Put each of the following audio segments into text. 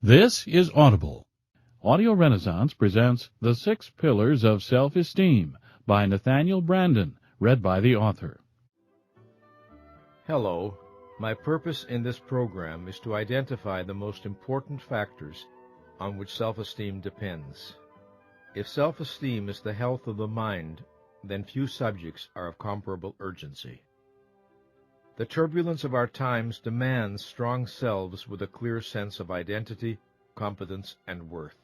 This is Audible. Audio Renaissance presents The Six Pillars of Self-Esteem by Nathaniel Branden, read by the author. Hello. My purpose in this program is to identify the most important factors on which self-esteem depends. If self-esteem is the health of the mind, then few subjects are of comparable urgency. The turbulence of our times demands strong selves with a clear sense of identity, competence, and worth.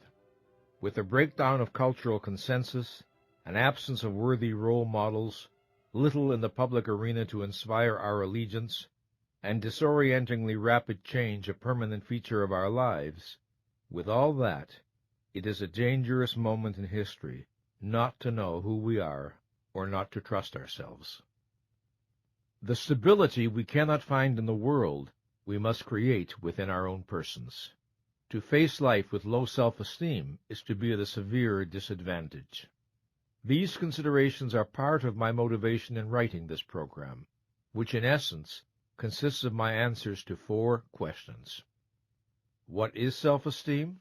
With a breakdown of cultural consensus, an absence of worthy role models, little in the public arena to inspire our allegiance, and disorientingly rapid change a permanent feature of our lives, with all that, it is a dangerous moment in history not to know who we are or not to trust ourselves. The stability we cannot find in the world, we must create within our own persons. To face life with low self-esteem is to be at a severe disadvantage. These considerations are part of my motivation in writing this program, which in essence consists of my answers to 4 questions. What is self-esteem?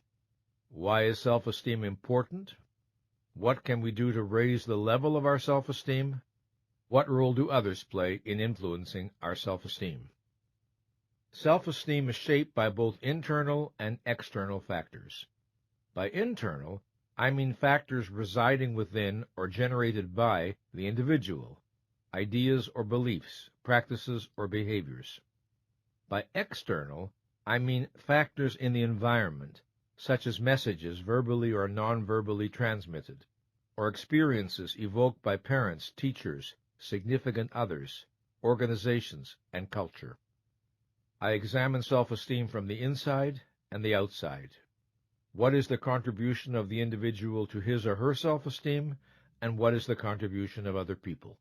Why is self-esteem important? What can we do to raise the level of our self-esteem? What role do others play in influencing our self-esteem? Self-esteem is shaped by both internal and external factors. By internal, I mean factors residing within or generated by the individual, ideas or beliefs, practices or behaviors. By external, I mean factors in the environment, such as messages verbally or non-verbally transmitted, or experiences evoked by parents, teachers, significant others, organizations, and culture. I examine self-esteem from the inside and the outside. What is the contribution of the individual to his or her self-esteem, and what is the contribution of other people?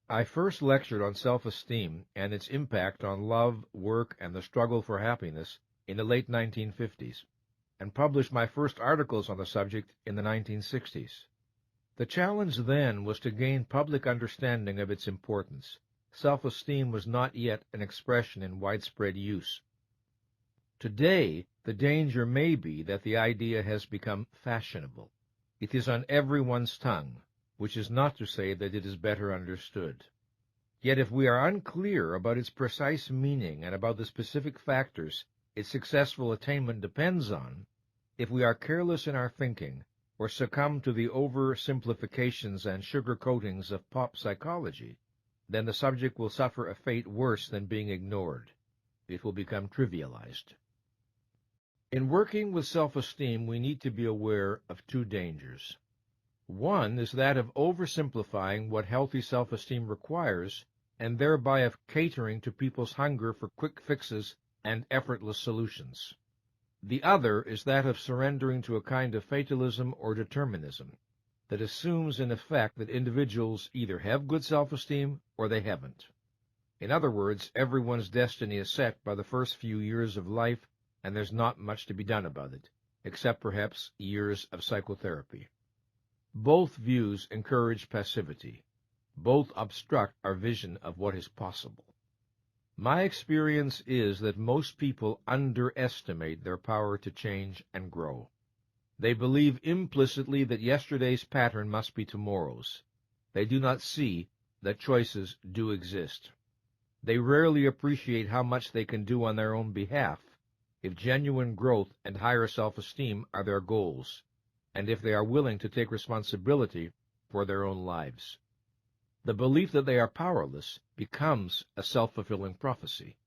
I first lectured on self-esteem and its impact on love, work, and the struggle for happiness in the late 1950s, and published my first articles on the subject in the 1960s. The challenge then was to gain public understanding of its importance. Self-esteem was not yet an expression in widespread use. Today, the danger may be that the idea has become fashionable. It is on everyone's tongue, which is not to say that it is better understood. Yet if we are unclear about its precise meaning and about the specific factors its successful attainment depends on, if we are careless in our thinking, or succumb to the oversimplifications and sugar-coatings of pop psychology, then the subject will suffer a fate worse than being ignored. It will become trivialized. In working with self-esteem, we need to be aware of 2 dangers. One is that of oversimplifying what healthy self-esteem requires, and thereby of catering to people's hunger for quick fixes and effortless solutions. The other is that of surrendering to a kind of fatalism or determinism that assumes in effect that individuals either have good self-esteem or they haven't. In other words, everyone's destiny is set by the first few years of life, and there's not much to be done about it, except perhaps years of psychotherapy. Both views encourage passivity. Both obstruct our vision of what is possible. My experience is that most people underestimate their power to change and grow. They believe implicitly that yesterday's pattern must be tomorrow's. They do not see that choices do exist. They rarely appreciate how much they can do on their own behalf if genuine growth and higher self-esteem are their goals, and if they are willing to take responsibility for their own lives. The belief that they are powerless becomes a self-fulfilling prophecy.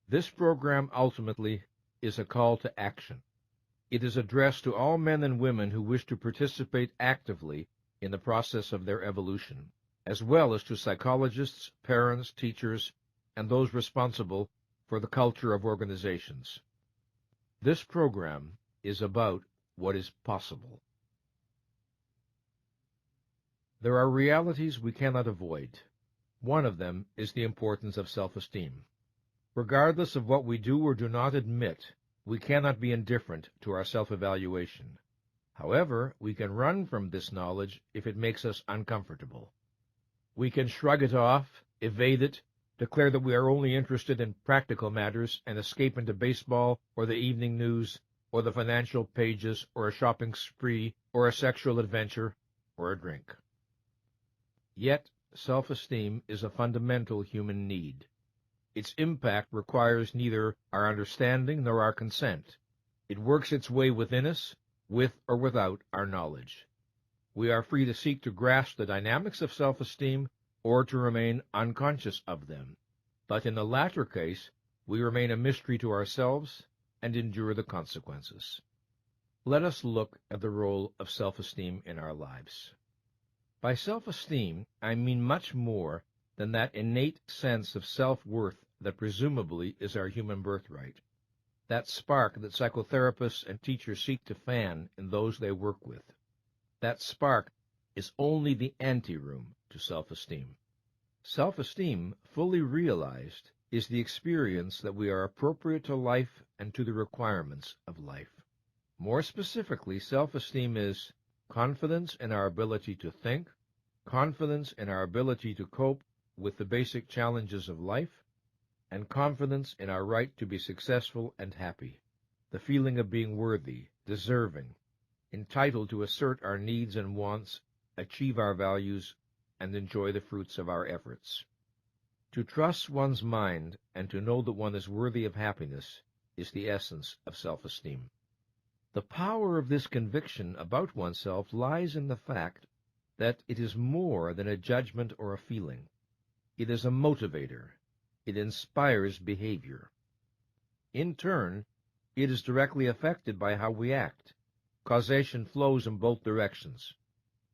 This program ultimately is a call to action. It is addressed to all men and women who wish to participate actively in the process of their evolution, as well as to psychologists, parents, teachers, and those responsible for the culture of organizations. This program is about what is possible. There are realities we cannot avoid. One of them is the importance of self-esteem. Regardless of what we do or do not admit, we cannot be indifferent to our self-evaluation. However, we can run from this knowledge if it makes us uncomfortable. We can shrug it off, evade it, declare that we are only interested in practical matters and escape into baseball or the evening news or the financial pages or a shopping spree or a sexual adventure or a drink. Yet, self-esteem is a fundamental human need. Its impact requires neither our understanding nor our consent. It works its way within us, with or without our knowledge. We are free to seek to grasp the dynamics of self-esteem or to remain unconscious of them. But in the latter case, we remain a mystery to ourselves and endure the consequences. Let us look at the role of self-esteem in our lives. By self-esteem, I mean much more than that innate sense of self-worth that presumably is our human birthright, that spark that psychotherapists and teachers seek to fan in those they work with. That spark is only the anteroom to self-esteem. Self-esteem, fully realized, is the experience that we are appropriate to life and to the requirements of life. More specifically, self-esteem is confidence in our ability to think, confidence in our ability to cope with the basic challenges of life, and confidence in our right to be successful and happy, the feeling of being worthy, deserving, entitled to assert our needs and wants, achieve our values, and enjoy the fruits of our efforts. To trust one's mind and to know that one is worthy of happiness is the essence of self-esteem. The power of this conviction about oneself lies in the fact that it is more than a judgment or a feeling. It is a motivator. It inspires behavior. In turn, it is directly affected by how we act. Causation flows in both directions.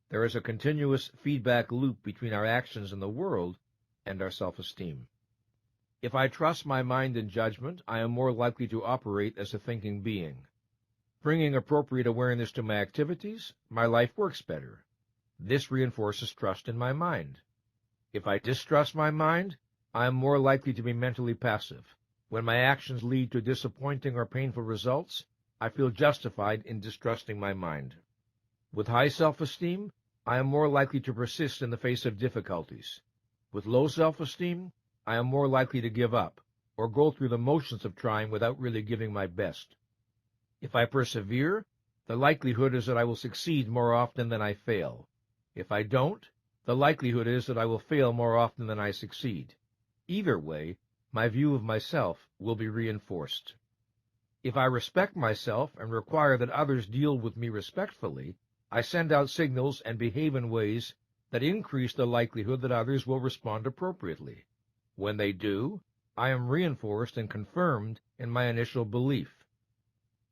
There is a continuous feedback loop between our actions in the world and our self-esteem. If I trust my mind and judgment, I am more likely to operate as a thinking being. Bringing appropriate awareness to my activities, my life works better. This reinforces trust in my mind. If I distrust my mind, I am more likely to be mentally passive. When my actions lead to disappointing or painful results, I feel justified in distrusting my mind. With high self-esteem, I am more likely to persist in the face of difficulties. With low self-esteem, I am more likely to give up, or go through the motions of trying without really giving my best. If I persevere, the likelihood is that I will succeed more often than I fail. If I don't, the likelihood is that I will fail more often than I succeed. Either way, my view of myself will be reinforced. If I respect myself and require that others deal with me respectfully, I send out signals and behave in ways that increase the likelihood that others will respond appropriately. When they do, I am reinforced and confirmed in my initial belief.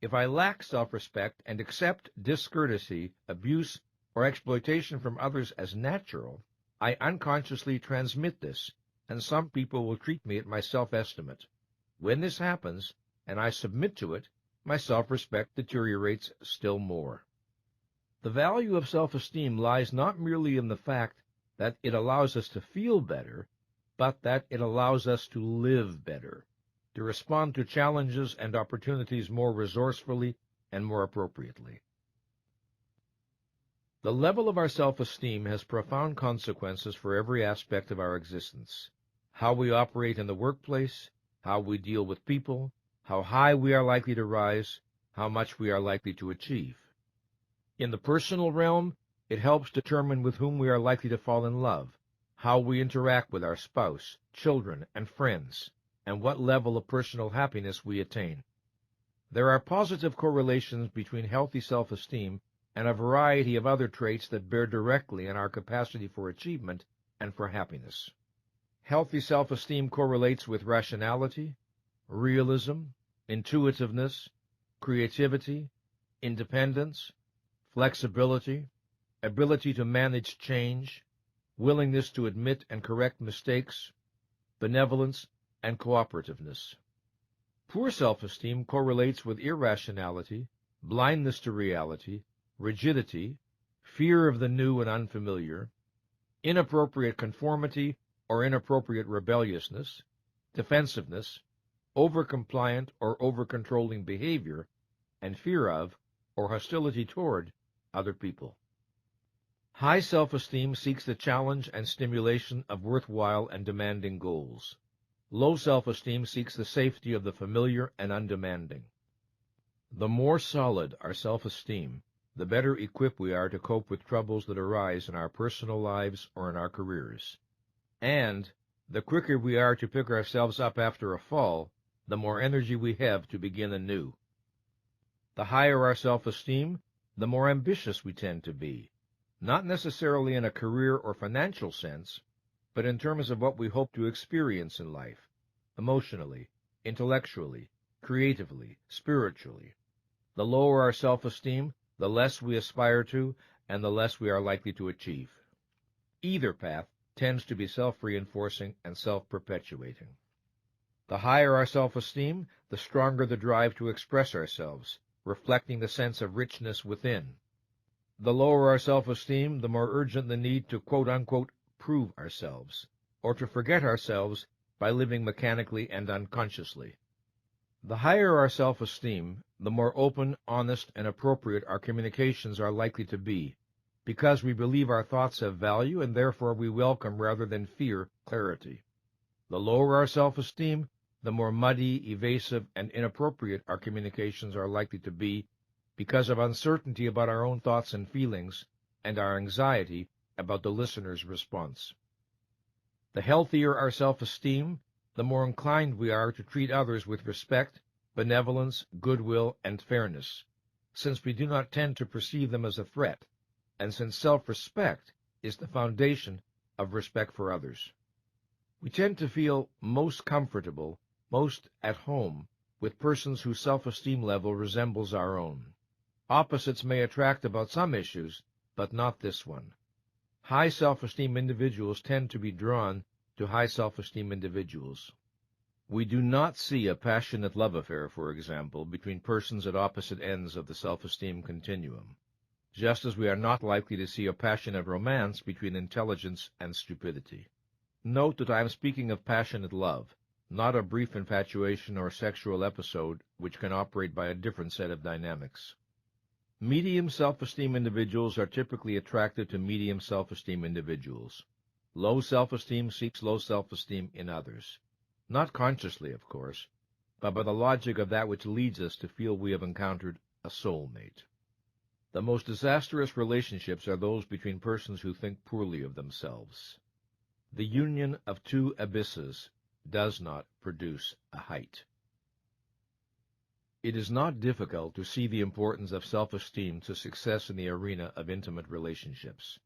If I lack self-respect and accept discourtesy, abuse, or exploitation from others as natural, I unconsciously transmit this, and some people will treat me at my self-estimate. When this happens, and I submit to it, my self-respect deteriorates still more. The value of self-esteem lies not merely in the fact that it allows us to feel better, but that it allows us to live better, to respond to challenges and opportunities more resourcefully and more appropriately. The level of our self-esteem has profound consequences for every aspect of our existence. How we operate in the workplace, how we deal with people, how high we are likely to rise, how much we are likely to achieve. In the personal realm, it helps determine with whom we are likely to fall in love, how we interact with our spouse, children, and friends, and what level of personal happiness we attain. There are positive correlations between healthy self-esteem and a variety of other traits that bear directly on our capacity for achievement and for happiness. Healthy self-esteem correlates with rationality, realism, intuitiveness, creativity, independence, flexibility, ability to manage change, willingness to admit and correct mistakes, benevolence, and cooperativeness. Poor self-esteem correlates with irrationality, blindness to reality, rigidity, fear of the new and unfamiliar, inappropriate conformity or inappropriate rebelliousness, defensiveness, over-compliant or over-controlling behavior, and fear of or hostility toward other people. High self-esteem seeks the challenge and stimulation of worthwhile and demanding goals. Low self-esteem seeks the safety of the familiar and undemanding. The more solid our self-esteem, the better equipped we are to cope with troubles that arise in our personal lives or in our careers. And the quicker we are to pick ourselves up after a fall, the more energy we have to begin anew. The higher our self-esteem, the more ambitious we tend to be, not necessarily in a career or financial sense, but in terms of what we hope to experience in life, emotionally, intellectually, creatively, spiritually. The lower our self-esteem, the less we aspire to, and the less we are likely to achieve. Either path tends to be self-reinforcing and self-perpetuating. The higher our self-esteem, the stronger the drive to express ourselves, reflecting the sense of richness within. The lower our self-esteem, the more urgent the need to quote-unquote prove ourselves, or to forget ourselves by living mechanically and unconsciously. The higher our self-esteem, the more open, honest, and appropriate our communications are likely to be, because we believe our thoughts have value and therefore we welcome rather than fear clarity. The lower our self-esteem, the more muddy, evasive, and inappropriate our communications are likely to be because of uncertainty about our own thoughts and feelings and our anxiety about the listener's response. The healthier our self-esteem, the more inclined we are to treat others with respect, benevolence, goodwill, and fairness, since we do not tend to perceive them as a threat, and since self-respect is the foundation of respect for others. We tend to feel most comfortable, most at home, with persons whose self-esteem level resembles our own. Opposites may attract about some issues, but not this one. High self-esteem individuals tend to be drawn to high self-esteem individuals. We do not see a passionate love affair, for example, between persons at opposite ends of the self-esteem continuum, just as we are not likely to see a passionate romance between intelligence and stupidity. Note that I am speaking of passionate love, not a brief infatuation or sexual episode which can operate by a different set of dynamics. Medium self-esteem individuals are typically attracted to medium self-esteem individuals. Low self-esteem seeks low self-esteem in others. Not consciously, of course, but by the logic of that which leads us to feel we have encountered a soulmate. The most disastrous relationships are those between persons who think poorly of themselves. The union of two abysses does not produce a height. It is not difficult to see the importance of self-esteem to success in the arena of intimate relationships.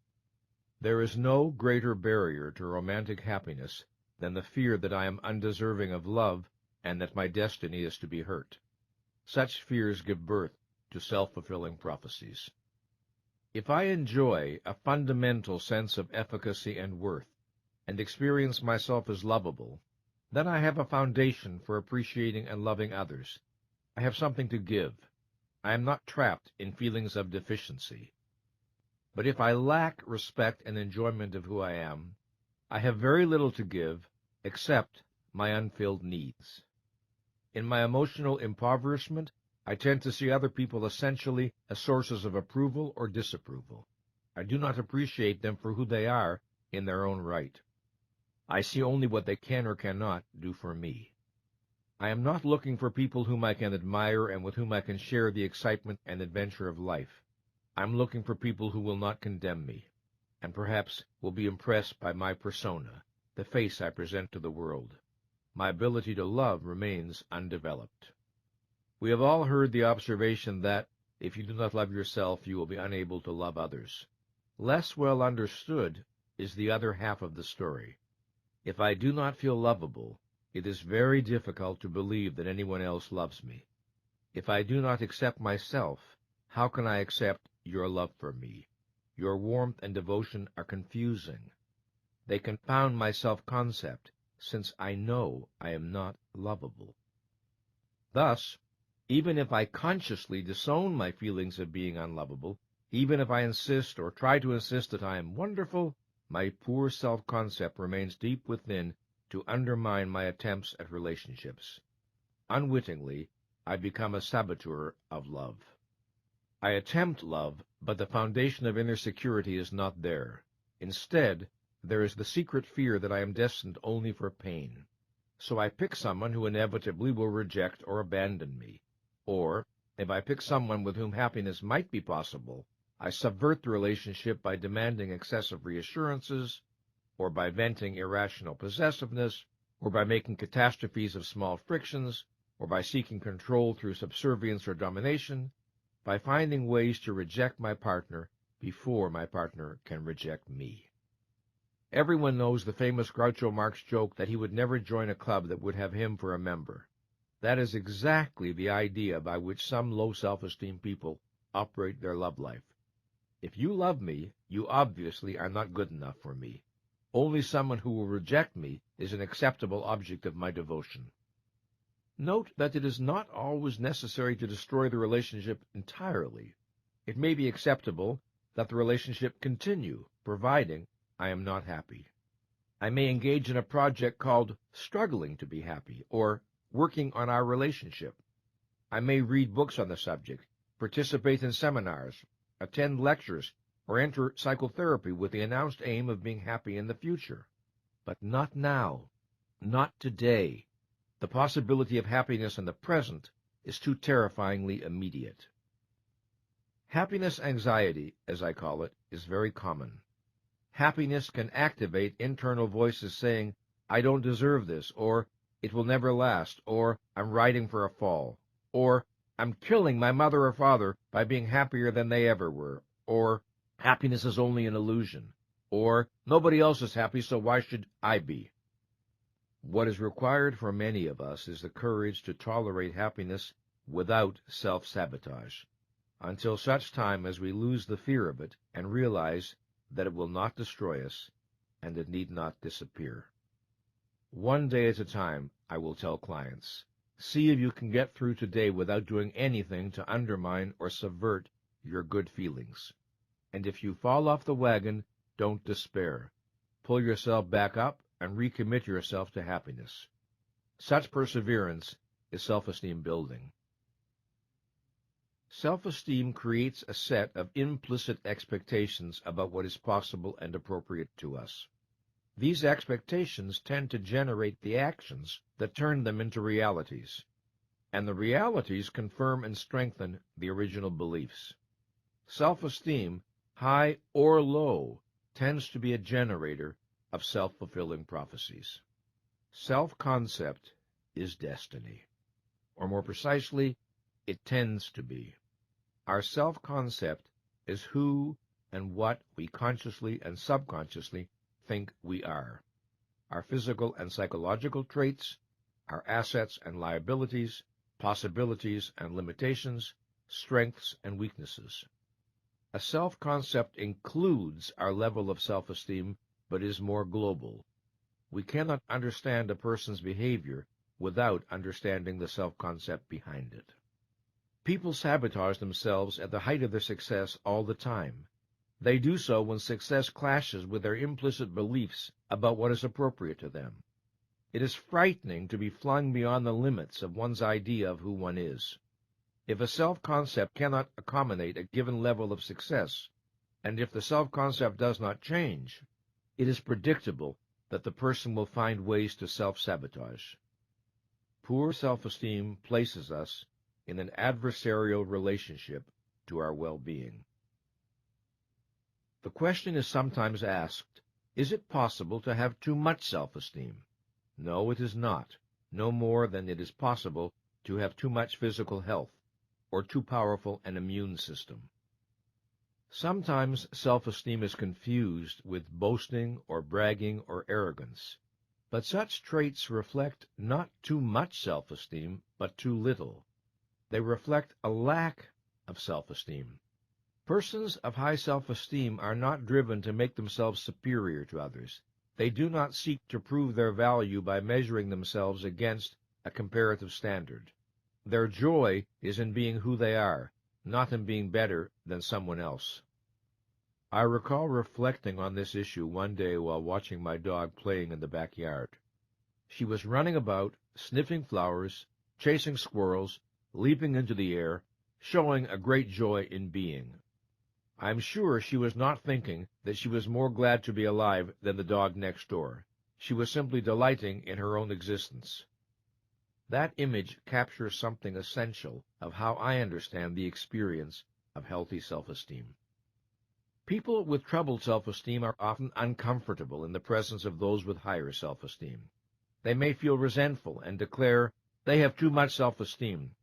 There is no greater barrier to romantic happiness than the fear that I am undeserving of love and that my destiny is to be hurt. Such fears give birth to self-fulfilling prophecies. If I enjoy a fundamental sense of efficacy and worth, and experience myself as lovable, then I have a foundation for appreciating and loving others. I have something to give. I am not trapped in feelings of deficiency. But if I lack respect and enjoyment of who I am, I have very little to give except my unfilled needs. In my emotional impoverishment, I tend to see other people essentially as sources of approval or disapproval. I do not appreciate them for who they are in their own right. I see only what they can or cannot do for me. I am not looking for people whom I can admire and with whom I can share the excitement and adventure of life. I am looking for people who will not condemn me, and perhaps will be impressed by my persona, the face I present to the world. My ability to love remains undeveloped. We have all heard the observation that, if you do not love yourself, you will be unable to love others. Less well understood is the other half of the story. If I do not feel lovable, it is very difficult to believe that anyone else loves me. If I do not accept myself, how can I accept your love for me? Your warmth and devotion are confusing. They confound my self-concept, since I know I am not lovable. Thus, even if I consciously disown my feelings of being unlovable, even if I insist or try to insist that I am wonderful, my poor self-concept remains deep within to undermine my attempts at relationships. Unwittingly, I become a saboteur of love. I attempt love, but the foundation of inner security is not there. Instead, there is the secret fear that I am destined only for pain. so I pick someone who inevitably will reject or abandon me. Or, if I pick someone with whom happiness might be possible, I subvert the relationship by demanding excessive reassurances, or by venting irrational possessiveness, or by making catastrophes of small frictions, or by seeking control through subservience or domination, by finding ways to reject my partner before my partner can reject me. Everyone knows the famous Groucho Marx joke that he would never join a club that would have him for a member. That is exactly the idea by which some low self-esteem people operate their love life. If you love me, you obviously are not good enough for me. Only someone who will reject me is an acceptable object of my devotion. Note that it is not always necessary to destroy the relationship entirely. It may be acceptable that the relationship continue, providing I am not happy. I may engage in a project called struggling to be happy, or working on our relationship. I may read books on the subject, participate in seminars, attend lectures, or enter psychotherapy with the announced aim of being happy in the future. But not now, not today. The possibility of happiness in the present is too terrifyingly immediate. Happiness anxiety, as I call it, is very common. Happiness can activate internal voices saying, I don't deserve this, or it will never last, or I'm riding for a fall, or I'm killing my mother or father by being happier than they ever were, or happiness is only an illusion, or nobody else is happy, so why should I be? What is required for many of us is the courage to tolerate happiness without self-sabotage, until such time as we lose the fear of it and realize that it will not destroy us and it need not disappear. One day at a time, I will tell clients, see if you can get through today without doing anything to undermine or subvert your good feelings. And if you fall off the wagon, don't despair. Pull yourself back up and recommit yourself to happiness. Such perseverance is self-esteem building. Self-esteem creates a set of implicit expectations about what is possible and appropriate to us. These expectations tend to generate the actions that turn them into realities, and the realities confirm and strengthen the original beliefs. Self-esteem, high or low, tends to be a generator of self-fulfilling prophecies. Self-concept is destiny, or more precisely, it tends to be. Our self-concept is who and what we consciously and subconsciously think we are. Our physical and psychological traits, our assets and liabilities, possibilities and limitations, strengths and weaknesses. A self-concept includes our level of self-esteem, but is more global. We cannot understand a person's behavior without understanding the self-concept behind it. People sabotage themselves at the height of their success all the time. They do so when success clashes with their implicit beliefs about what is appropriate to them. It is frightening to be flung beyond the limits of one's idea of who one is. If a self-concept cannot accommodate a given level of success, and if the self-concept does not change, it is predictable that the person will find ways to self-sabotage. Poor self-esteem places us in an adversarial relationship to our well-being. The question is sometimes asked, is it possible to have too much self-esteem? No, it is not, no more than it is possible to have too much physical health, or too powerful an immune system. Sometimes self-esteem is confused with boasting or bragging or arrogance, but such traits reflect not too much self-esteem, but too little. They reflect a lack of self-esteem. Persons of high self-esteem are not driven to make themselves superior to others. They do not seek to prove their value by measuring themselves against a comparative standard. Their joy is in being who they are, not in being better than someone else. I recall reflecting on this issue one day while watching my dog playing in the backyard. She was running about, sniffing flowers, chasing squirrels, leaping into the air, showing a great joy in being. I'm sure she was not thinking that she was more glad to be alive than the dog next door. She was simply delighting in her own existence. That image captures something essential of how I understand the experience of healthy self-esteem. People with troubled self-esteem are often uncomfortable in the presence of those with higher self-esteem. They may feel resentful and declare they have too much self-esteem,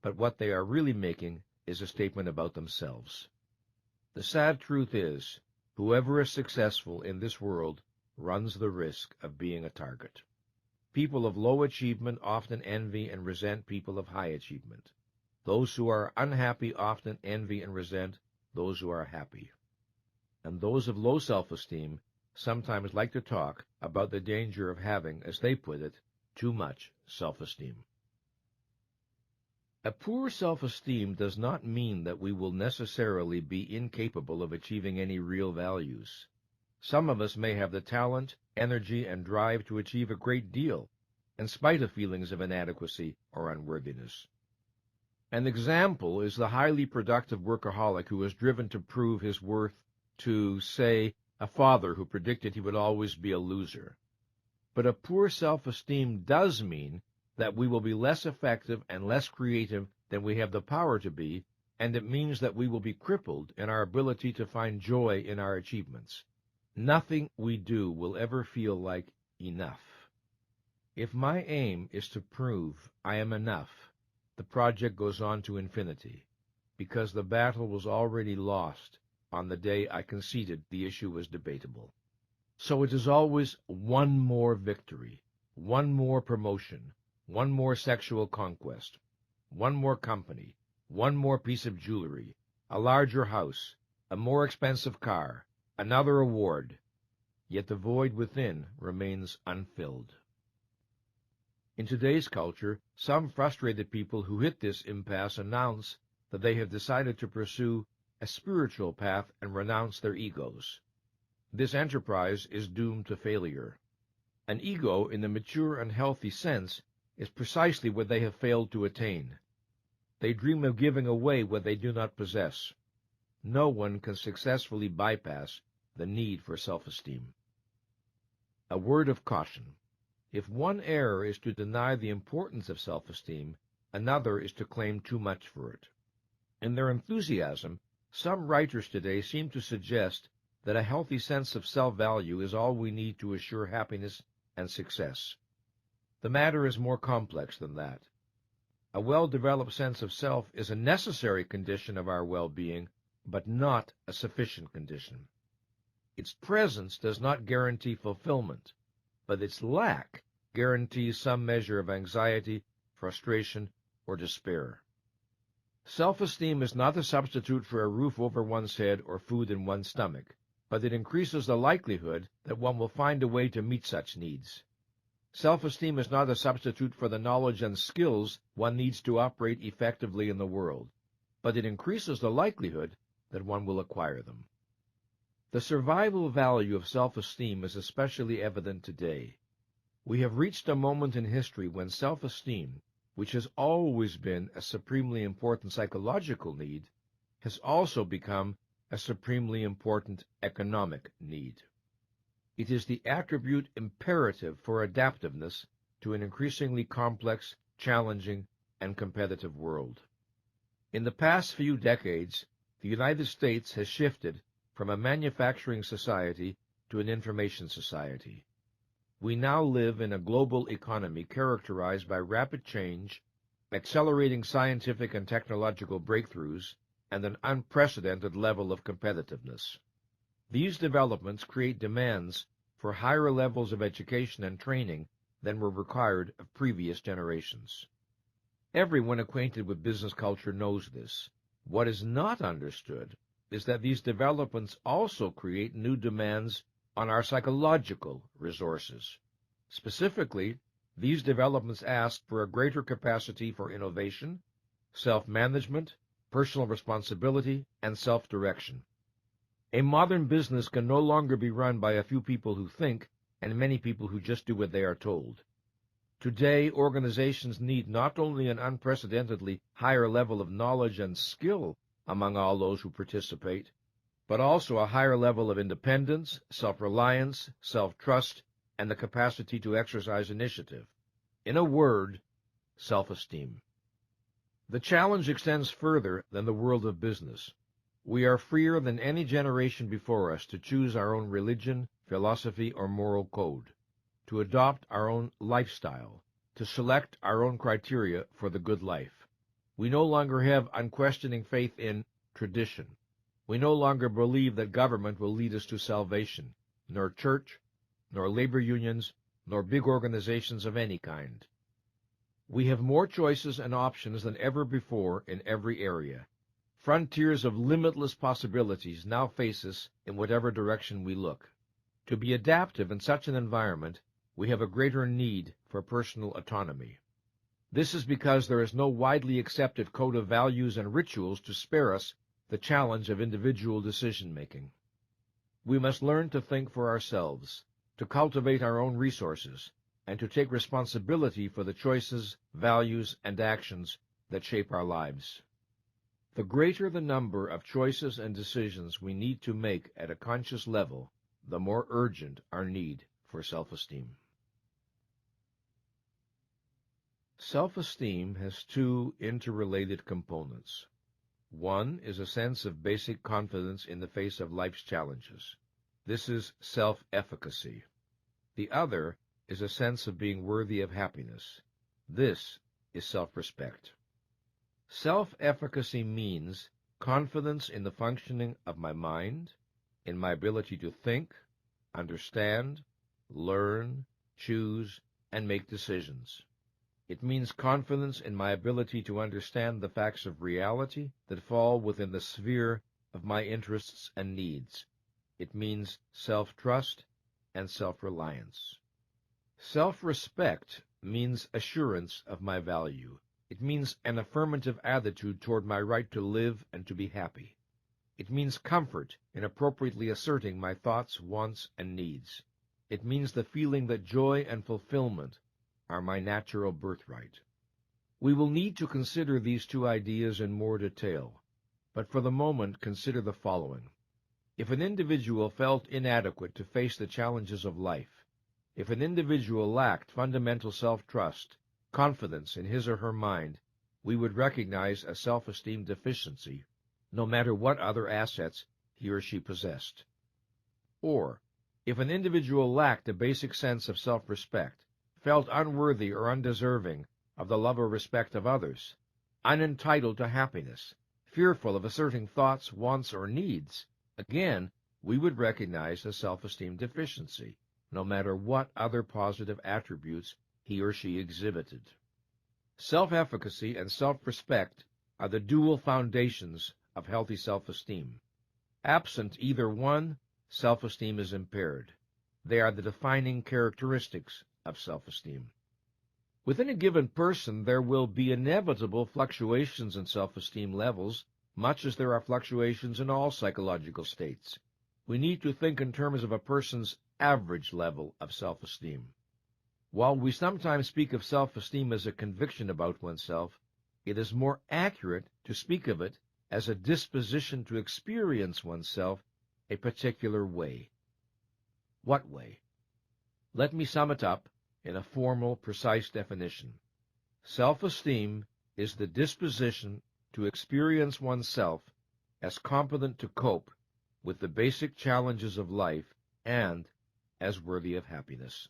but what they are really making is a statement about themselves. The sad truth is, whoever is successful in this world runs the risk of being a target. People of low achievement often envy and resent people of high achievement. Those who are unhappy often envy and resent those who are happy. And those of low self-esteem sometimes like to talk about the danger of having, as they put it, too much self-esteem. A poor self-esteem does not mean that we will necessarily be incapable of achieving any real values. Some of us may have the talent, energy, and drive to achieve a great deal, in spite of feelings of inadequacy or unworthiness. An example is the highly productive workaholic who is driven to prove his worth to, say, a father who predicted he would always be a loser. But a poor self-esteem does mean that we will be less effective and less creative than we have the power to be, and it means that we will be crippled in our ability to find joy in our achievements. Nothing we do will ever feel like enough. If my aim is to prove I am enough, the project goes on to infinity, because the battle was already lost on the day I conceded the issue was debatable. So it is always one more victory, one more promotion, one more sexual conquest, one more company, one more piece of jewelry, a larger house, a more expensive car, another award, yet the void within remains unfilled. In today's culture, some frustrated people who hit this impasse announce that they have decided to pursue a spiritual path and renounce their egos. This enterprise is doomed to failure. An ego, in the mature and healthy sense, is precisely what they have failed to attain. They dream of giving away what they do not possess. No one can successfully bypass the need for self-esteem. A word of caution. If one error is to deny the importance of self-esteem, another is to claim too much for it. In their enthusiasm, some writers today seem to suggest that a healthy sense of self-value is all we need to assure happiness and success. The matter is more complex than that. A well-developed sense of self is a necessary condition of our well-being, but not a sufficient condition. Its presence does not guarantee fulfillment, but its lack guarantees some measure of anxiety, frustration, or despair. Self-esteem is not a substitute for a roof over one's head or food in one's stomach, but it increases the likelihood that one will find a way to meet such needs. Self-esteem is not a substitute for the knowledge and skills one needs to operate effectively in the world, but it increases the likelihood that one will acquire them. The survival value of self-esteem is especially evident today. We have reached a moment in history when self-esteem, which has always been a supremely important psychological need, has also become a supremely important economic need. It is the attribute imperative for adaptiveness to an increasingly complex, challenging, and competitive world. In the past few decades, the United States has shifted from a manufacturing society to an information society. We now live in a global economy characterized by rapid change, accelerating scientific and technological breakthroughs, and an unprecedented level of competitiveness. These developments create demands for higher levels of education and training than were required of previous generations. Everyone acquainted with business culture knows this. What is not understood is that these developments also create new demands on our psychological resources. Specifically, these developments ask for a greater capacity for innovation, self-management, personal responsibility, and self-direction. A modern business can no longer be run by a few people who think and many people who just do what they are told. Today, organizations need not only an unprecedentedly higher level of knowledge and skill among all those who participate, but also a higher level of independence, self-reliance, self-trust, and the capacity to exercise initiative. In a word, self-esteem. The challenge extends further than the world of business. We are freer than any generation before us to choose our own religion, philosophy, or moral code, to adopt our own lifestyle, to select our own criteria for the good life. We no longer have unquestioning faith in tradition. We no longer believe that government will lead us to salvation, nor church, nor labor unions, nor big organizations of any kind. We have more choices and options than ever before in every area. Frontiers of limitless possibilities now face us in whatever direction we look. To be adaptive in such an environment, we have a greater need for personal autonomy. This is because there is no widely accepted code of values and rituals to spare us the challenge of individual decision-making. We must learn to think for ourselves, to cultivate our own resources, and to take responsibility for the choices, values, and actions that shape our lives. The greater the number of choices and decisions we need to make at a conscious level, the more urgent our need for self-esteem. Self-esteem has two interrelated components. One is a sense of basic confidence in the face of life's challenges. This is self-efficacy. The other is a sense of being worthy of happiness. This is self-respect. Self-efficacy means confidence in the functioning of my mind, in my ability to think, understand, learn, choose, and make decisions. It means confidence in my ability to understand the facts of reality that fall within the sphere of my interests and needs. It means self-trust and self-reliance. Self-respect means assurance of my value. It means an affirmative attitude toward my right to live and to be happy. It means comfort in appropriately asserting my thoughts, wants, and needs. It means the feeling that joy and fulfillment are my natural birthright. We will need to consider these two ideas in more detail, but for the moment consider the following. If an individual felt inadequate to face the challenges of life, if an individual lacked fundamental self-trust, confidence in his or her mind, we would recognize a self-esteem deficiency, no matter what other assets he or she possessed. Or, if an individual lacked a basic sense of self-respect, felt unworthy or undeserving of the love or respect of others, unentitled to happiness, fearful of asserting thoughts, wants, or needs, again, we would recognize a self-esteem deficiency, no matter what other positive attributes he or she exhibited. Self-efficacy and self-respect are the dual foundations of healthy self-esteem. Absent either one, self-esteem is impaired. They are the defining characteristics of self-esteem. Within a given person, there will be inevitable fluctuations in self-esteem levels, much as there are fluctuations in all psychological states. We need to think in terms of a person's average level of self-esteem. While we sometimes speak of self-esteem as a conviction about oneself, it is more accurate to speak of it as a disposition to experience oneself a particular way. What way? Let me sum it up in a formal, precise definition. Self-esteem is the disposition to experience oneself as competent to cope with the basic challenges of life and as worthy of happiness.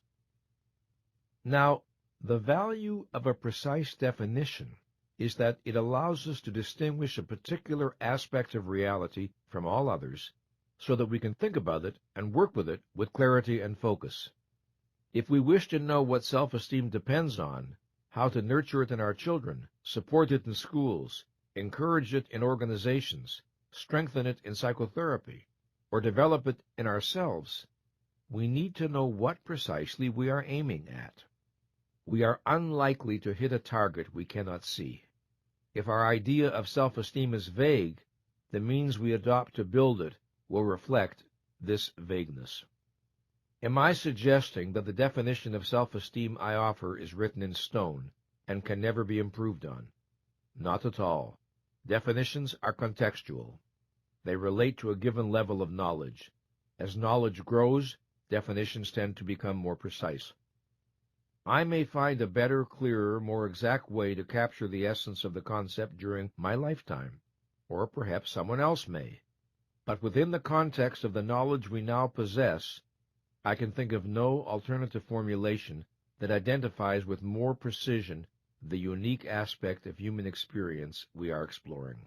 Now, the value of a precise definition is that it allows us to distinguish a particular aspect of reality from all others so that we can think about it and work with it with clarity and focus. If we wish to know what self-esteem depends on, how to nurture it in our children, support it in schools, encourage it in organizations, strengthen it in psychotherapy, or develop it in ourselves, we need to know what precisely we are aiming at. We are unlikely to hit a target we cannot see. If our idea of self-esteem is vague, the means we adopt to build it will reflect this vagueness. Am I suggesting that the definition of self-esteem I offer is written in stone and can never be improved on? Not at all. Definitions are contextual. They relate to a given level of knowledge. As knowledge grows, definitions tend to become more precise. I may find a better, clearer, more exact way to capture the essence of the concept during my lifetime, or perhaps someone else may. But within the context of the knowledge we now possess, I can think of no alternative formulation that identifies with more precision the unique aspect of human experience we are exploring.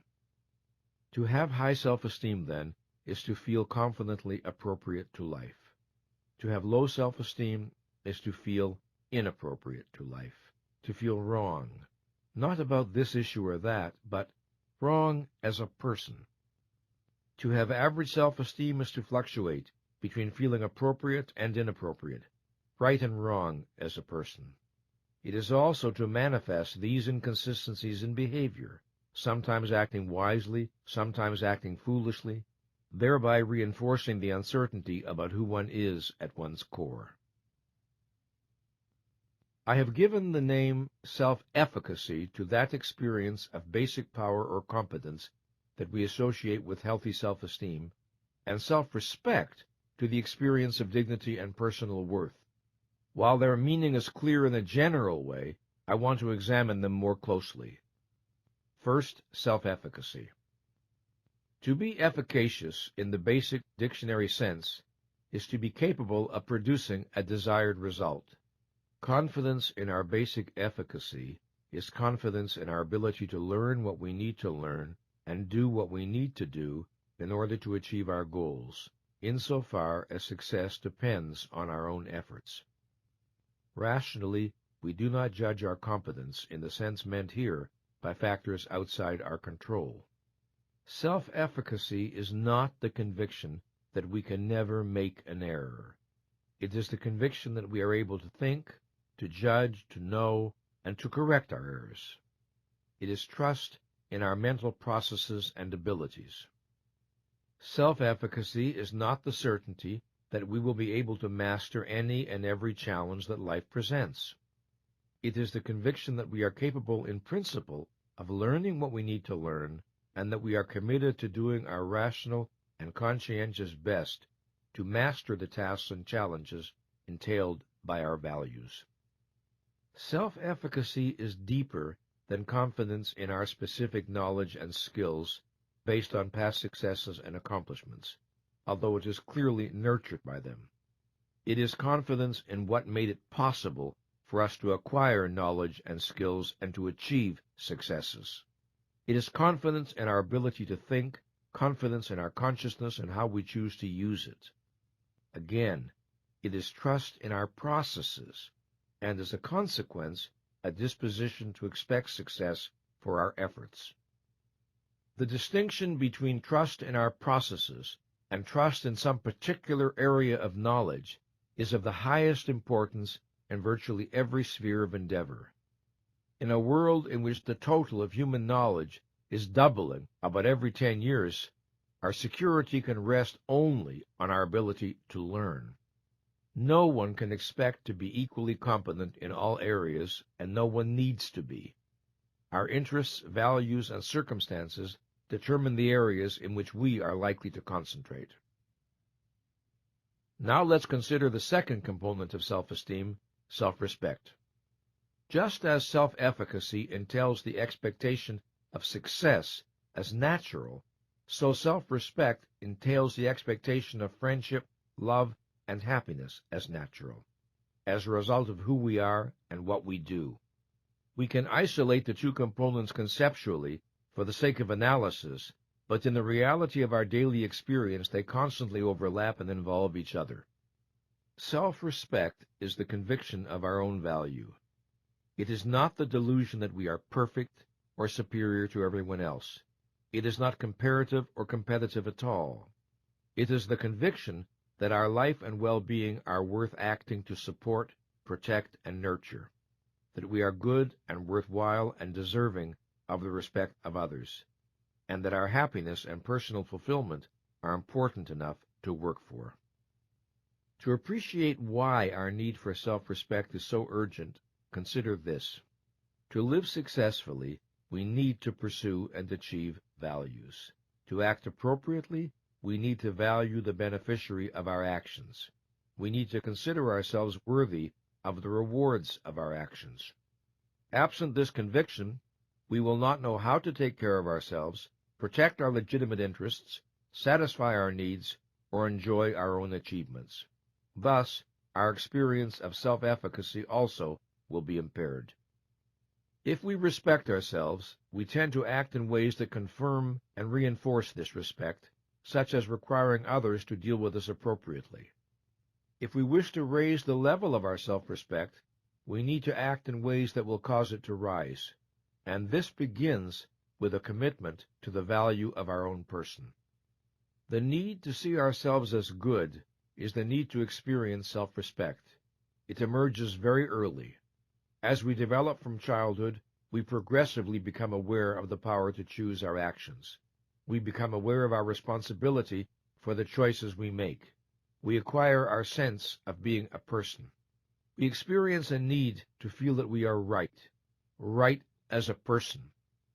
To have high self-esteem, then, is to feel confidently appropriate to life. To have low self-esteem is to feel inappropriate to life, to feel wrong, not about this issue or that, but wrong as a person. To have average self-esteem is to fluctuate between feeling appropriate and inappropriate, right and wrong as a person. It is also to manifest these inconsistencies in behavior, sometimes acting wisely, sometimes acting foolishly, thereby reinforcing the uncertainty about who one is at one's core. I have given the name self-efficacy to that experience of basic power or competence that we associate with healthy self-esteem, and self-respect to the experience of dignity and personal worth. While their meaning is clear in a general way, I want to examine them more closely. First, self-efficacy. To be efficacious in the basic dictionary sense is to be capable of producing a desired result. Confidence in our basic efficacy is confidence in our ability to learn what we need to learn and do what we need to do in order to achieve our goals, insofar as success depends on our own efforts. Rationally, we do not judge our competence in the sense meant here by factors outside our control. Self-efficacy is not the conviction that we can never make an error. It is the conviction that we are able to think, to judge, to know, and to correct our errors. It is trust in our mental processes and abilities. Self-efficacy is not the certainty that we will be able to master any and every challenge that life presents. It is the conviction that we are capable in principle of learning what we need to learn, and that we are committed to doing our rational and conscientious best to master the tasks and challenges entailed by our values. Self-efficacy is deeper than confidence in our specific knowledge and skills based on past successes and accomplishments, although it is clearly nurtured by them. It is confidence in what made it possible for us to acquire knowledge and skills and to achieve successes. It is confidence in our ability to think, confidence in our consciousness and how we choose to use it. Again, it is trust in our processes, and as a consequence, a disposition to expect success for our efforts. The distinction between trust in our processes and trust in some particular area of knowledge is of the highest importance in virtually every sphere of endeavor. In a world in which the total of human knowledge is doubling about every 10 years, our security can rest only on our ability to learn. No one can expect to be equally competent in all areas, and no one needs to be. Our interests, values, and circumstances determine the areas in which we are likely to concentrate. Now let's consider the second component of self-esteem, self-respect. Just as self-efficacy entails the expectation of success as natural, so self-respect entails the expectation of friendship, love, and happiness as natural, as a result of who we are and what we do. We can isolate the two components conceptually for the sake of analysis, but in the reality of our daily experience they constantly overlap and involve each other. Self-respect is the conviction of our own value. It is not the delusion that we are perfect or superior to everyone else. It is not comparative or competitive at all. It is the conviction that our life and well-being are worth acting to support, protect, and nurture, that we are good and worthwhile and deserving of the respect of others, and that our happiness and personal fulfillment are important enough to work for. To appreciate why our need for self-respect is so urgent, consider this. To live successfully, we need to pursue and achieve values. To act appropriately, we need to value the beneficiary of our actions. we need to consider ourselves worthy of the rewards of our actions. Absent this conviction, we will not know how to take care of ourselves, protect our legitimate interests, satisfy our needs, or enjoy our own achievements. Thus, our experience of self-efficacy also will be impaired. If we respect ourselves, we tend to act in ways that confirm and reinforce this respect, such as requiring others to deal with us appropriately. If we wish to raise the level of our self-respect, we need to act in ways that will cause it to rise, and this begins with a commitment to the value of our own person. The need to see ourselves as good is the need to experience self-respect. It emerges very early. As we develop from childhood, we progressively become aware of the power to choose our actions. We become aware of our responsibility for the choices we make. We acquire our sense of being a person. We experience a need to feel that we are right as a person,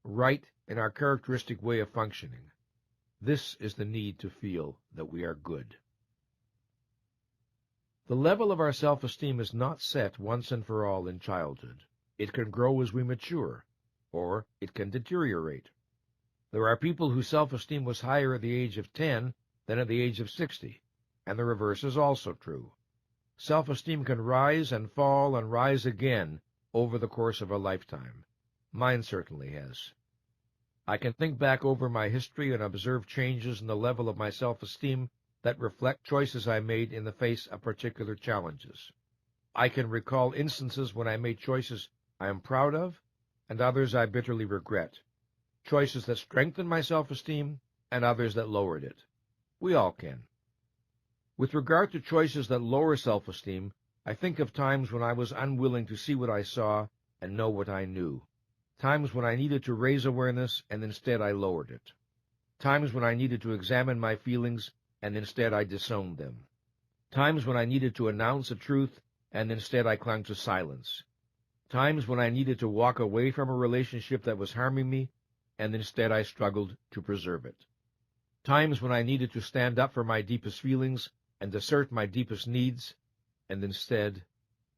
right in our characteristic way of functioning. This is the need to feel that we are good. The level of our self-esteem is not set once and for all in childhood. It can grow as we mature, or it can deteriorate. There are people whose self-esteem was higher at the age of 10 than at the age of 60, and the reverse is also true. Self-esteem can rise and fall and rise again over the course of a lifetime. Mine certainly has. I can think back over my history and observe changes in the level of my self-esteem that reflect choices I made in the face of particular challenges. I can recall instances when I made choices I am proud of and others I bitterly regret, choices that strengthened my self-esteem and others that lowered it. We all can. With regard to choices that lower self-esteem, I think of times when I was unwilling to see what I saw and know what I knew, times when I needed to raise awareness and instead I lowered it, times when I needed to examine my feelings and instead I disowned them, times when I needed to announce a truth and instead I clung to silence, times when I needed to walk away from a relationship that was harming me and instead I struggled to preserve it, times when I needed to stand up for my deepest feelings and assert my deepest needs, and instead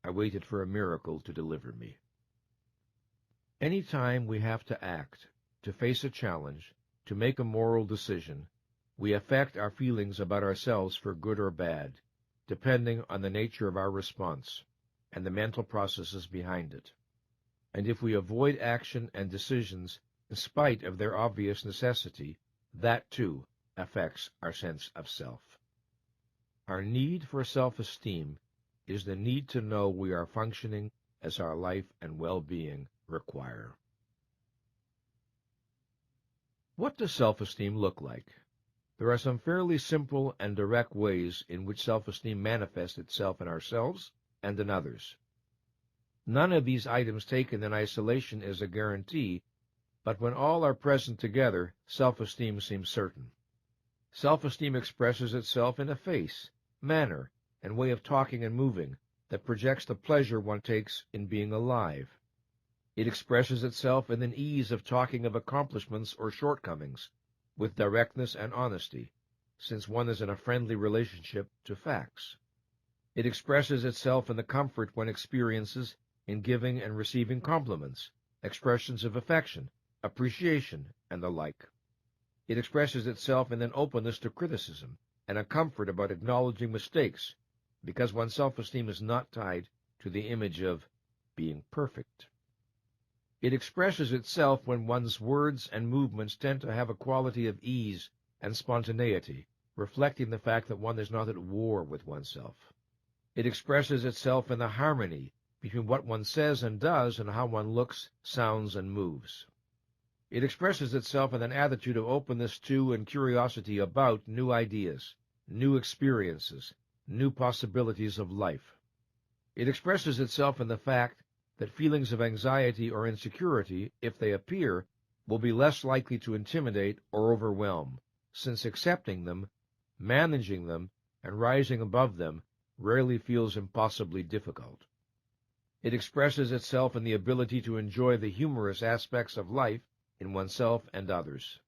I waited for a miracle to deliver me. Any time we have to act, to face a challenge, to make a moral decision, we affect our feelings about ourselves for good or bad, depending on the nature of our response and the mental processes behind it. And if we avoid action and decisions in spite of their obvious necessity, that too affects our sense of self. Our need for self-esteem is the need to know we are functioning as our life and well-being require. What does self-esteem look like? There are some fairly simple and direct ways in which self-esteem manifests itself in ourselves and in others. None of these items taken in isolation is a guarantee, but when all are present together, self-esteem seems certain. Self-esteem expresses itself in a face, manner, and way of talking and moving that projects the pleasure one takes in being alive. It expresses itself in an ease of talking of accomplishments or shortcomings, with directness and honesty, since one is in a friendly relationship to facts. It expresses itself in the comfort one experiences in giving and receiving compliments, expressions of affection, appreciation, and the like. It expresses itself in an openness to criticism and a comfort about acknowledging mistakes, because one's self-esteem is not tied to the image of being perfect. It expresses itself when one's words and movements tend to have a quality of ease and spontaneity, reflecting the fact that one is not at war with oneself. It expresses itself in the harmony between what one says and does and how one looks, sounds, and moves. It expresses itself in an attitude of openness to and curiosity about new ideas, new experiences, new possibilities of life. It expresses itself in the fact that feelings of anxiety or insecurity, if they appear, will be less likely to intimidate or overwhelm, since accepting them, managing them, and rising above them rarely feels impossibly difficult. It expresses itself in the ability to enjoy the humorous aspects of life in oneself and others.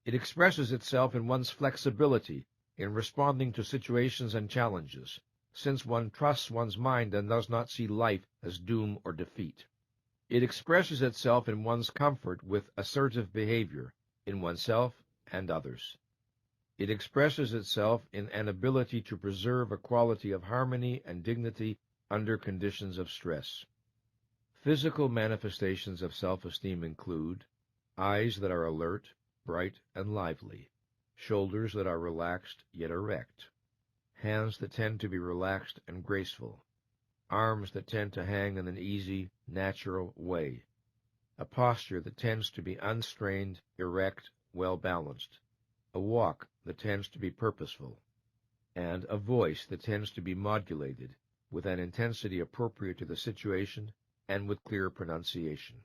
It expresses itself in one's flexibility in responding to situations and challenges, since one trusts one's mind and does not see life as doom or defeat. It expresses itself in one's comfort with assertive behavior in oneself and others. It expresses itself in an ability to preserve a quality of harmony and dignity under conditions of stress. Physical manifestations of self-esteem include eyes that are alert, bright, and lively, shoulders that are relaxed yet erect, hands that tend to be relaxed and graceful, arms that tend to hang in an easy, natural way, a posture that tends to be unstrained, erect, well-balanced, a walk that tends to be purposeful, and a voice that tends to be modulated with an intensity appropriate to the situation and with clear pronunciation.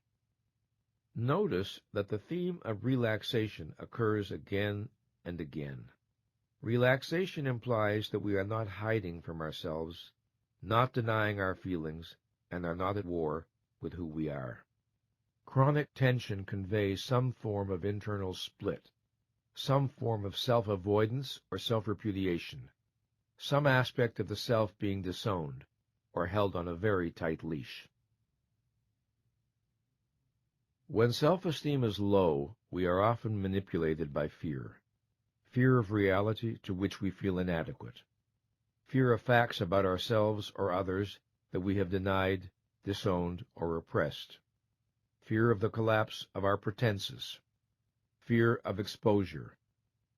Notice that the theme of relaxation occurs again and again. Relaxation implies that we are not hiding from ourselves, not denying our feelings, and are not at war with who we are. Chronic tension conveys some form of internal split, some form of self-avoidance or self-repudiation, some aspect of the self being disowned or held on a very tight leash. When self-esteem is low, we are often manipulated by fear. Fear of reality to which we feel inadequate. Fear of facts about ourselves or others that we have denied, disowned, or repressed. Fear of the collapse of our pretenses. Fear of exposure.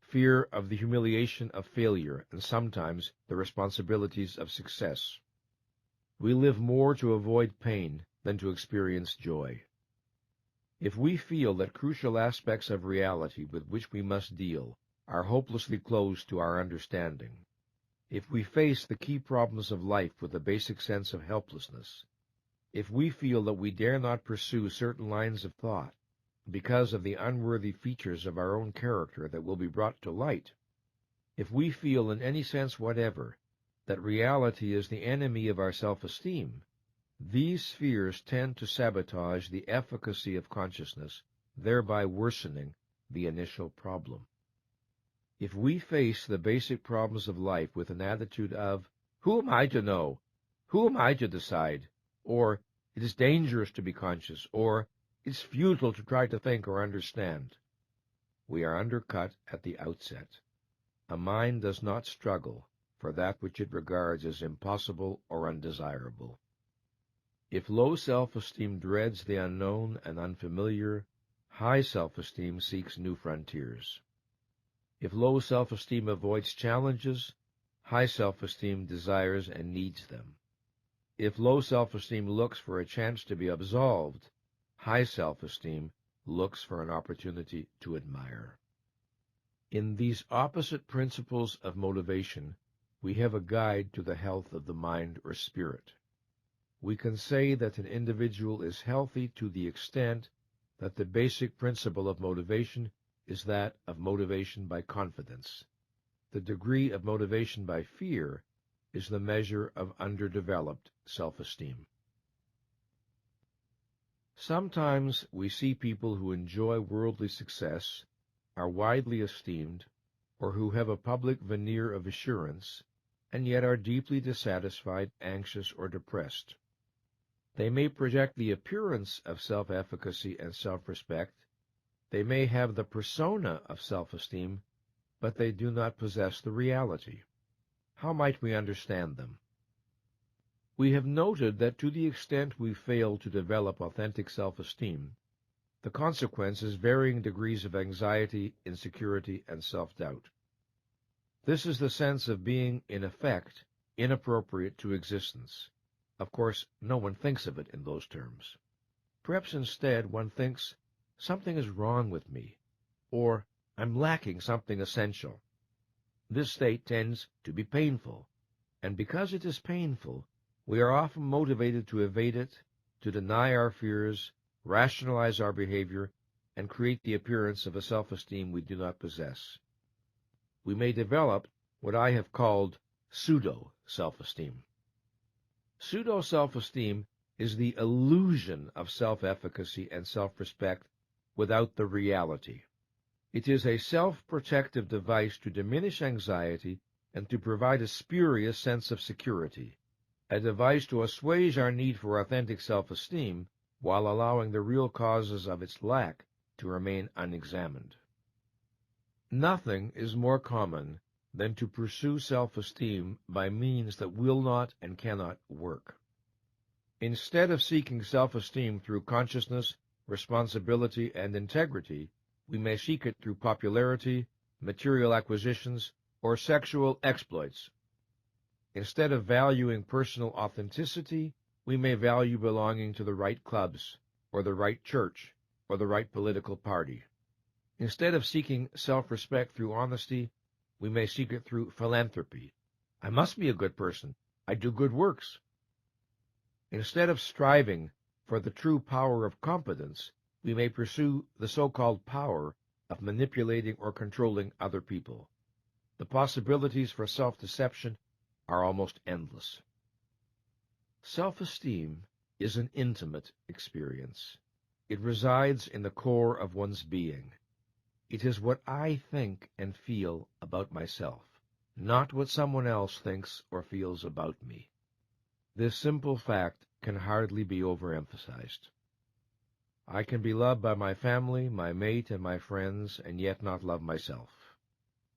Fear of the humiliation of failure and sometimes the responsibilities of success. We live more to avoid pain than to experience joy. If we feel that crucial aspects of reality with which we must deal are hopelessly closed to our understanding, if we face the key problems of life with a basic sense of helplessness, if we feel that we dare not pursue certain lines of thought because of the unworthy features of our own character that will be brought to light, if we feel in any sense whatever that reality is the enemy of our self-esteem, these fears tend to sabotage the efficacy of consciousness, thereby worsening the initial problem. If we face the basic problems of life with an attitude of, "Who am I to know? Who am I to decide?" or "It is dangerous to be conscious," or "It's futile to try to think or understand," we are undercut at the outset. A mind does not struggle for that which it regards as impossible or undesirable. If low self-esteem dreads the unknown and unfamiliar, high self-esteem seeks new frontiers. If low self-esteem avoids challenges, high self-esteem desires and needs them. If low self-esteem looks for a chance to be absolved, high self-esteem looks for an opportunity to admire. In these opposite principles of motivation, we have a guide to the health of the mind or spirit. We can say that an individual is healthy to the extent that the basic principle of motivation is that of motivation by confidence. The degree of motivation by fear is the measure of underdeveloped self-esteem. Sometimes we see people who enjoy worldly success, are widely esteemed, or who have a public veneer of assurance, and yet are deeply dissatisfied, anxious, or depressed. They may project the appearance of self-efficacy and self-respect. They may have the persona of self-esteem, but they do not possess the reality. How might we understand them? We have noted that to the extent we fail to develop authentic self-esteem, the consequence is varying degrees of anxiety, insecurity, and self-doubt. This is the sense of being, in effect, inappropriate to existence. Of course, no one thinks of it in those terms. Perhaps instead one thinks, something is wrong with me, or I'm lacking something essential. This state tends to be painful, and because it is painful, we are often motivated to evade it, to deny our fears, rationalize our behavior, and create the appearance of a self-esteem we do not possess. We may develop what I have called pseudo self-esteem. Pseudo self-esteem is the illusion of self-efficacy and self-respect without the reality. It is a self-protective device to diminish anxiety and to provide a spurious sense of security, a device to assuage our need for authentic self-esteem while allowing the real causes of its lack to remain unexamined. Nothing is more common than to pursue self-esteem by means that will not and cannot work. Instead of seeking self-esteem through consciousness, responsibility, and integrity, we may seek it through popularity, material acquisitions, or sexual exploits. Instead of valuing personal authenticity, we may value belonging to the right clubs, or the right church, or the right political party. Instead of seeking self-respect through honesty, we may seek it through philanthropy. I must be a good person. I do good works. Instead of striving for the true power of competence, we may pursue the so-called power of manipulating or controlling other people. The possibilities for self-deception are almost endless. Self-esteem is an intimate experience. It resides in the core of one's being. It is what I think and feel about myself, not what someone else thinks or feels about me. This simple fact can hardly be overemphasized. I can be loved by my family, my mate, and my friends, and yet not love myself.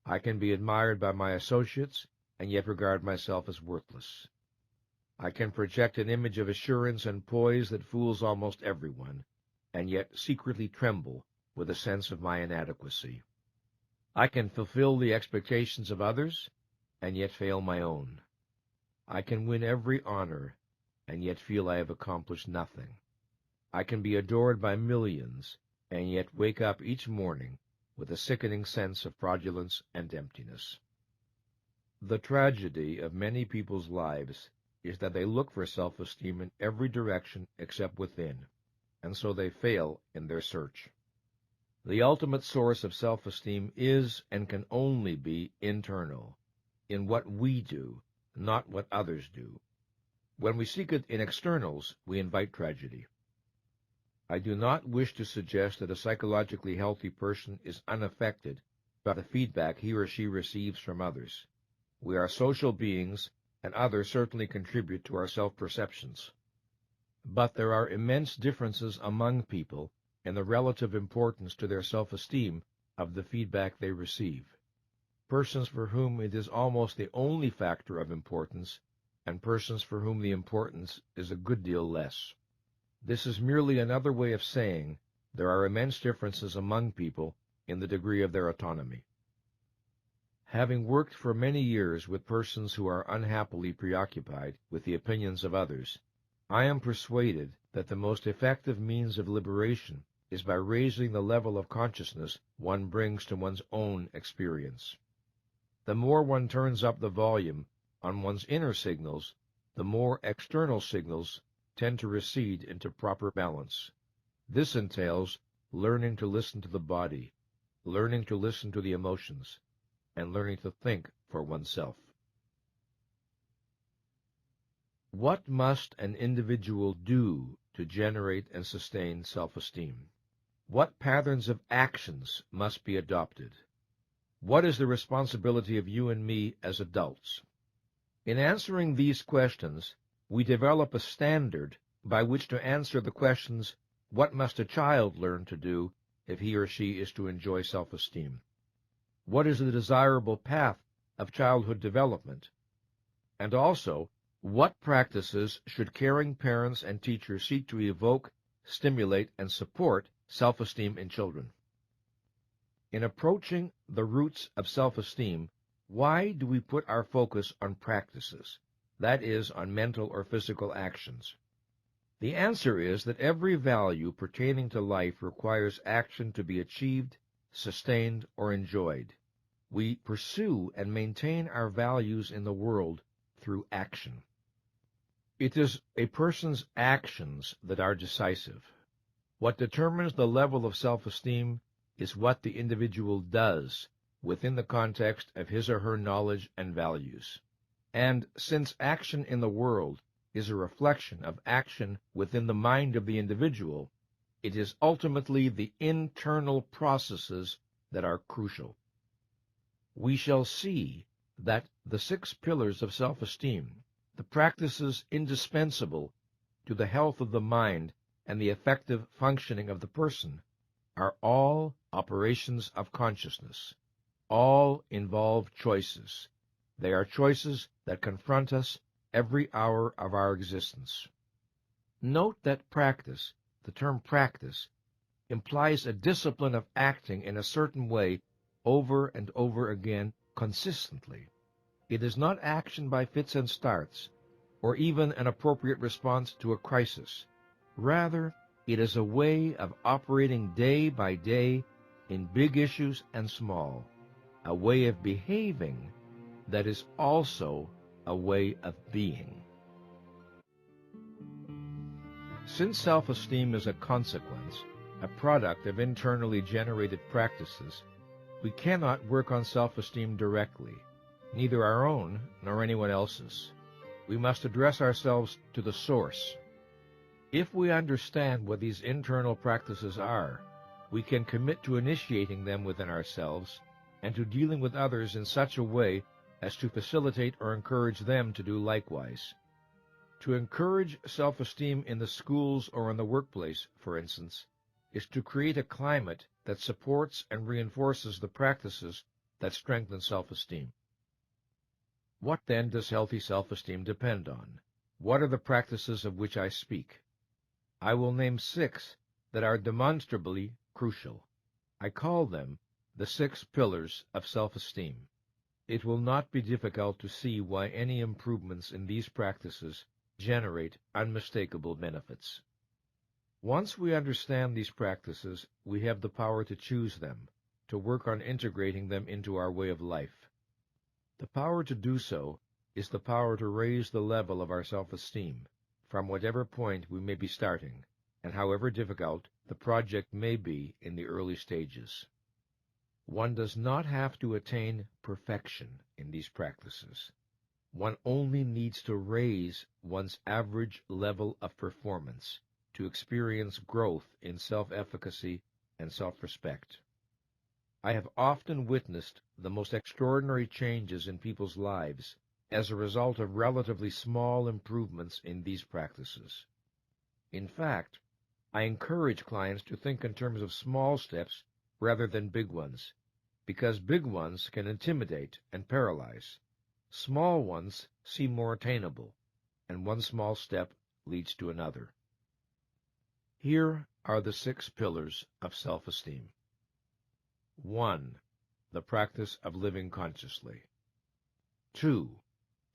I can be admired by my associates, and yet regard myself as worthless. I can project an image of assurance and poise that fools almost everyone, and yet secretly tremble with a sense of my inadequacy. I can fulfill the expectations of others, and yet fail my own. I can win every honor, and yet feel I have accomplished nothing. I can be adored by millions, and yet wake up each morning with a sickening sense of fraudulence and emptiness. The tragedy of many people's lives is that they look for self-esteem in every direction except within, and so they fail in their search. The ultimate source of self-esteem is and can only be internal, in what we do, not what others do. When we seek it in externals, we invite tragedy. I do not wish to suggest that a psychologically healthy person is unaffected by the feedback he or she receives from others. We are social beings, and others certainly contribute to our self-perceptions. But there are immense differences among people in the relative importance to their self-esteem of the feedback they receive. Persons for whom it is almost the only factor of importance, and persons for whom the importance is a good deal less. This is merely another way of saying there are immense differences among people in the degree of their autonomy. Having worked for many years with persons who are unhappily preoccupied with the opinions of others, I am persuaded that the most effective means of liberation is by raising the level of consciousness one brings to one's own experience. The more one turns up the volume on one's inner signals, the more external signals tend to recede into proper balance. This entails learning to listen to the body, learning to listen to the emotions, and learning to think for oneself. What must an individual do to generate and sustain self-esteem? What patterns of actions must be adopted? What is the responsibility of you and me as adults? In answering these questions, we develop a standard by which to answer the questions, what must a child learn to do if he or she is to enjoy self-esteem? What is the desirable path of childhood development? And also, what practices should caring parents and teachers seek to evoke, stimulate, and support self-esteem in children? In approaching the roots of self-esteem, why do we put our focus on practices, that is, on mental or physical actions? The answer is that every value pertaining to life requires action to be achieved, sustained, or enjoyed. We pursue and maintain our values in the world through action. It is a person's actions that are decisive. What determines the level of self-esteem is what the individual does within the context of his or her knowledge and values. And since action in the world is a reflection of action within the mind of the individual, it is ultimately the internal processes that are crucial. We shall see that the 6 pillars of self-esteem, the practices indispensable to the health of the mind and the effective functioning of the person, are all operations of consciousness. All involve choices. They are choices that confront us every hour of our existence. Note that practice, the term practice, implies a discipline of acting in a certain way over and over again consistently. It is not action by fits and starts, or even an appropriate response to a crisis. Rather, it is a way of operating day by day in big issues and small, a way of behaving that is also a way of being. Since self-esteem is a consequence, a product of internally generated practices, we cannot work on self-esteem directly, neither our own nor anyone else's. We must address ourselves to the source. If we understand what these internal practices are, we can commit to initiating them within ourselves and to dealing with others in such a way as to facilitate or encourage them to do likewise. To encourage self-esteem in the schools or in the workplace, for instance, is to create a climate that supports and reinforces the practices that strengthen self-esteem. What then does healthy self-esteem depend on? What are the practices of which I speak? I will name 6 that are demonstrably crucial. I call them the 6 pillars of self-esteem. It will not be difficult to see why any improvements in these practices generate unmistakable benefits. Once we understand these practices, we have the power to choose them, to work on integrating them into our way of life. The power to do so is the power to raise the level of our self-esteem, from whatever point we may be starting, and however difficult the project may be in the early stages. One does not have to attain perfection in these practices. One only needs to raise one's average level of performance to experience growth in self-efficacy and self-respect. I have often witnessed the most extraordinary changes in people's lives as a result of relatively small improvements in these practices. In fact, I encourage clients to think in terms of small steps rather than big ones, because big ones can intimidate and paralyze. Small ones seem more attainable, and one small step leads to another. Here are the 6 pillars of self-esteem. 1. The practice of living consciously. 2.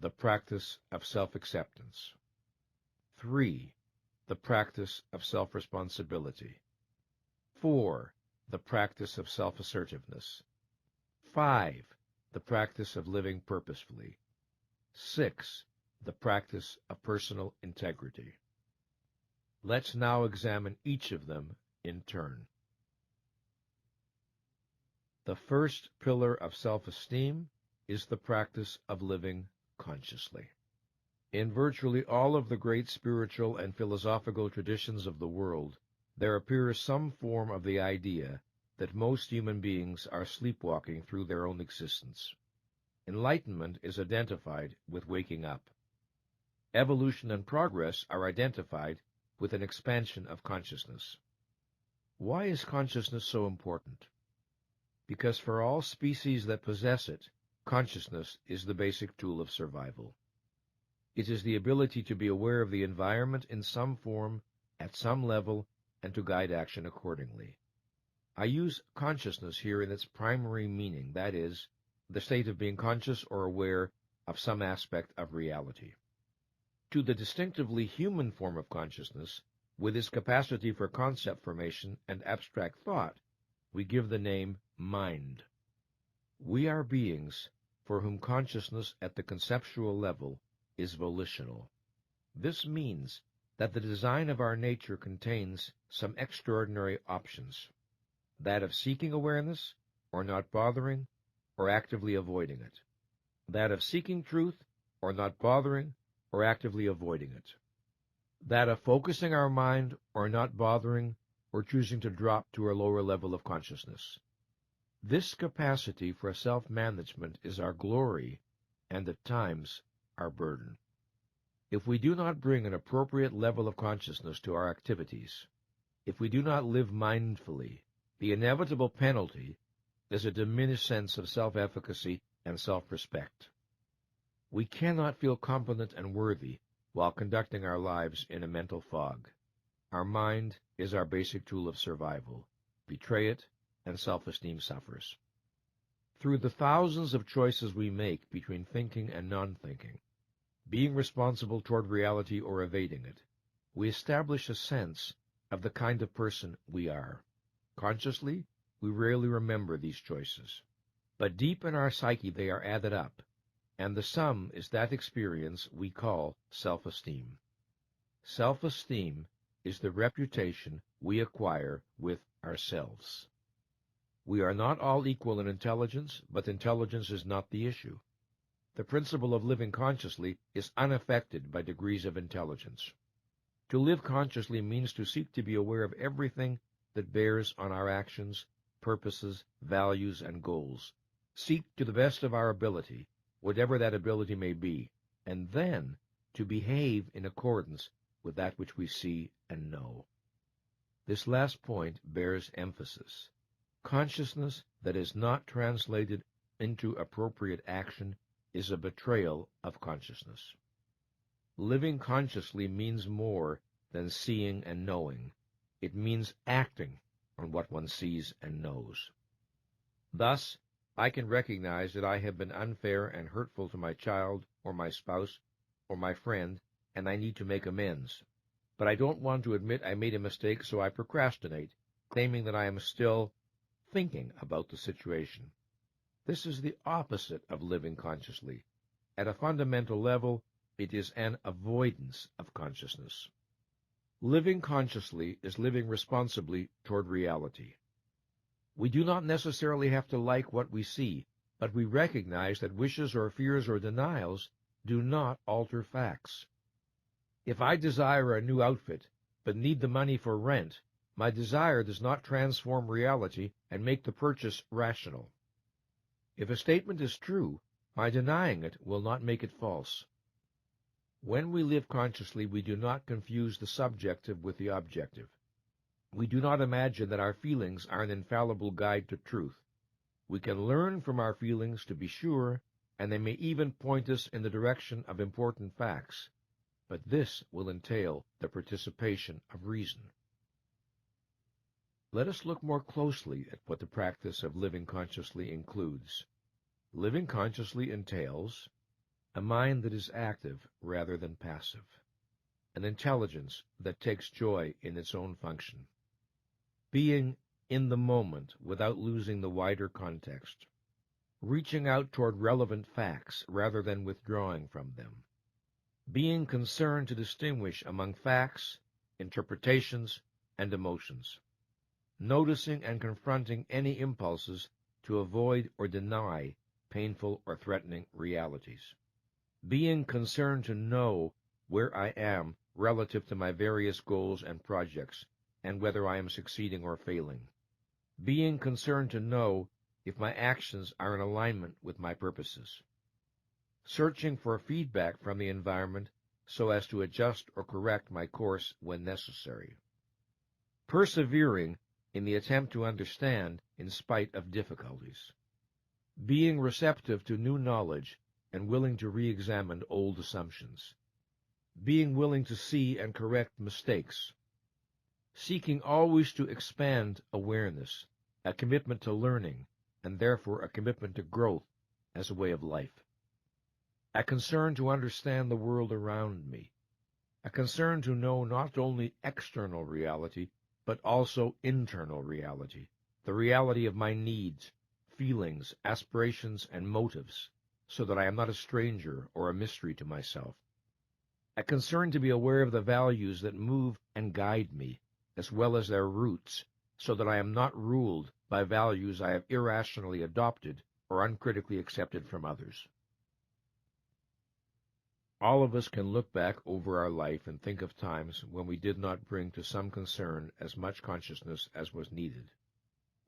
The practice of self-acceptance. 3. The practice of self-responsibility. 4. The practice of self-assertiveness. 5. The practice of living purposefully. 6. The practice of personal integrity. Let's now examine each of them in turn. The first pillar of self-esteem is the practice of living consciously. In virtually all of the great spiritual and philosophical traditions of the world, there appears some form of the idea that most human beings are sleepwalking through their own existence. Enlightenment is identified with waking up. Evolution and progress are identified with an expansion of consciousness. Why is consciousness so important? Because for all species that possess it, consciousness is the basic tool of survival. It is the ability to be aware of the environment in some form, at some level, and to guide action accordingly. I use consciousness here in its primary meaning, that is, the state of being conscious or aware of some aspect of reality. To the distinctively human form of consciousness, with its capacity for concept formation and abstract thought, we give the name mind. We are beings for whom consciousness at the conceptual level is volitional. This means that the design of our nature contains some extraordinary options, that of seeking awareness, or not bothering, or actively avoiding it, that of seeking truth, or not bothering, or actively avoiding it, that of focusing our mind, or not bothering, or choosing to drop to a lower level of consciousness. This capacity for self-management is our glory and at times our burden. If we do not bring an appropriate level of consciousness to our activities, if we do not live mindfully, the inevitable penalty is a diminished sense of self-efficacy and self-respect. We cannot feel competent and worthy while conducting our lives in a mental fog. Our mind is our basic tool of survival. Betray it, and self-esteem suffers. Through the thousands of choices we make between thinking and non-thinking, being responsible toward reality or evading it, we establish a sense of the kind of person we are. Consciously, we rarely remember these choices, but deep in our psyche they are added up, and the sum is that experience we call self-esteem. Self-esteem is the reputation we acquire with ourselves. We are not all equal in intelligence, but intelligence is not the issue. The principle of living consciously is unaffected by degrees of intelligence. To live consciously means to seek to be aware of everything that bears on our actions, purposes, values, and goals. Seek to the best of our ability, whatever that ability may be, and then to behave in accordance with that which we see and know. This last point bears emphasis. Consciousness that is not translated into appropriate action is a betrayal of consciousness. Living consciously means more than seeing and knowing. It means acting on what one sees and knows. Thus, I can recognize that I have been unfair and hurtful to my child or my spouse or my friend, and I need to make amends. But I don't want to admit I made a mistake, so I procrastinate, claiming that I am still thinking about the situation. This is the opposite of living consciously. At a fundamental level, it is an avoidance of consciousness. Living consciously is living responsibly toward reality. We do not necessarily have to like what we see, but we recognize that wishes or fears or denials do not alter facts. If I desire a new outfit, but need the money for rent, my desire does not transform reality and make the purchase rational. If a statement is true, my denying it will not make it false. When we live consciously, we do not confuse the subjective with the objective. We do not imagine that our feelings are an infallible guide to truth. We can learn from our feelings, to be sure, and they may even point us in the direction of important facts, but this will entail the participation of reason. Let us look more closely at what the practice of living consciously includes. Living consciously entails a mind that is active rather than passive, an intelligence that takes joy in its own function, being in the moment without losing the wider context, reaching out toward relevant facts rather than withdrawing from them, being concerned to distinguish among facts, interpretations, and emotions, noticing and confronting any impulses to avoid or deny painful or threatening realities, being concerned to know where I am relative to my various goals and projects, and whether I am succeeding or failing, being concerned to know if my actions are in alignment with my purposes, searching for feedback from the environment so as to adjust or correct my course when necessary, persevering in the attempt to understand in spite of difficulties, being receptive to new knowledge and willing to re-examine old assumptions, being willing to see and correct mistakes, seeking always to expand awareness, a commitment to learning, and therefore a commitment to growth as a way of life, a concern to understand the world around me, a concern to know not only external reality, but also internal reality, the reality of my needs, feelings, aspirations, and motives, so that I am not a stranger or a mystery to myself, a concern to be aware of the values that move and guide me, as well as their roots, so that I am not ruled by values I have irrationally adopted or uncritically accepted from others. All of us can look back over our life and think of times when we did not bring to some concern as much consciousness as was needed.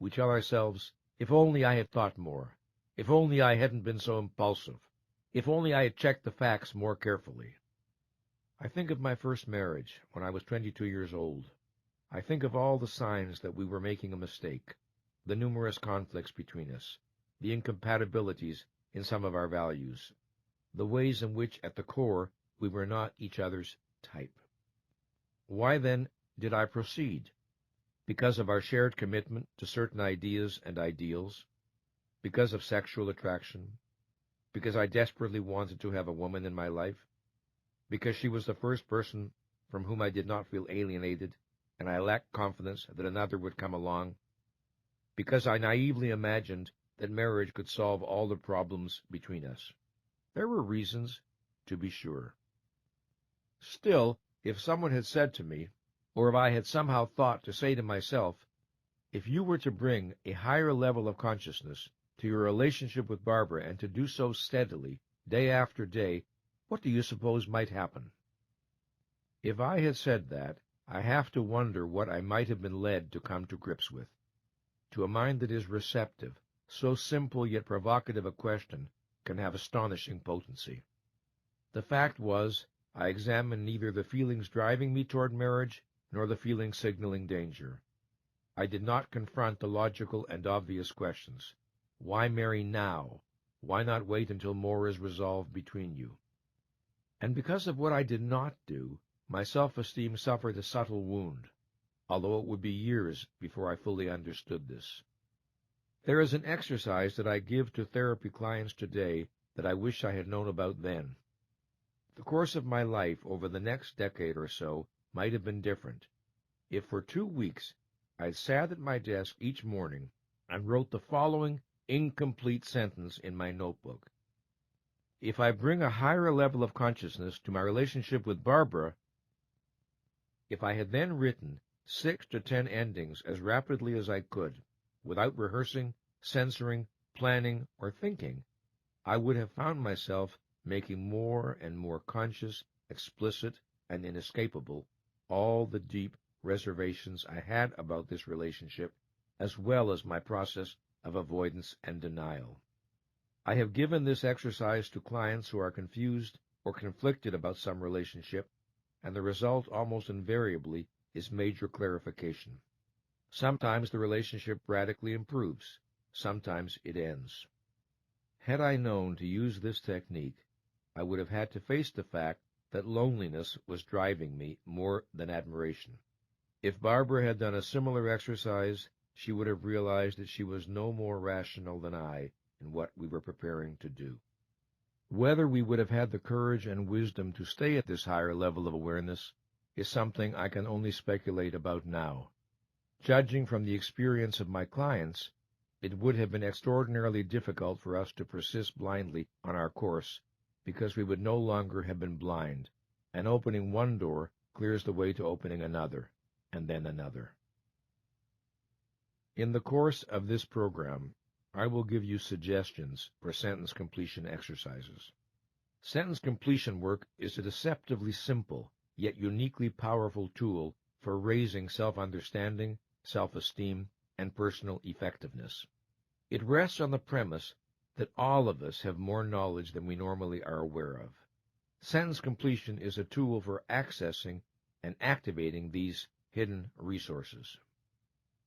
We tell ourselves, if only I had thought more, if only I hadn't been so impulsive. If only I had checked the facts more carefully. I think of my first marriage when I was 22 years old. I think of all the signs that we were making a mistake, the numerous conflicts between us, the incompatibilities in some of our values, the ways in which, at the core, we were not each other's type. Why, then, did I proceed? Because of our shared commitment to certain ideas and ideals? Because of sexual attraction? Because I desperately wanted to have a woman in my life? Because she was the first person from whom I did not feel alienated, and I lacked confidence that another would come along? Because I naively imagined that marriage could solve all the problems between us? There were reasons, to be sure. Still, if someone had said to me, or if I had somehow thought to say to myself, if you were to bring a higher level of consciousness to your relationship with Barbara and to do so steadily, day after day, what do you suppose might happen? If I had said that, I have to wonder what I might have been led to come to grips with. To a mind that is receptive, so simple yet provocative a question can have astonishing potency. The fact was, I examined neither the feelings driving me toward marriage nor the feelings signaling danger. I did not confront the logical and obvious questions. Why marry now? Why not wait until more is resolved between you? And because of what I did not do, my self-esteem suffered a subtle wound, although it would be years before I fully understood this. There is an exercise that I give to therapy clients today that I wish I had known about then. The course of my life over the next decade or so might have been different if for 2 weeks I sat at my desk each morning and wrote the following incomplete sentence in my notebook. If I bring a higher level of consciousness to my relationship with Barbara, if I had then written 6 to 10 endings as rapidly as I could, without rehearsing, censoring, planning, or thinking, I would have found myself making more and more conscious, explicit, and inescapable all the deep reservations I had about this relationship, as well as my process of avoidance and denial. I have given this exercise to clients who are confused or conflicted about some relationship, and the result almost invariably is major clarification. Sometimes the relationship radically improves. Sometimes it ends. Had I known to use this technique, I would have had to face the fact that loneliness was driving me more than admiration. If Barbara had done a similar exercise, she would have realized that she was no more rational than I in what we were preparing to do. Whether we would have had the courage and wisdom to stay at this higher level of awareness is something I can only speculate about now. Judging from the experience of my clients, it would have been extraordinarily difficult for us to persist blindly on our course, because we would no longer have been blind, and opening one door clears the way to opening another, and then another. In the course of this program, I will give you suggestions for sentence completion exercises. Sentence completion work is a deceptively simple, yet uniquely powerful tool for raising self-understanding, self-esteem, and personal effectiveness. It rests on the premise that all of us have more knowledge than we normally are aware of. Sentence completion is a tool for accessing and activating these hidden resources.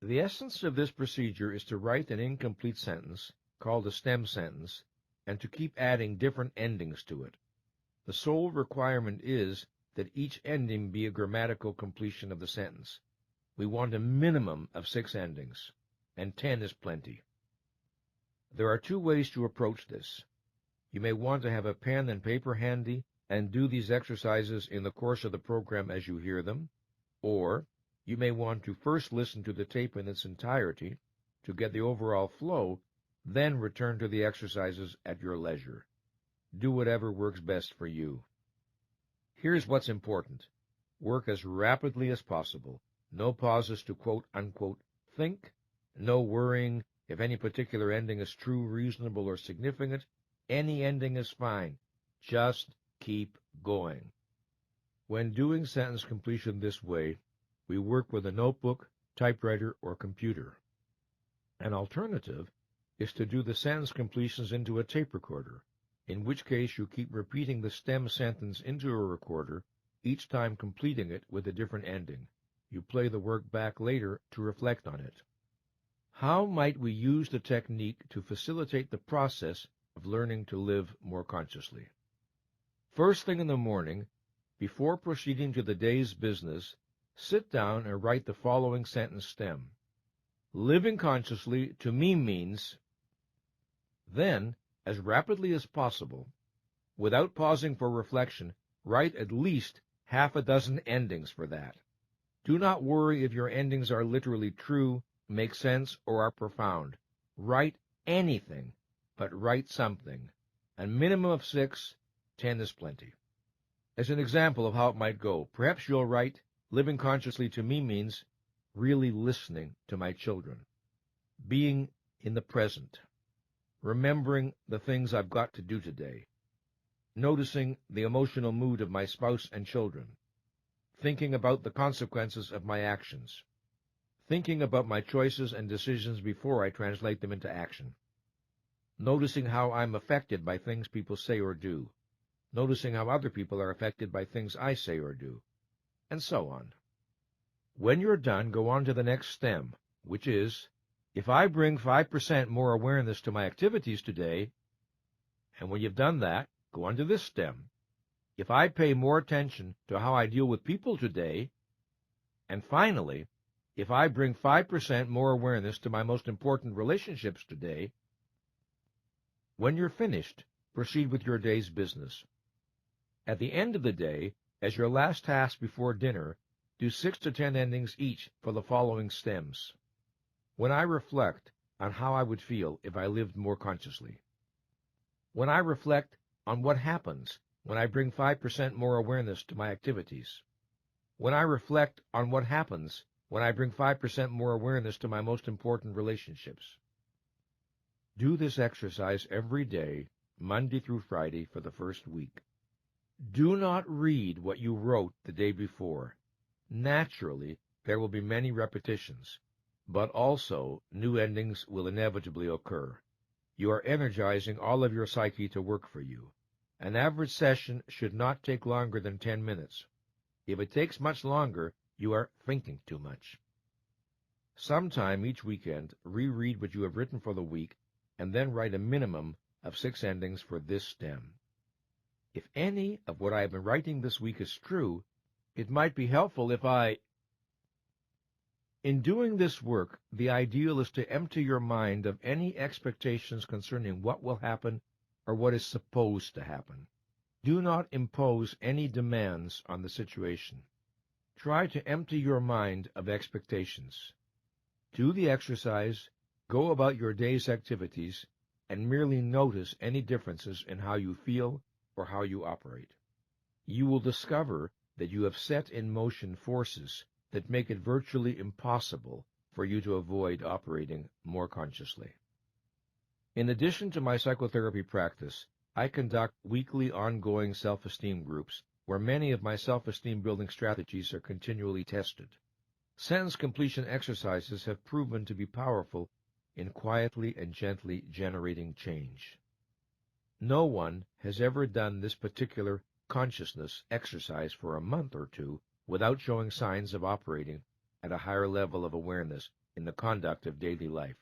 The essence of this procedure is to write an incomplete sentence, called a stem sentence, and to keep adding different endings to it. The sole requirement is that each ending be a grammatical completion of the sentence. We want a minimum of 6 endings, and 10 is plenty. There are 2 ways to approach this. You may want to have a pen and paper handy and do these exercises in the course of the program as you hear them, or you may want to first listen to the tape in its entirety to get the overall flow, then return to the exercises at your leisure. Do whatever works best for you. Here's what's important. Work as rapidly as possible. No pauses to quote-unquote think. No worrying if any particular ending is true, reasonable, or significant. Any ending is fine. Just keep going. When doing sentence completion this way, we work with a notebook, typewriter, or computer. An alternative is to do the sentence completions into a tape recorder. in which case you keep repeating the stem sentence into a recorder, each time completing it with a different ending. You play the work back later to reflect on it. How might we use the technique to facilitate the process of learning to live more consciously? First thing in the morning, before proceeding to the day's business, sit down and write the following sentence stem. Living consciously to me means. Then, as rapidly as possible, without pausing for reflection, write at least half a dozen endings for that. Do not worry if your endings are literally true, make sense, or are profound. Write anything, but write something. A minimum of 6, 10 is plenty. As an example of how it might go, perhaps you'll write, living consciously to me means really listening to my children, being in the present, remembering the things I've got to do today, noticing the emotional mood of my spouse and children, thinking about the consequences of my actions, thinking about my choices and decisions before I translate them into action, noticing how I'm affected by things people say or do, noticing how other people are affected by things I say or do, and so on. When you're done, go on to the next stem, which is, if I bring 5% more awareness to my activities today, and when you've done that, go on to this stem. If I pay more attention to how I deal with people today, and finally, if I bring 5% more awareness to my most important relationships today, when you're finished, proceed with your day's business. At the end of the day, as your last task before dinner, do 6 to 10 endings each for the following stems. When I reflect on how I would feel if I lived more consciously. When I reflect on what happens when I bring 5% more awareness to my activities. When I reflect on what happens when I bring 5% more awareness to my most important relationships. Do this exercise every day, Monday through Friday, for the first week. Do not read what you wrote the day before. Naturally, there will be many repetitions, but also new endings will inevitably occur. You are energizing all of your psyche to work for you. An average session should not take longer than 10 minutes. If it takes much longer, you are thinking too much. Sometime each weekend, reread what you have written for the week, and then write a minimum of 6 endings for this stem. If any of what I have been writing this week is true, it might be helpful if In doing this work, the ideal is to empty your mind of any expectations concerning what will happen or what is supposed to happen. Do not impose any demands on the situation. Try to empty your mind of expectations. Do the exercise, go about your day's activities, and merely notice any differences in how you feel or how you operate. You will discover that you have set in motion forces that make it virtually impossible for you to avoid operating more consciously. In addition to my psychotherapy practice, I conduct weekly ongoing self-esteem groups where many of my self-esteem building strategies are continually tested. Sentence completion exercises have proven to be powerful in quietly and gently generating change. No one has ever done this particular consciousness exercise for a month or two without showing signs of operating at a higher level of awareness in the conduct of daily life.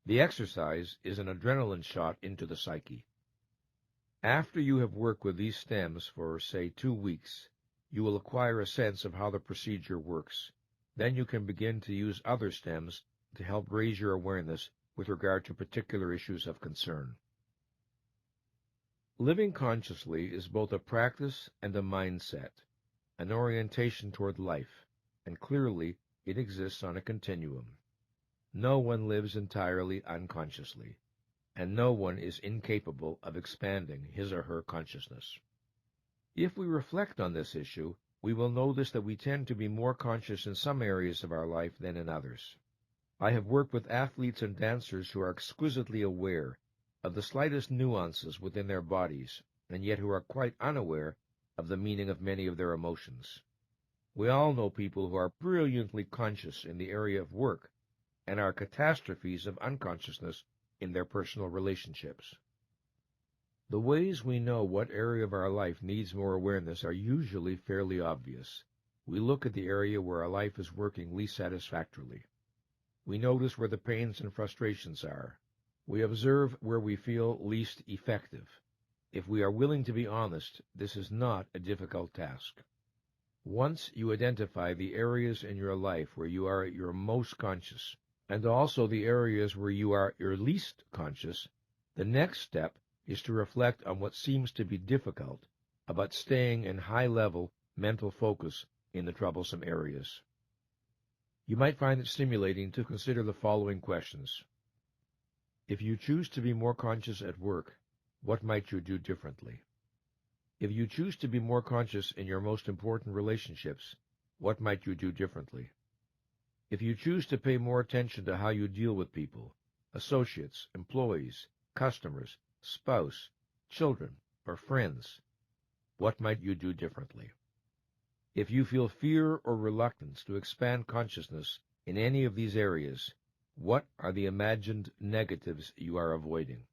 The exercise is an adrenaline shot into the psyche. After you have worked with these stems for, say, 2 weeks, you will acquire a sense of how the procedure works. Then you can begin to use other stems to help raise your awareness with regard to particular issues of concern. Living consciously is both a practice and a mindset, an orientation toward life, and clearly it exists on a continuum. No one lives entirely unconsciously, and no one is incapable of expanding his or her consciousness. If we reflect on this issue, we will notice that we tend to be more conscious in some areas of our life than in others. I have worked with athletes and dancers who are exquisitely aware of the slightest nuances within their bodies, and yet who are quite unaware of the meaning of many of their emotions. We all know people who are brilliantly conscious in the area of work, and are catastrophes of unconsciousness in their personal relationships. The ways we know what area of our life needs more awareness are usually fairly obvious. We look at the area where our life is working least satisfactorily. We notice where the pains and frustrations are. We observe where we feel least effective. If we are willing to be honest, this is not a difficult task. Once you identify the areas in your life where you are at your most conscious, and also the areas where you are your least conscious, the next step is to reflect on what seems to be difficult about staying in high-level mental focus in the troublesome areas. You might find it stimulating to consider the following questions. If you choose to be more conscious at work, what might you do differently? If you choose to be more conscious in your most important relationships, what might you do differently? If you choose to pay more attention to how you deal with people, associates, employees, customers, spouse, children, or friends, what might you do differently? If you feel fear or reluctance to expand consciousness in any of these areas, what are the imagined negatives you are avoiding?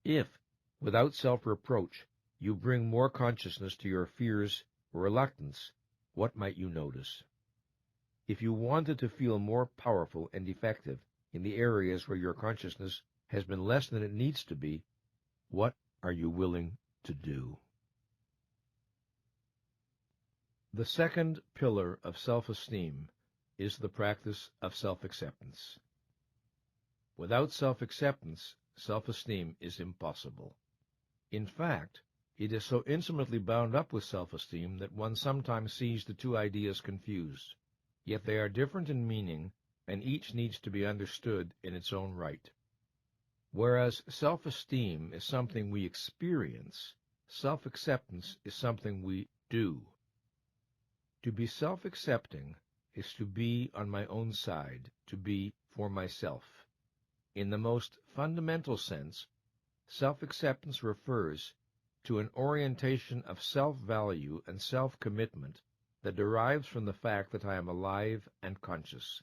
If, without self-reproach, you bring more consciousness to your fears or reluctance, what might you notice? If you wanted to feel more powerful and effective in the areas where your consciousness has been less than it needs to be, what are you willing to do? The second pillar of self-esteem is the practice of self-acceptance. Without self-acceptance, self-esteem is impossible. In fact, it is so intimately bound up with self-esteem that one sometimes sees the two ideas confused. Yet they are different in meaning, and each needs to be understood in its own right. Whereas self-esteem is something we experience, self-acceptance is something we do. To be self-accepting is to be on my own side, to be for myself. In the most fundamental sense, self-acceptance refers to an orientation of self-value and self-commitment that derives from the fact that I am alive and conscious.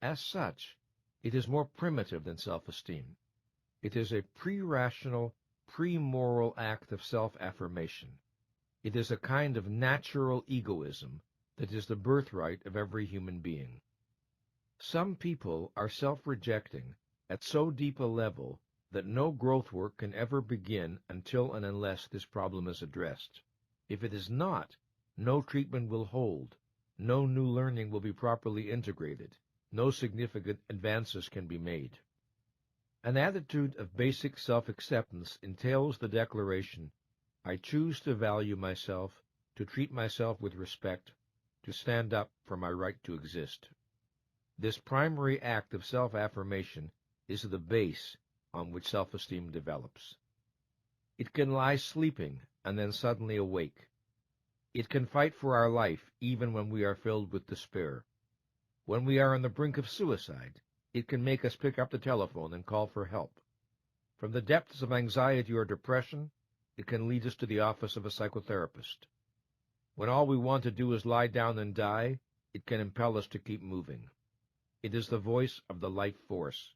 As such, it is more primitive than self-esteem. It is a pre-rational, pre-moral act of self-affirmation. It is a kind of natural egoism that is the birthright of every human being. Some people are self-rejecting at so deep a level that no growth work can ever begin until and unless this problem is addressed. If it is not, no treatment will hold, no new learning will be properly integrated, no significant advances can be made. An attitude of basic self-acceptance entails the declaration, I choose to value myself, to treat myself with respect, to stand up for my right to exist. This primary act of self-affirmation is the base on which self-esteem develops. It can lie sleeping and then suddenly awake. It can fight for our life even when we are filled with despair. When we are on the brink of suicide, it can make us pick up the telephone and call for help. From the depths of anxiety or depression, it can lead us to the office of a psychotherapist. When all we want to do is lie down and die, it can impel us to keep moving. It is the voice of the life force.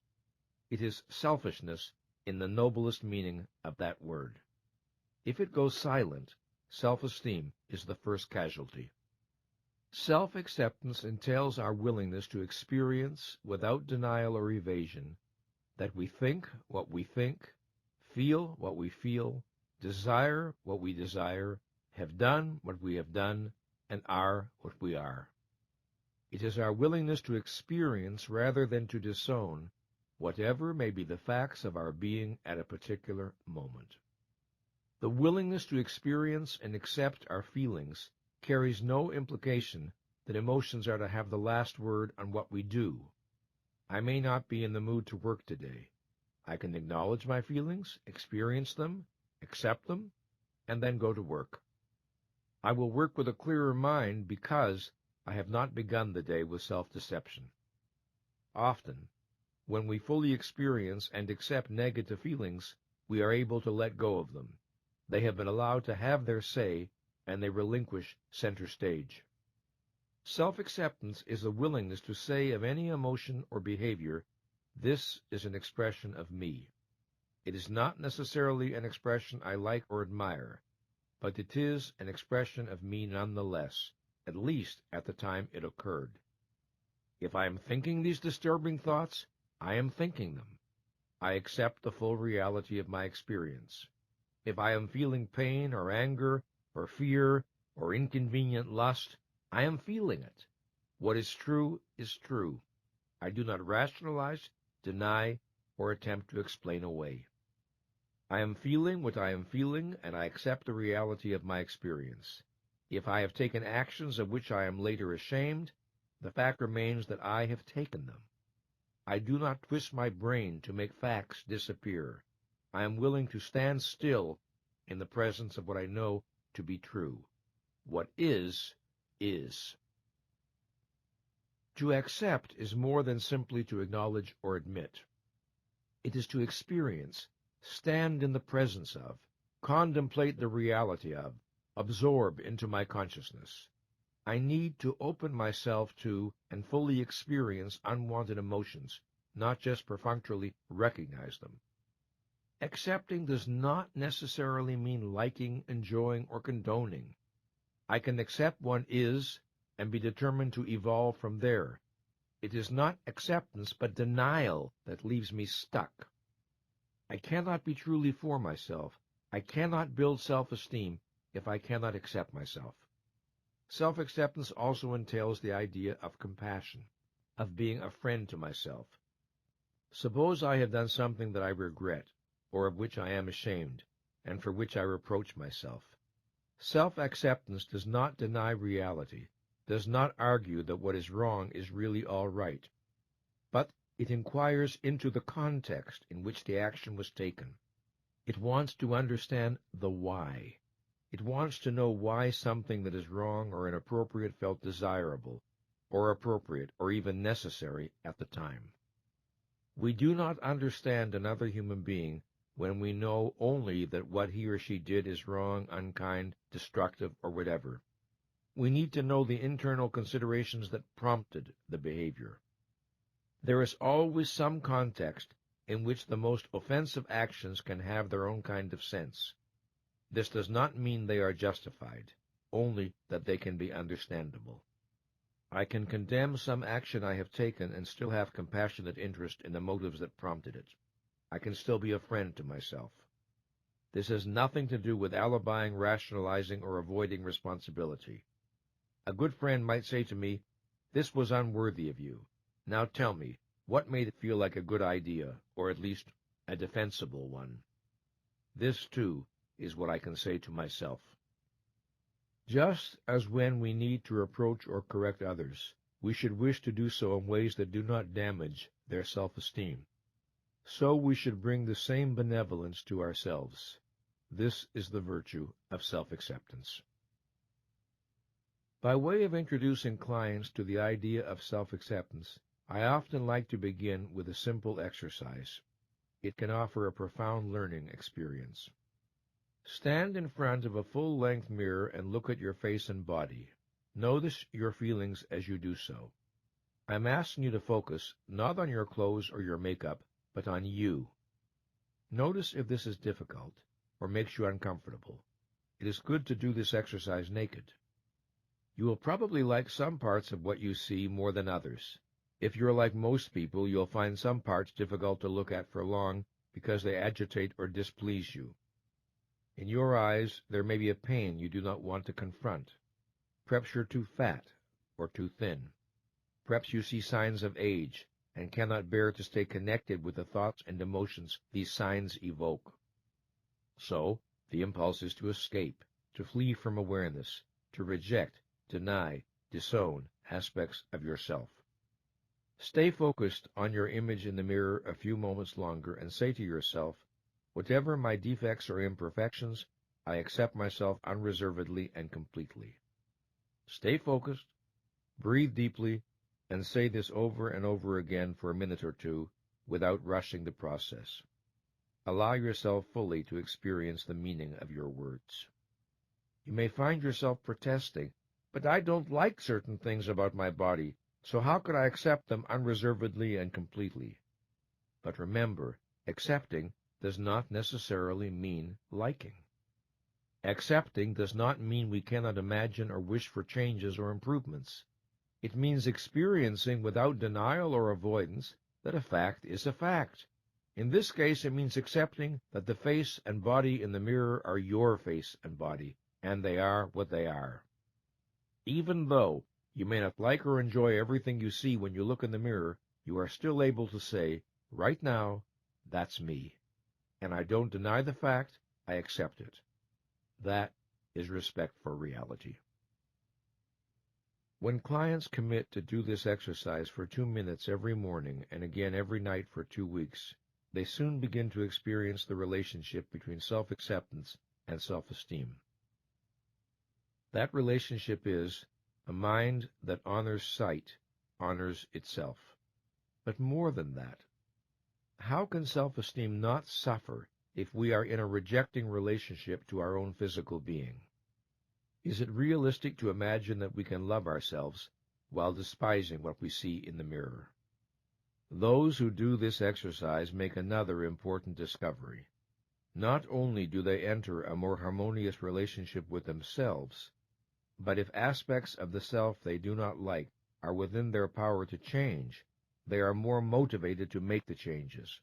It is selfishness in the noblest meaning of that word. If it goes silent, self-esteem is the first casualty. Self-acceptance entails our willingness to experience, without denial or evasion, that we think what we think, feel what we feel, desire what we desire, have done what we have done, and are what we are. It is our willingness to experience rather than to disown whatever may be the facts of our being at a particular moment. The willingness to experience and accept our feelings carries no implication that emotions are to have the last word on what we do. I may not be in the mood to work today. I can acknowledge my feelings, experience them, accept them, and then go to work. I will work with a clearer mind because I have not begun the day with self-deception. Often, when we fully experience and accept negative feelings, we are able to let go of them. They have been allowed to have their say, and they relinquish center stage. Self-acceptance is the willingness to say of any emotion or behavior, this is an expression of me. It is not necessarily an expression I like or admire, but it is an expression of me nonetheless, at least at the time it occurred. If I am thinking these disturbing thoughts, I am thinking them. I accept the full reality of my experience. If I am feeling pain or anger or fear or inconvenient lust, I am feeling it. What is true is true. I do not rationalize, deny, or attempt to explain away. I am feeling what I am feeling, and I accept the reality of my experience. If I have taken actions of which I am later ashamed, the fact remains that I have taken them. I do not twist my brain to make facts disappear. I am willing to stand still in the presence of what I know to be true. What is, is. To accept is more than simply to acknowledge or admit. It is to experience, stand in the presence of, contemplate the reality of, absorb into my consciousness. I need to open myself to and fully experience unwanted emotions, not just perfunctorily recognize them. Accepting does not necessarily mean liking, enjoying, or condoning. I can accept one is and be determined to evolve from there. It is not acceptance but denial that leaves me stuck. I cannot be truly for myself. I cannot build self-esteem if I cannot accept myself. Self-acceptance also entails the idea of compassion, of being a friend to myself. Suppose I have done something that I regret, or of which I am ashamed, and for which I reproach myself. Self-acceptance does not deny reality, does not argue that what is wrong is really all right, but it inquires into the context in which the action was taken. It wants to understand the why. It wants to know why something that is wrong or inappropriate felt desirable, or appropriate, or even necessary at the time. We do not understand another human being when we know only that what he or she did is wrong, unkind, destructive, or whatever. We need to know the internal considerations that prompted the behavior. There is always some context in which the most offensive actions can have their own kind of sense. This does not mean they are justified, only that they can be understandable. I can condemn some action I have taken and still have compassionate interest in the motives that prompted it. I can still be a friend to myself. This has nothing to do with alibying, rationalizing, or avoiding responsibility. A good friend might say to me, "This was unworthy of you. Now tell me, what made it feel like a good idea, or at least a defensible one?" This, too, is what I can say to myself. Just as when we need to reproach or correct others, we should wish to do so in ways that do not damage their self-esteem, so we should bring the same benevolence to ourselves. This is the virtue of self-acceptance. By way of introducing clients to the idea of self-acceptance, I often like to begin with a simple exercise. It can offer a profound learning experience. Stand in front of a full-length mirror and look at your face and body. Notice your feelings as you do so. I'm asking you to focus not on your clothes or your makeup, but on you. Notice if this is difficult or makes you uncomfortable. It is good to do this exercise naked. You will probably like some parts of what you see more than others. If you're like most people, you'll find some parts difficult to look at for long because they agitate or displease you. In your eyes, there may be a pain you do not want to confront. Perhaps you're too fat or too thin. Perhaps you see signs of age and cannot bear to stay connected with the thoughts and emotions these signs evoke. So, the impulse is to escape, to flee from awareness, to reject, deny, disown aspects of yourself. Stay focused on your image in the mirror a few moments longer and say to yourself, "Whatever my defects or imperfections, I accept myself unreservedly and completely." Stay focused, breathe deeply, and say this over and over again for a minute or two without rushing the process. Allow yourself fully to experience the meaning of your words. You may find yourself protesting, "But I don't like certain things about my body, so how could I accept them unreservedly and completely?" But remember, accepting does not necessarily mean liking. Accepting does not mean we cannot imagine or wish for changes or improvements. It means experiencing without denial or avoidance that a fact is a fact. In this case, it means accepting that the face and body in the mirror are your face and body, and they are what they are. Even though you may not like or enjoy everything you see when you look in the mirror, you are still able to say, right now, that's me. And I don't deny the fact, I accept it. That is respect for reality. When clients commit to do this exercise for 2 minutes every morning and again every night for 2 weeks, they soon begin to experience the relationship between self-acceptance and self-esteem. That relationship is a mind that honors sight, honors itself. But more than that, how can self-esteem not suffer if we are in a rejecting relationship to our own physical being? Is it realistic to imagine that we can love ourselves while despising what we see in the mirror? Those who do this exercise make another important discovery. Not only do they enter a more harmonious relationship with themselves, but if aspects of the self they do not like are within their power to change, they are more motivated to make the changes,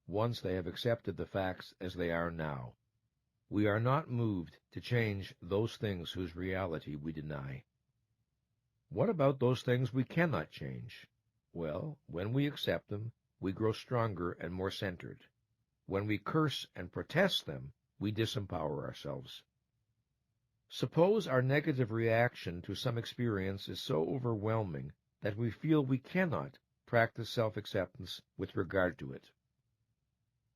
once they have accepted the facts as they are now. We are not moved to change those things whose reality we deny. What about those things we cannot change? Well, when we accept them, we grow stronger and more centered. When we curse and protest them, we disempower ourselves. Suppose our negative reaction to some experience is so overwhelming that we feel we cannot practice self-acceptance with regard to it.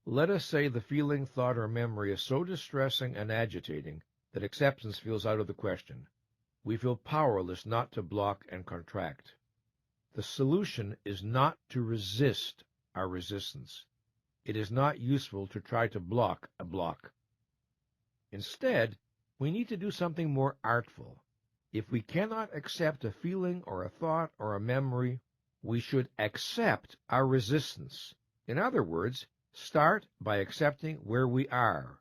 Let us say the feeling, thought, or memory is so distressing and agitating that acceptance feels out of the question. We feel powerless not to block and contract. The solution is not to resist our resistance. It is not useful to try to block a block. Instead, we need to do something more artful. If we cannot accept a feeling or a thought or a memory, we should accept our resistance. In other words, start by accepting where we are.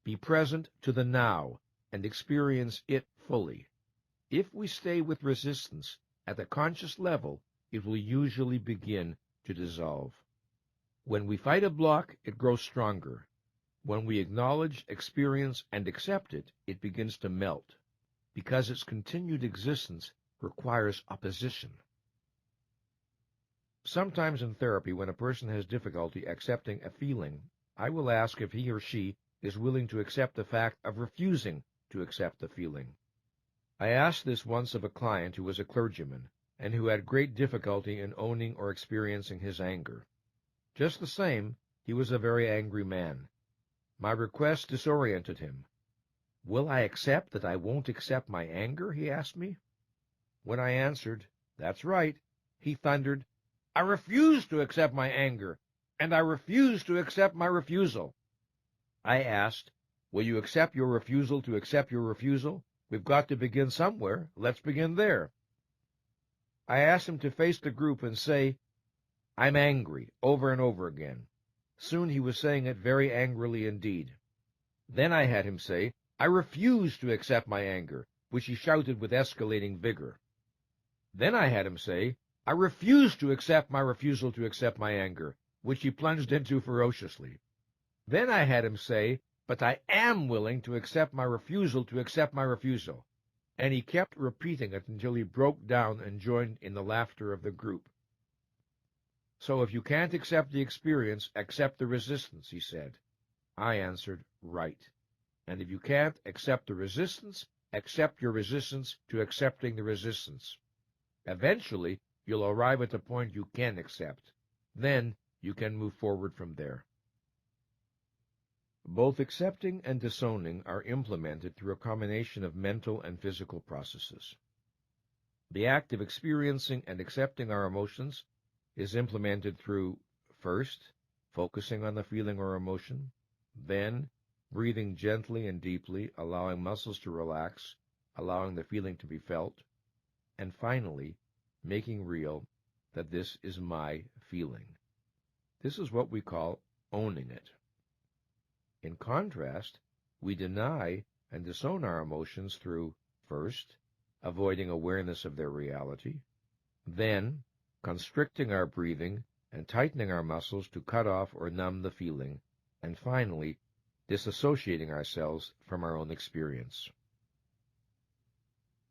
Be present to the now and experience it fully. If we stay with resistance at the conscious level, it will usually begin to dissolve. When we fight a block, it grows stronger. When we acknowledge, experience, and accept it, it begins to melt, because its continued existence requires opposition. Sometimes in therapy, when a person has difficulty accepting a feeling, I will ask if he or she is willing to accept the fact of refusing to accept the feeling. I asked this once of a client who was a clergyman and who had great difficulty in owning or experiencing his anger. Just the same, he was a very angry man. My request disoriented him. "Will I accept that I won't accept my anger?" he asked me. When I answered, "That's right," he thundered, "I refuse to accept my anger, and I refuse to accept my refusal." I asked, "Will you accept your refusal to accept your refusal? We've got to begin somewhere. Let's begin there." I asked him to face the group and say, "I'm angry," over and over again. Soon he was saying it very angrily indeed. Then I had him say, "I refuse to accept my anger," which he shouted with escalating vigor. Then I had him say, "I refuse to accept my refusal to accept my anger," which he plunged into ferociously. Then I had him say, "But I am willing to accept my refusal to accept my refusal," and he kept repeating it until he broke down and joined in the laughter of the group. "So if you can't accept the experience, accept the resistance," he said. I answered, "Right. And if you can't accept the resistance, accept your resistance to accepting the resistance. Eventually, you'll arrive at the point you can accept. Then you can move forward from there." Both accepting and disowning are implemented through a combination of mental and physical processes. The act of experiencing and accepting our emotions is implemented through, first, focusing on the feeling or emotion, then breathing gently and deeply, allowing muscles to relax, allowing the feeling to be felt, and finally, making real that this is my feeling. This is what we call owning it. In contrast, we deny and disown our emotions through, first, avoiding awareness of their reality, then constricting our breathing and tightening our muscles to cut off or numb the feeling, and finally, disassociating ourselves from our own experience.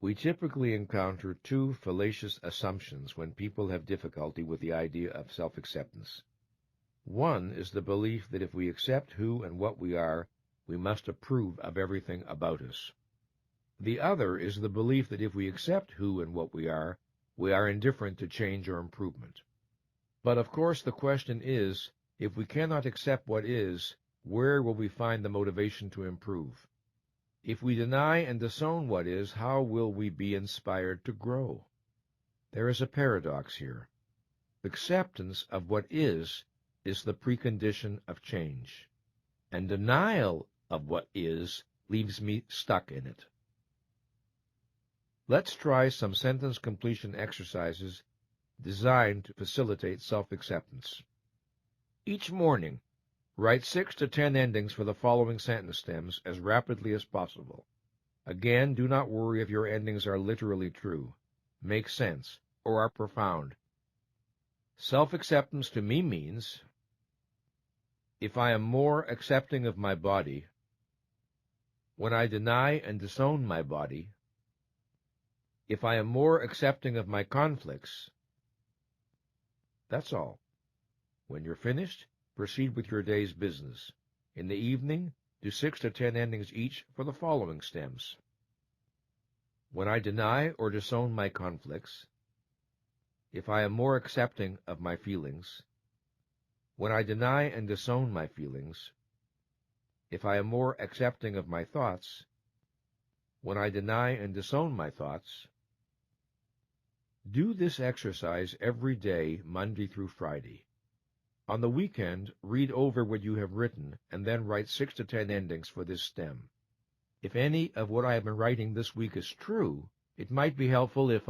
We typically encounter two fallacious assumptions when people have difficulty with the idea of self-acceptance. One is the belief that if we accept who and what we are, we must approve of everything about us. The other is the belief that if we accept who and what we are indifferent to change or improvement. But of course the question is, if we cannot accept what is, where will we find the motivation to improve? If we deny and disown what is, how will we be inspired to grow? There is a paradox here. Acceptance of what is the precondition of change, and denial of what is leaves me stuck in it. Let's try some sentence completion exercises designed to facilitate self-acceptance. Each morning, write 6 to 10 endings for the following sentence stems as rapidly as possible. Again, do not worry if your endings are literally true, make sense, or are profound. Self-acceptance to me means, if I am more accepting of my body, when I deny and disown my body, if I am more accepting of my conflicts. That's all. When you're finished, proceed with your day's business. In the evening, do 6 to 10 endings each for the following stems. When I deny or disown my conflicts, if I am more accepting of my feelings, when I deny and disown my feelings, if I am more accepting of my thoughts, when I deny and disown my thoughts. Do this exercise every day, Monday through Friday. On the weekend, read over what you have written and then write 6 to 10 endings for this stem. If any of what I have been writing this week is true, it might be helpful if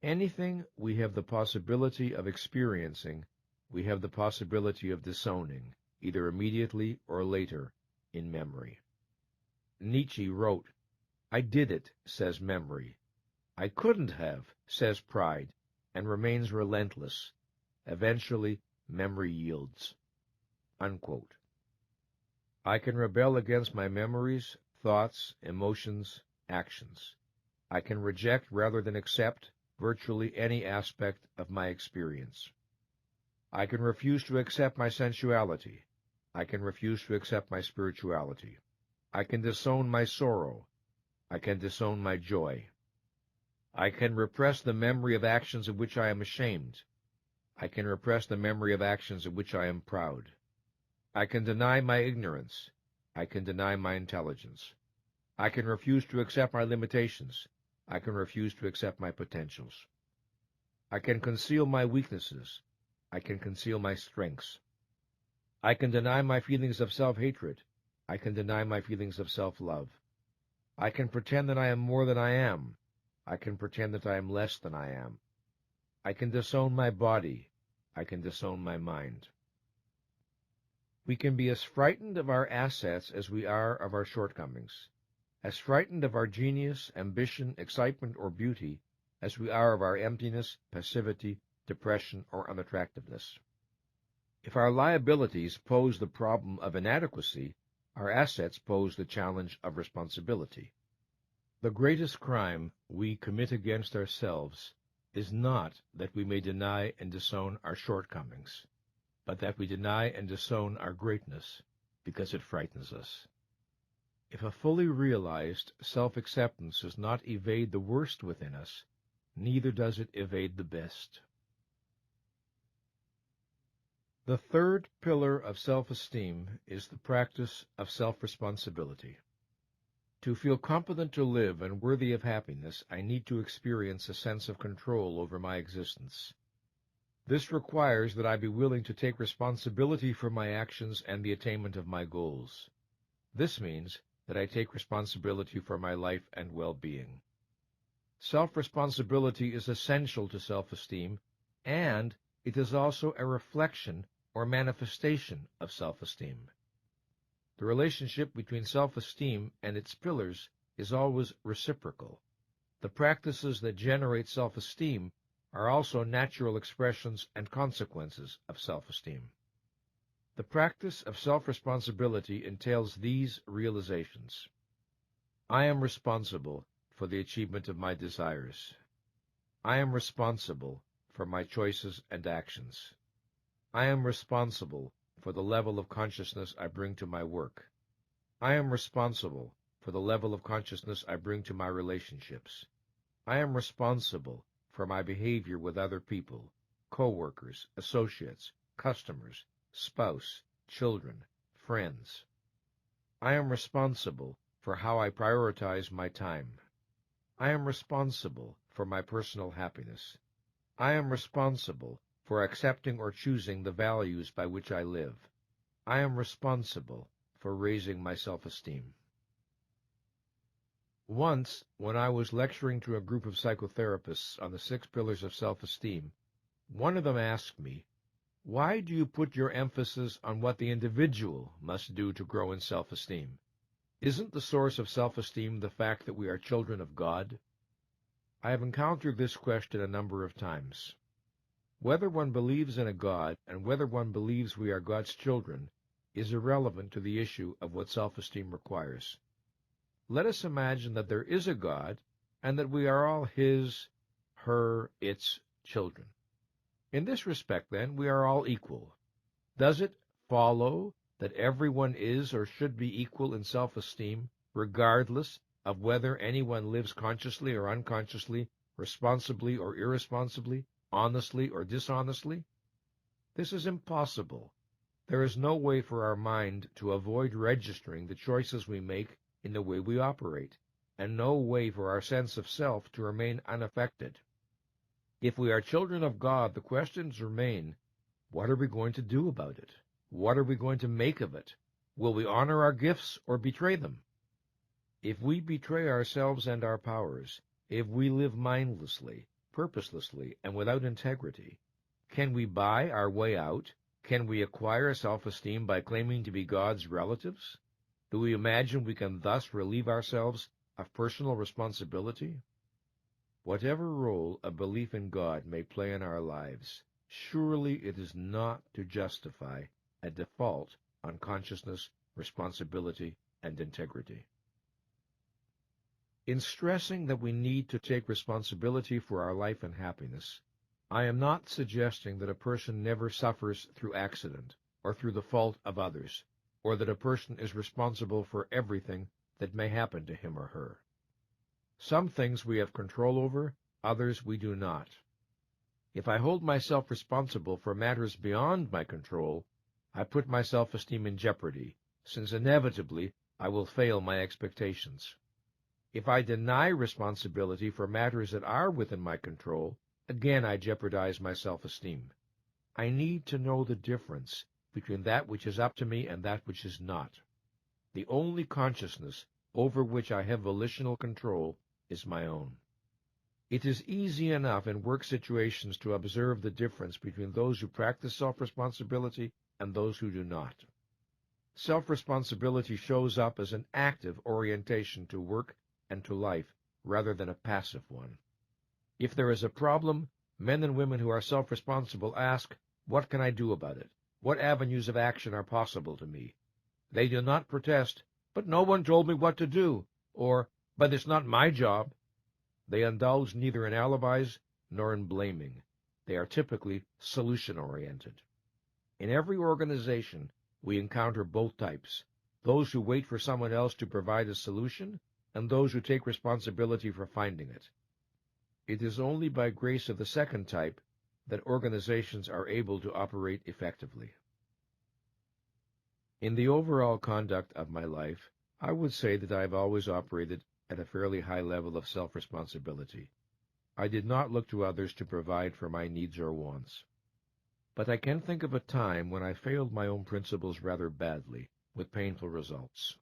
anything we have the possibility of experiencing, we have the possibility of disowning, either immediately or later, in memory. Nietzsche wrote, "I did it," says memory. "I couldn't have," says pride, and remains relentless. Eventually, memory yields. Unquote. I can rebel against my memories, thoughts, emotions, actions. I can reject rather than accept virtually any aspect of my experience. I can refuse to accept my sensuality. I can refuse to accept my spirituality. I can disown my sorrow. I can disown my joy. I can repress the memory of actions of which I am ashamed. I can repress the memory of actions of which I am proud. I can deny my ignorance. I can deny my intelligence. I can refuse to accept my limitations. I can refuse to accept my potentials. I can conceal my weaknesses. I can conceal my strengths. I can deny my feelings of self-hatred. I can deny my feelings of self-love. I can pretend that I am more than I am. I can pretend that I am less than I am. I can disown my body. I can disown my mind. We can be as frightened of our assets as we are of our shortcomings, as frightened of our genius, ambition, excitement, or beauty as we are of our emptiness, passivity, depression, or unattractiveness. If our liabilities pose the problem of inadequacy, our assets pose the challenge of responsibility. The greatest crime we commit against ourselves is not that we may deny and disown our shortcomings, but that we deny and disown our greatness because it frightens us. If a fully realized self-acceptance does not evade the worst within us, neither does it evade the best. The third pillar of self-esteem is the practice of self-responsibility. To feel competent to live and worthy of happiness, I need to experience a sense of control over my existence. This requires that I be willing to take responsibility for my actions and the attainment of my goals. This means that I take responsibility for my life and well-being. Self-responsibility is essential to self-esteem, and it is also a reflection or manifestation of self-esteem. The relationship between self-esteem and its pillars is always reciprocal. The practices that generate self-esteem are also natural expressions and consequences of self-esteem. The practice of self-responsibility entails these realizations. I am responsible for the achievement of my desires. I am responsible for my choices and actions. I am responsible for the level of consciousness I bring to my work. I am responsible for the level of consciousness I bring to my relationships. I am responsible for my behavior with other people, co-workers, associates, customers, spouse, children, friends. I am responsible for how I prioritize my time. I am responsible for my personal happiness. I am responsible for accepting or choosing the values by which I live. I am responsible for raising my self-esteem. Once, when I was lecturing to a group of psychotherapists on the 6 Pillars of Self-Esteem, one of them asked me, "Why do you put your emphasis on what the individual must do to grow in self-esteem? Isn't the source of self-esteem the fact that we are children of God?" I have encountered this question a number of times. Whether one believes in a God and whether one believes we are God's children is irrelevant to the issue of what self-esteem requires. Let us imagine that there is a God and that we are all His, her, its children. In this respect, then, we are all equal. Does it follow that everyone is or should be equal in self-esteem, regardless of whether anyone lives consciously or unconsciously, responsibly or irresponsibly, honestly or dishonestly? This is impossible. There is no way for our mind to avoid registering the choices we make in the way we operate, and no way for our sense of self to remain unaffected. If we are children of God, the questions remain, what are we going to do about it? What are we going to make of it? Will we honor our gifts or betray them? If we betray ourselves and our powers, if we live mindlessly, purposelessly, and without integrity, can we buy our way out? Can we acquire self-esteem by claiming to be God's relatives? Do we imagine we can thus relieve ourselves of personal responsibility? Whatever role a belief in God may play in our lives, surely it is not to justify a default on consciousness, responsibility, and integrity. In stressing that we need to take responsibility for our life and happiness, I am not suggesting that a person never suffers through accident or through the fault of others, or that a person is responsible for everything that may happen to him or her. Some things we have control over, others we do not. If I hold myself responsible for matters beyond my control, I put my self-esteem in jeopardy, since inevitably I will fail my expectations. If I deny responsibility for matters that are within my control, again I jeopardize my self-esteem. I need to know the difference between that which is up to me and that which is not. The only consciousness over which I have volitional control is my own. It is easy enough in work situations to observe the difference between those who practice self-responsibility and those who do not. Self-responsibility shows up as an active orientation to work and to life, rather than a passive one. If there is a problem, men and women who are self-responsible ask, what can I do about it? What avenues of action are possible to me? They do not protest, but no one told me what to do, or, but it's not my job. They indulge neither in alibis nor in blaming. They are typically solution-oriented. In every organization, we encounter both types, those who wait for someone else to provide a solution, and those who take responsibility for finding it. It is only by grace of the second type that organizations are able to operate effectively. In the overall conduct of my life, I would say that I have always operated at a fairly high level of self-responsibility. I did not look to others to provide for my needs or wants. But I can think of a time when I failed my own principles rather badly, with painful results.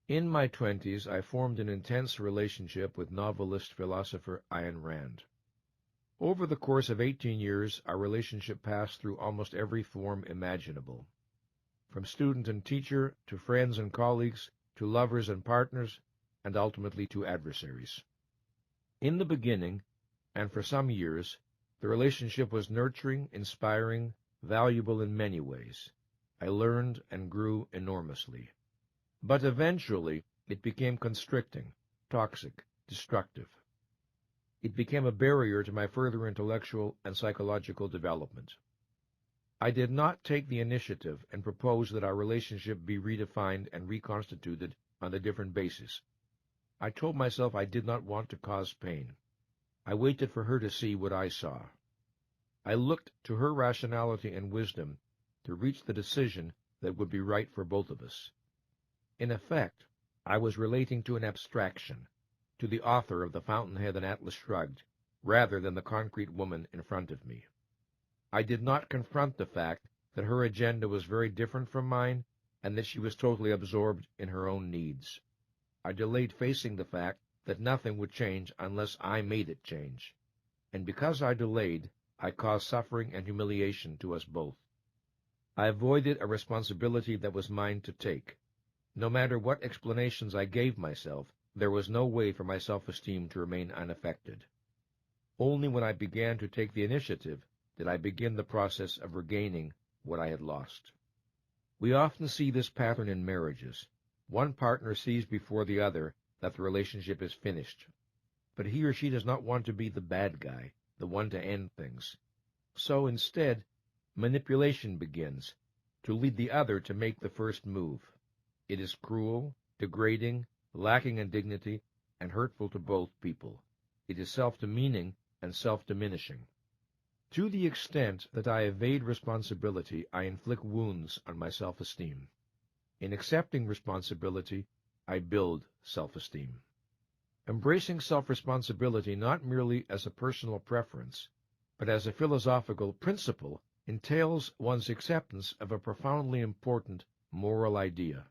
In my 20s, I formed an intense relationship with novelist-philosopher Ayn Rand. Over the course of 18 years, our relationship passed through almost every form imaginable. From student and teacher, to friends and colleagues, to lovers and partners, and ultimately to adversaries. In the beginning, and for some years, the relationship was nurturing, inspiring, valuable in many ways. I learned and grew enormously. But eventually, it became constricting, toxic, destructive. It became a barrier to my further intellectual and psychological development. I did not take the initiative and propose that our relationship be redefined and reconstituted on a different basis. I told myself I did not want to cause pain. I waited for her to see what I saw. I looked to her rationality and wisdom to reach the decision that would be right for both of us. In effect, I was relating to an abstraction, to the author of The Fountainhead and Atlas Shrugged, rather than the concrete woman in front of me. I did not confront the fact that her agenda was very different from mine and that she was totally absorbed in her own needs. I delayed facing the fact that nothing would change unless I made it change. And because I delayed, I caused suffering and humiliation to us both. I avoided a responsibility that was mine to take. No matter what explanations I gave myself, there was no way for my self-esteem to remain unaffected. Only when I began to take the initiative did I begin the process of regaining what I had lost. We often see this pattern in marriages. One partner sees before the other that the relationship is finished, but he or she does not want to be the bad guy, the one to end things. So instead, manipulation begins, to lead the other to make the first move. It is cruel, degrading, lacking in dignity, and hurtful to both people. It is self-demeaning and self-diminishing. To the extent that I evade responsibility, I inflict wounds on my self-esteem. In accepting responsibility, I build self-esteem. Embracing self-responsibility not merely as a personal preference, but as a philosophical principle, entails one's acceptance of a profoundly important moral idea.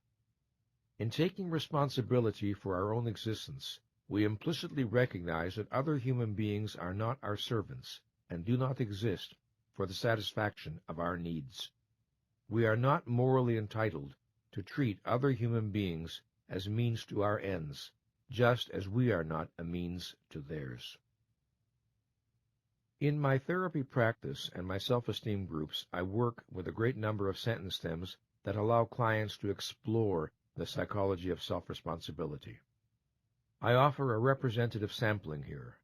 In taking responsibility for our own existence, we implicitly recognize that other human beings are not our servants and do not exist for the satisfaction of our needs. We are not morally entitled to treat other human beings as means to our ends, just as we are not a means to theirs. In my therapy practice and my self-esteem groups, I work with a great number of sentence stems that allow clients to explore the psychology of self-responsibility. I offer a representative sampling here.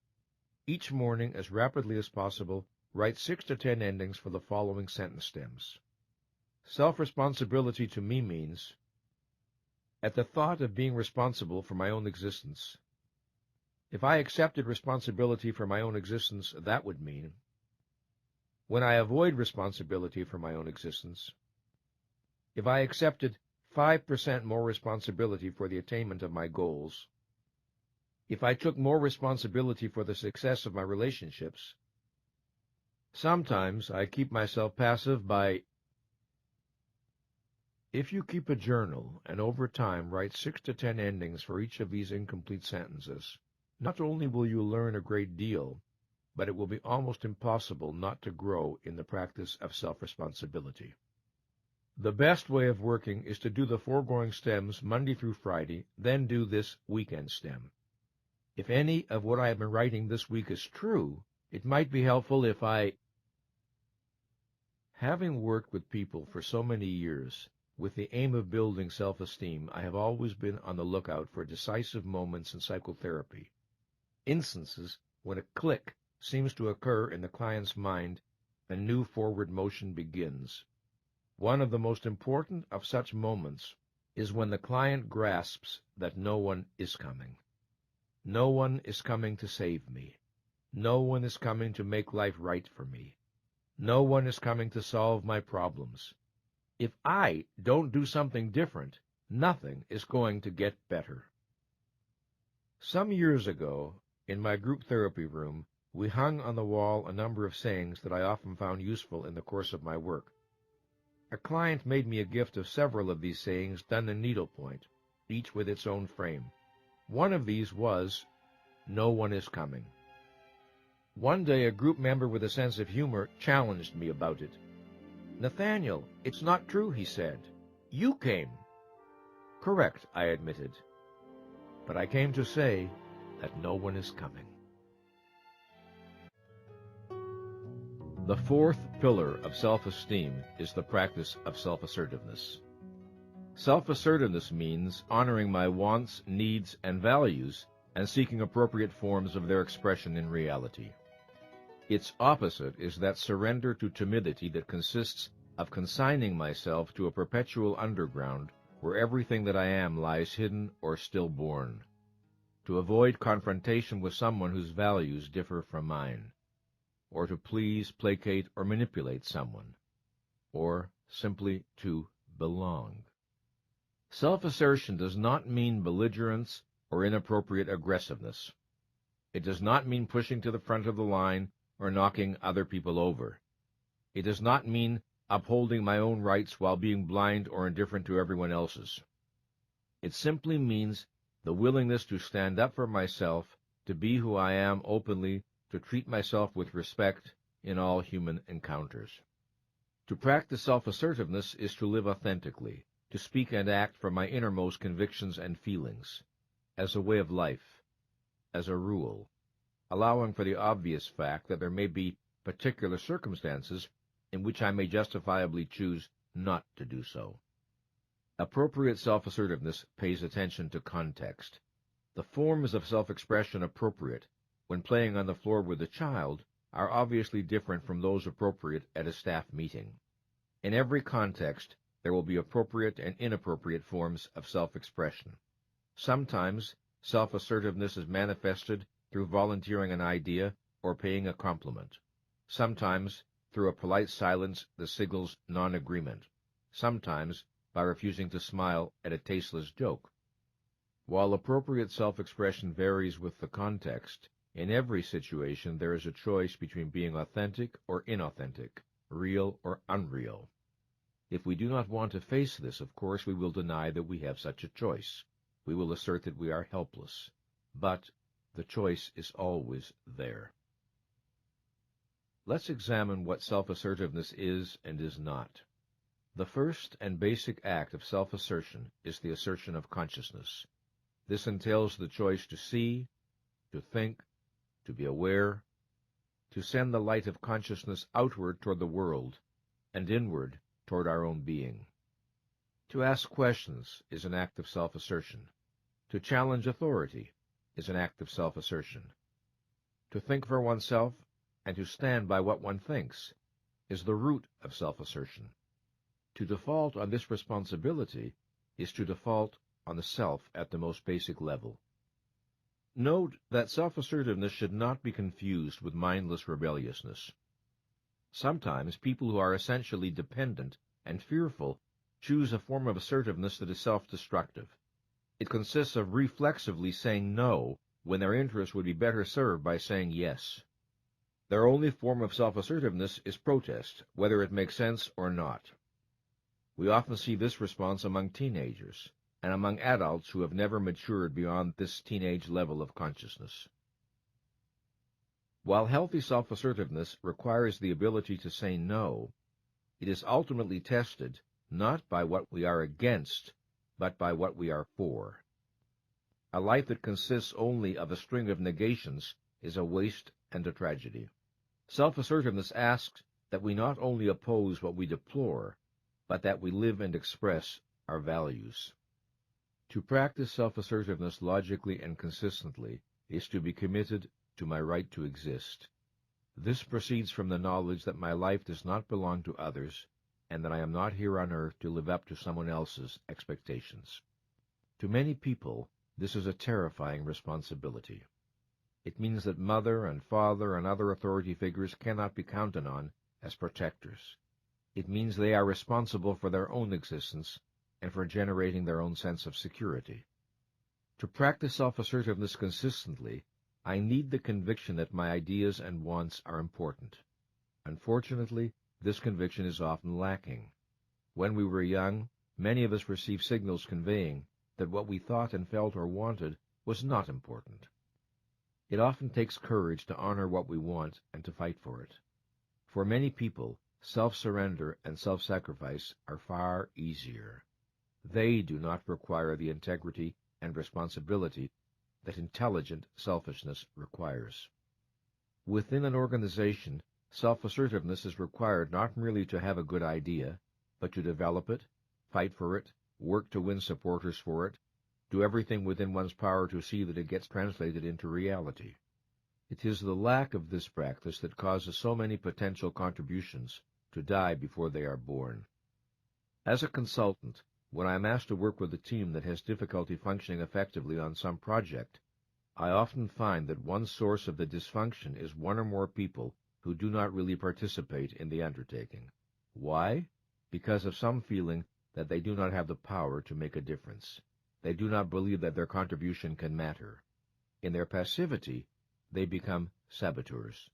Each morning, as rapidly as possible, write 6 to 10 endings for the following sentence stems. Self-responsibility to me means, at the thought of being responsible for my own existence. If I accepted responsibility for my own existence, that would mean, when I avoid responsibility for my own existence, if I accepted 5% more responsibility for the attainment of my goals, if I took more responsibility for the success of my relationships. Sometimes I keep myself passive by. If you keep a journal and over time write 6 to 10 endings for each of these incomplete sentences, not only will you learn a great deal, but it will be almost impossible not to grow in the practice of self-responsibility. The best way of working is to do the foregoing stems Monday through Friday, then do this weekend stem. If any of what I have been writing this week is true, it might be helpful if I. Having worked with people for so many years, with the aim of building self-esteem, I have always been on the lookout for decisive moments in psychotherapy, instances when a click seems to occur in the client's mind, a new forward motion begins. One of the most important of such moments is when the client grasps that no one is coming. No one is coming to save me. No one is coming to make life right for me. No one is coming to solve my problems. If I don't do something different, nothing is going to get better. Some years ago, in my group therapy room, we hung on the wall a number of sayings that I often found useful in the course of my work. A client made me a gift of several of these sayings done in needlepoint, each with its own frame. One of these was, "No one is coming." One day a group member with a sense of humor challenged me about it. "Nathaniel, it's not true," he said. "You came." "Correct," I admitted. "But I came to say that no one is coming." The fourth pillar of self-esteem is the practice of self-assertiveness. Self-assertiveness means honoring my wants, needs, and values and seeking appropriate forms of their expression in reality. Its opposite is that surrender to timidity that consists of consigning myself to a perpetual underground where everything that I am lies hidden or stillborn, to avoid confrontation with someone whose values differ from mine, or to please, placate, or manipulate someone, or simply to belong. Self-assertion does not mean belligerence or inappropriate aggressiveness. It does not mean pushing to the front of the line or knocking other people over. It does not mean upholding my own rights while being blind or indifferent to everyone else's. It simply means the willingness to stand up for myself, to be who I am openly, to treat myself with respect in all human encounters. To practice self-assertiveness is to live authentically, to speak and act from my innermost convictions and feelings, as a way of life, as a rule, allowing for the obvious fact that there may be particular circumstances in which I may justifiably choose not to do so. Appropriate self-assertiveness pays attention to context. The forms of self-expression appropriate when playing on the floor with a child are obviously different from those appropriate at a staff meeting. In every context, there will be appropriate and inappropriate forms of self-expression. Sometimes self-assertiveness is manifested through volunteering an idea or paying a compliment. Sometimes through a polite silence that signals non-agreement. Sometimes by refusing to smile at a tasteless joke. While appropriate self-expression varies with the context, in every situation there is a choice between being authentic or inauthentic, real or unreal. If we do not want to face this, of course, we will deny that we have such a choice. We will assert that we are helpless. But the choice is always there. Let's examine what self-assertiveness is and is not. The first and basic act of self-assertion is the assertion of consciousness. This entails the choice to see, to think, to be aware, to send the light of consciousness outward toward the world, and inward toward our own being. To ask questions is an act of self-assertion. To challenge authority is an act of self-assertion. To think for oneself and to stand by what one thinks is the root of self-assertion. To default on this responsibility is to default on the self at the most basic level. Note that self-assertiveness should not be confused with mindless rebelliousness. Sometimes people who are essentially dependent and fearful choose a form of assertiveness that is self-destructive. It consists of reflexively saying no when their interest would be better served by saying yes. Their only form of self-assertiveness is protest, whether it makes sense or not. We often see this response among teenagers and among adults who have never matured beyond this teenage level of consciousness. While healthy self-assertiveness requires the ability to say no, it is ultimately tested not by what we are against, but by what we are for. A life that consists only of a string of negations is a waste and a tragedy. Self-assertiveness asks that we not only oppose what we deplore, but that we live and express our values. To practice self-assertiveness logically and consistently is to be committed to my right to exist. This proceeds from the knowledge that my life does not belong to others, and that I am not here on earth to live up to someone else's expectations. To many people, this is a terrifying responsibility. It means that mother and father and other authority figures cannot be counted on as protectors. It means they are responsible for their own existence and for generating their own sense of security. To practice self-assertiveness consistently, I need the conviction that my ideas and wants are important. Unfortunately, this conviction is often lacking. When we were young, many of us received signals conveying that what we thought and felt or wanted was not important. It often takes courage to honor what we want and to fight for it. For many people, self-surrender and self-sacrifice are far easier. They do not require the integrity and responsibility that intelligent selfishness requires. Within an organization, self-assertiveness is required not merely to have a good idea, but to develop it, fight for it, work to win supporters for it, do everything within one's power to see that it gets translated into reality. It is the lack of this practice that causes so many potential contributions to die before they are born. As a consultant, when I am asked to work with a team that has difficulty functioning effectively on some project, I often find that one source of the dysfunction is one or more people who do not really participate in the undertaking. Why? Because of some feeling that they do not have the power to make a difference. They do not believe that their contribution can matter. In their passivity, they become saboteurs.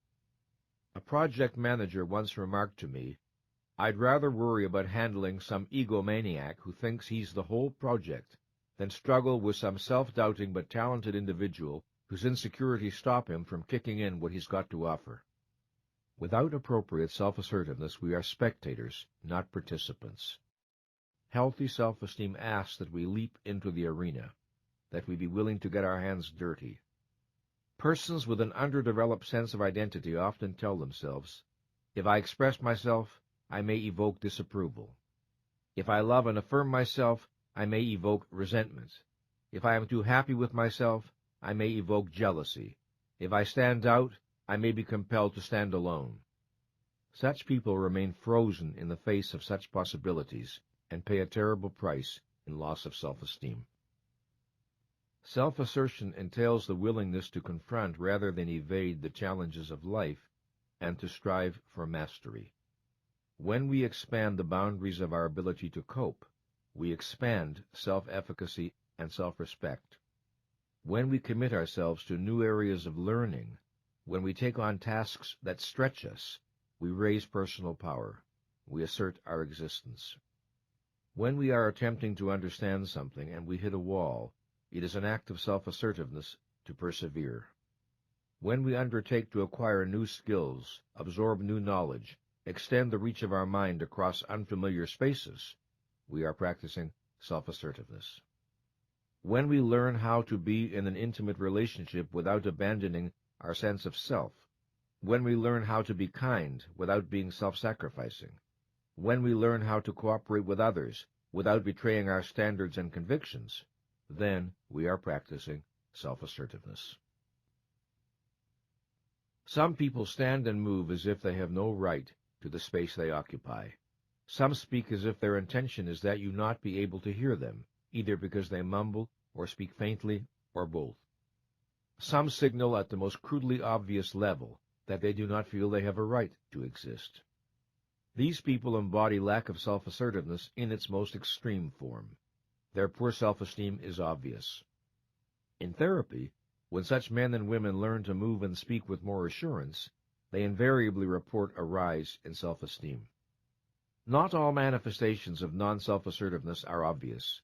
A project manager once remarked to me, "I'd rather worry about handling some egomaniac who thinks he's the whole project than struggle with some self-doubting but talented individual whose insecurities stop him from kicking in what he's got to offer." Without appropriate self-assertiveness, we are spectators, not participants. Healthy self-esteem asks that we leap into the arena, that we be willing to get our hands dirty. Persons with an underdeveloped sense of identity often tell themselves, "If I express myself, I may evoke disapproval. If I love and affirm myself, I may evoke resentment. If I am too happy with myself, I may evoke jealousy. If I stand out, I may be compelled to stand alone." Such people remain frozen in the face of such possibilities and pay a terrible price in loss of self-esteem. Self-assertion entails the willingness to confront rather than evade the challenges of life and to strive for mastery. When we expand the boundaries of our ability to cope, we expand self-efficacy and self-respect. When we commit ourselves to new areas of learning, when we take on tasks that stretch us, we raise personal power. We assert our existence. When we are attempting to understand something and we hit a wall, it is an act of self-assertiveness to persevere. When we undertake to acquire new skills, absorb new knowledge, extend the reach of our mind across unfamiliar spaces, we are practicing self-assertiveness. When we learn how to be in an intimate relationship without abandoning our sense of self, when we learn how to be kind without being self-sacrificing, when we learn how to cooperate with others without betraying our standards and convictions, then we are practicing self-assertiveness. Some people stand and move as if they have no right to the space they occupy. Some speak as if their intention is that you not be able to hear them, either because they mumble or speak faintly or both. Some signal at the most crudely obvious level that they do not feel they have a right to exist. These people embody lack of self-assertiveness in its most extreme form. Their poor self-esteem is obvious. In therapy, when such men and women learn to move and speak with more assurance, they invariably report a rise in self-esteem. Not all manifestations of non-self-assertiveness are obvious.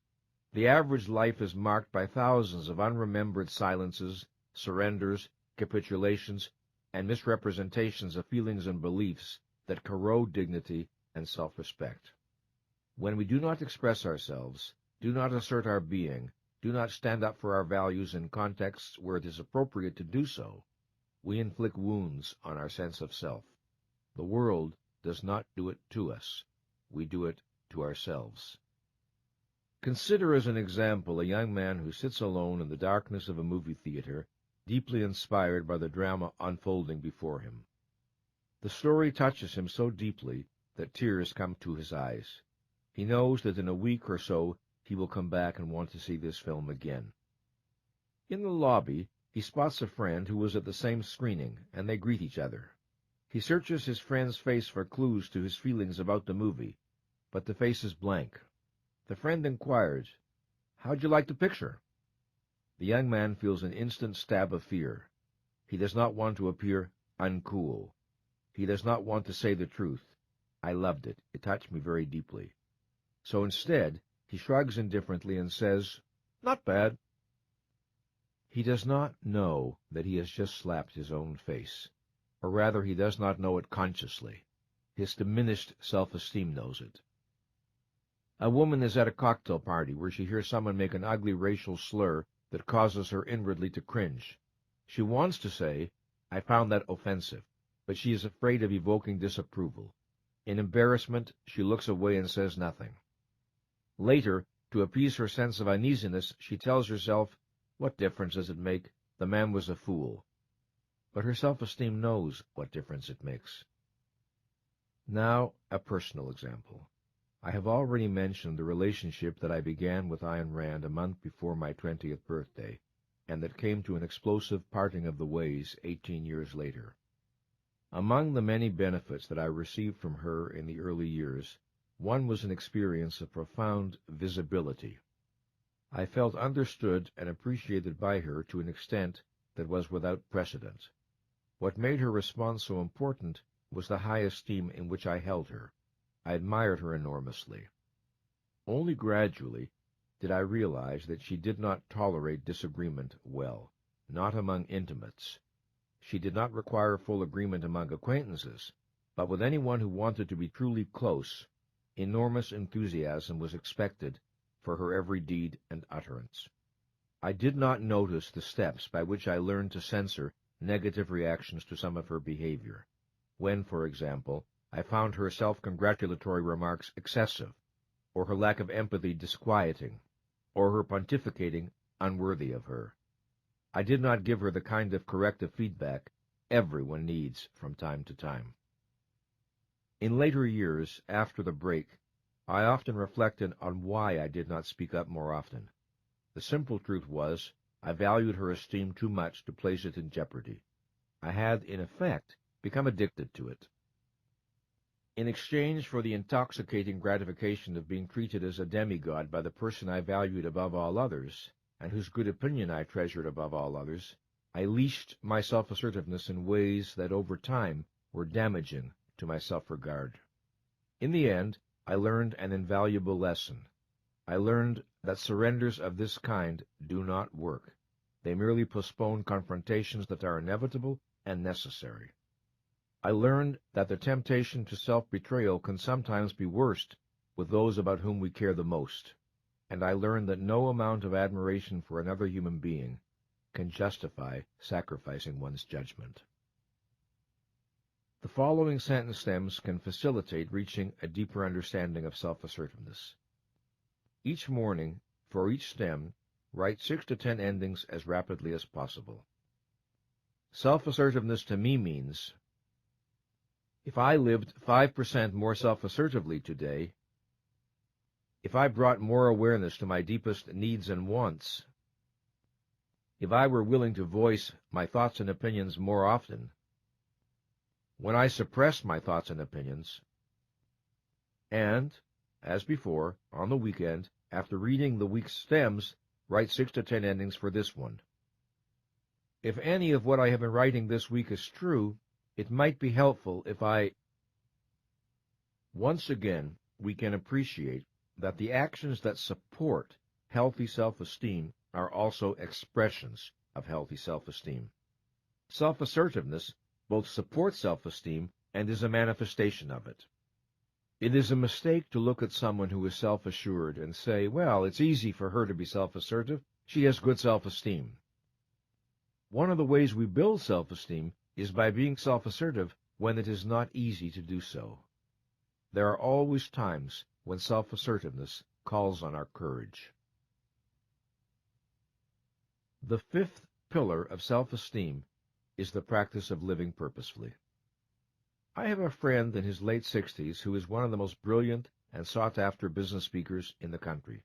The average life is marked by thousands of unremembered silences, surrenders, capitulations, and misrepresentations of feelings and beliefs that corrode dignity and self-respect. When we do not express ourselves, do not assert our being, do not stand up for our values in contexts where it is appropriate to do so, we inflict wounds on our sense of self. The world does not do it to us. We do it to ourselves. Consider as an example a young man who sits alone in the darkness of a movie theater, deeply inspired by the drama unfolding before him. The story touches him so deeply that tears come to his eyes. He knows that in a week or so he will come back and want to see this film again. In the lobby, he spots a friend who was at the same screening, and they greet each other. He searches his friend's face for clues to his feelings about the movie, but the face is blank. The friend inquires, "How'd you like the picture?" The young man feels an instant stab of fear. He does not want to appear uncool. He does not want to say the truth. "I loved it. It touched me very deeply." So instead, he shrugs indifferently and says, "Not bad." He does not know that he has just slapped his own face, or rather he does not know it consciously. His diminished self-esteem knows it. A woman is at a cocktail party where she hears someone make an ugly racial slur that causes her inwardly to cringe. She wants to say, "I found that offensive," but she is afraid of evoking disapproval. In embarrassment, she looks away and says nothing. Later, to appease her sense of uneasiness, she tells herself, "What difference does it make? The man was a fool." But her self-esteem knows what difference it makes. Now, a personal example. I have already mentioned the relationship that I began with Ayn Rand a month before my 20th birthday, and that came to an explosive parting of the ways 18 years later. Among the many benefits that I received from her in the early years, one was an experience of profound visibility. I felt understood and appreciated by her to an extent that was without precedent. What made her response so important was the high esteem in which I held her. I admired her enormously. Only gradually did I realize that she did not tolerate disagreement well, not among intimates. She did not require full agreement among acquaintances, but with anyone who wanted to be truly close, enormous enthusiasm was expected for her every deed and utterance. I did not notice the steps by which I learned to censor negative reactions to some of her behavior. When, for example, I found her self-congratulatory remarks excessive, or her lack of empathy disquieting, or her pontificating unworthy of her. I did not give her the kind of corrective feedback everyone needs from time to time. In later years, after the break, I often reflected on why I did not speak up more often. The simple truth was, I valued her esteem too much to place it in jeopardy. I had, in effect, become addicted to it. In exchange for the intoxicating gratification of being treated as a demigod by the person I valued above all others, and whose good opinion I treasured above all others, I leashed my self-assertiveness in ways that over time were damaging to my self-regard. In the end, I learned an invaluable lesson. I learned that surrenders of this kind do not work. They merely postpone confrontations that are inevitable and necessary. I learned that the temptation to self-betrayal can sometimes be worst with those about whom we care the most, and I learned that no amount of admiration for another human being can justify sacrificing one's judgment. The following sentence stems can facilitate reaching a deeper understanding of self-assertiveness. Each morning, for each stem, write 6 to 10 endings as rapidly as possible. Self-assertiveness to me means, if I lived 5% more self-assertively today, if I brought more awareness to my deepest needs and wants, if I were willing to voice my thoughts and opinions more often, when I suppressed my thoughts and opinions, and, as before, on the weekend, after reading the week's stems, write 6 to 10 endings for this one. If any of what I have been writing this week is true, it might be helpful if once again, we can appreciate that the actions that support healthy self-esteem are also expressions of healthy self-esteem. Self-assertiveness both supports self-esteem and is a manifestation of it. It is a mistake to look at someone who is self-assured and say, well, it's easy for her to be self-assertive. She has good self-esteem. One of the ways we build self-esteem is by being self-assertive when it is not easy to do so. There are always times when self-assertiveness calls on our courage. The 5th pillar of self-esteem is the practice of living purposefully. I have a friend in his late 60s who is one of the most brilliant and sought-after business speakers in the country.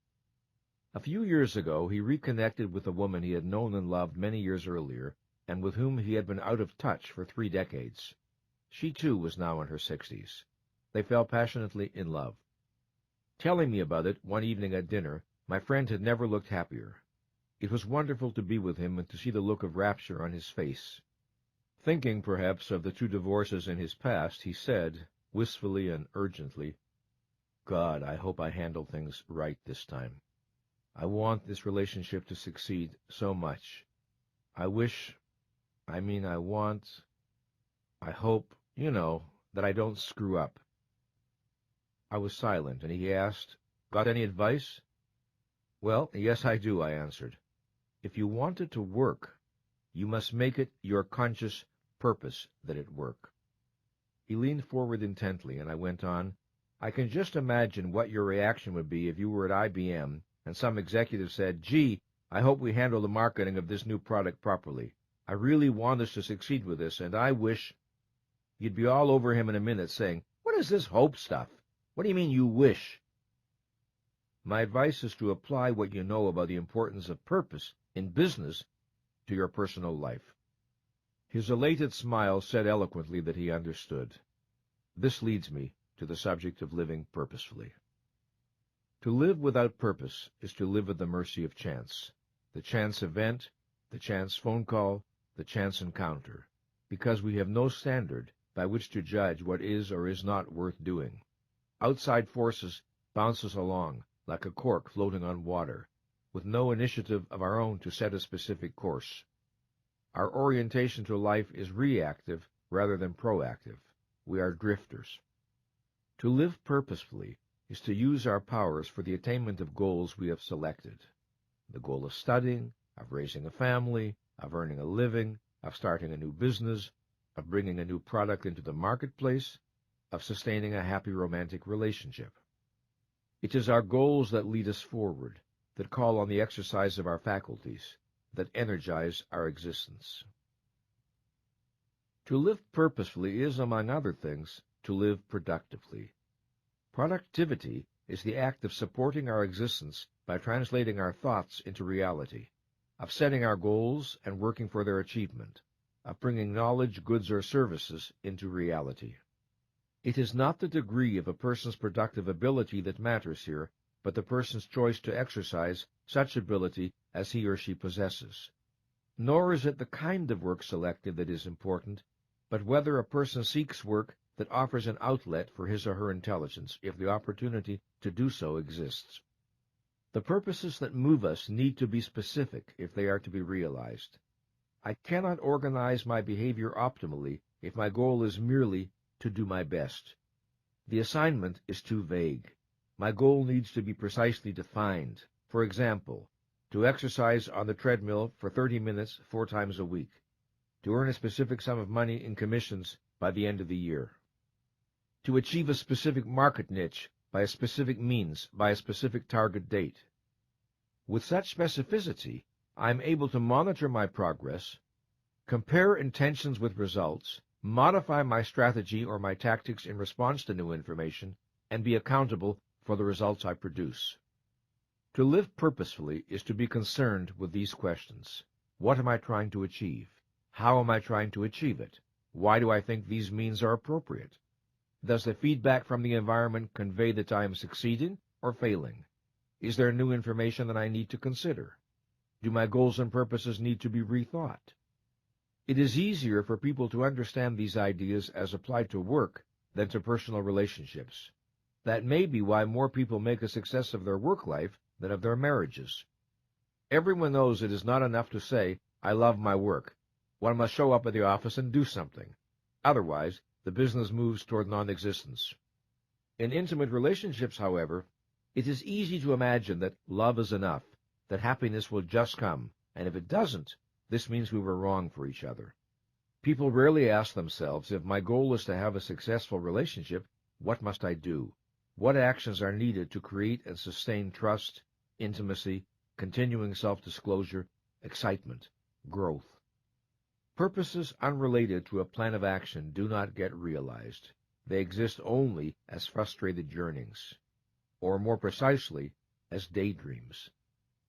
A few years ago, he reconnected with a woman he had known and loved many years earlier, and with whom he had been out of touch for 3 decades. She, too, was now in her 60s. They fell passionately in love. Telling me about it one evening at dinner, my friend had never looked happier. It was wonderful to be with him and to see the look of rapture on his face. Thinking, perhaps, of the 2 divorces in his past, he said, wistfully and urgently, God, I hope I handle things right this time. I want this relationship to succeed so much. I wish, I want, I hope, that I don't screw up. I was silent, and he asked, "Got any advice?" "Well, yes, I do," I answered. "If you want it to work, you must make it your conscious purpose that it work." He leaned forward intently, and I went on, "I can just imagine what your reaction would be if you were at IBM and some executive said, 'Gee, I hope we handle the marketing of this new product properly. I really want us to succeed with this, and I wish—'" You'd be all over him in a minute saying, "What is this hope stuff? What do you mean you wish?" My advice is to apply what you know about the importance of purpose in business to your personal life. His elated smile said eloquently that he understood. This leads me to the subject of living purposefully. To live without purpose is to live at the mercy of chance, the chance event, the chance phone call, the chance encounter, because we have no standard by which to judge what is or is not worth doing. Outside forces bounce us along like a cork floating on water, with no initiative of our own to set a specific course. Our orientation to life is reactive rather than proactive. We are drifters. To live purposefully is to use our powers for the attainment of goals we have selected. The goal of studying, of raising a family, of earning a living, of starting a new business, of bringing a new product into the marketplace, of sustaining a happy romantic relationship. It is our goals that lead us forward, that call on the exercise of our faculties, that energize our existence. To live purposefully is, among other things, to live productively. Productivity is the act of supporting our existence by translating our thoughts into reality, of setting our goals and working for their achievement, of bringing knowledge, goods, or services into reality. It is not the degree of a person's productive ability that matters here, but the person's choice to exercise such ability as he or she possesses. Nor is it the kind of work selected that is important, but whether a person seeks work that offers an outlet for his or her intelligence, if the opportunity to do so exists. The purposes that move us need to be specific if they are to be realized. I cannot organize my behavior optimally if my goal is merely to do my best. The assignment is too vague. My goal needs to be precisely defined. For example, to exercise on the treadmill for 30 minutes 4 times a week, to earn a specific sum of money in commissions by the end of the year, to achieve a specific market niche by a specific means, by a specific target date. With such specificity, I am able to monitor my progress, compare intentions with results, modify my strategy or my tactics in response to new information, and be accountable for the results I produce. To live purposefully is to be concerned with these questions. What am I trying to achieve? How am I trying to achieve it? Why do I think these means are appropriate? Does the feedback from the environment convey that I am succeeding or failing? Is there new information that I need to consider? Do my goals and purposes need to be rethought? It is easier for people to understand these ideas as applied to work than to personal relationships. That may be why more people make a success of their work life than of their marriages. Everyone knows it is not enough to say, "I love my work." One must show up at the office and do something. Otherwise, the business moves toward non-existence. In intimate relationships, however, it is easy to imagine that love is enough, that happiness will just come, and if it doesn't, this means we were wrong for each other. People rarely ask themselves, if my goal is to have a successful relationship, what must I do? What actions are needed to create and sustain trust, intimacy, continuing self-disclosure, excitement, growth? Purposes unrelated to a plan of action do not get realized. They exist only as frustrated yearnings, or more precisely, as daydreams.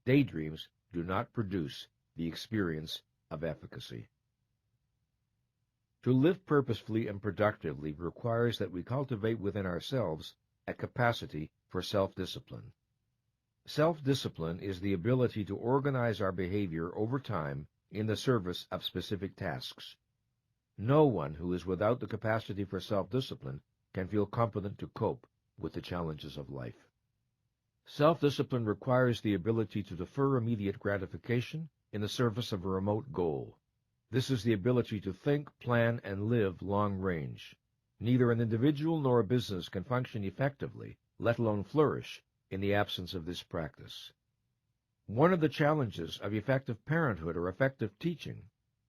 Daydreams do not produce the experience of efficacy. To live purposefully and productively requires that we cultivate within ourselves a capacity for self-discipline. Self-discipline is the ability to organize our behavior over time in the service of specific tasks. No one who is without the capacity for self-discipline can feel competent to cope with the challenges of life. Self-discipline requires the ability to defer immediate gratification in the service of a remote goal. This is the ability to think, plan, and live long range. Neither an individual nor a business can function effectively, let alone flourish, in the absence of this practice. One of the challenges of effective parenthood or effective teaching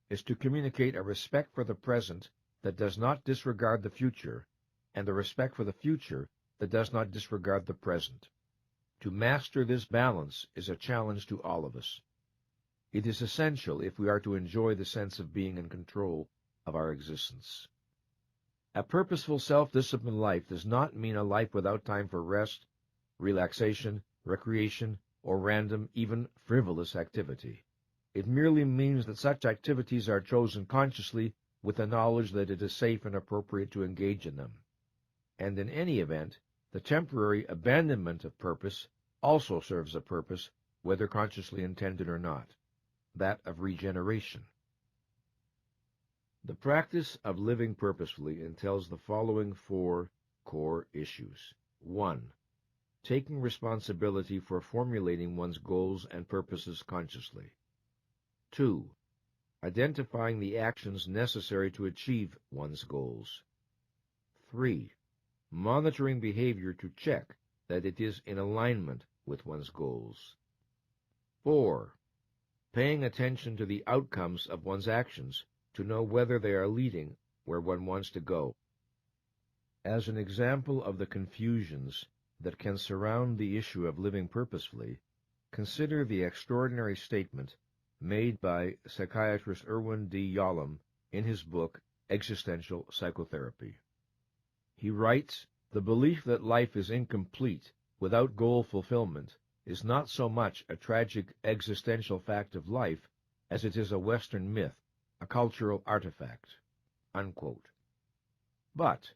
is to communicate a respect for the present that does not disregard the future, and a respect for the future that does not disregard the present. To master this balance is a challenge to all of us. It is essential if we are to enjoy the sense of being in control of our existence. A purposeful self-disciplined life does not mean a life without time for rest, relaxation, recreation, or random, even frivolous activity. It merely means that such activities are chosen consciously with the knowledge that it is safe and appropriate to engage in them. And in any event, the temporary abandonment of purpose also serves a purpose, whether consciously intended or not, that of regeneration. The practice of living purposefully entails the following 4 core issues. 1. Taking responsibility for formulating one's goals and purposes consciously. 2. Identifying the actions necessary to achieve one's goals. 3. Monitoring behavior to check that it is in alignment with one's goals. 4. Paying attention to the outcomes of one's actions to know whether they are leading where one wants to go. As an example of the confusions that can surround the issue of living purposefully, consider the extraordinary statement made by psychiatrist Irwin D. Yalom in his book Existential Psychotherapy. He writes, "The belief that life is incomplete without goal fulfillment is not so much a tragic existential fact of life as it is a Western myth, a cultural artifact." Unquote. But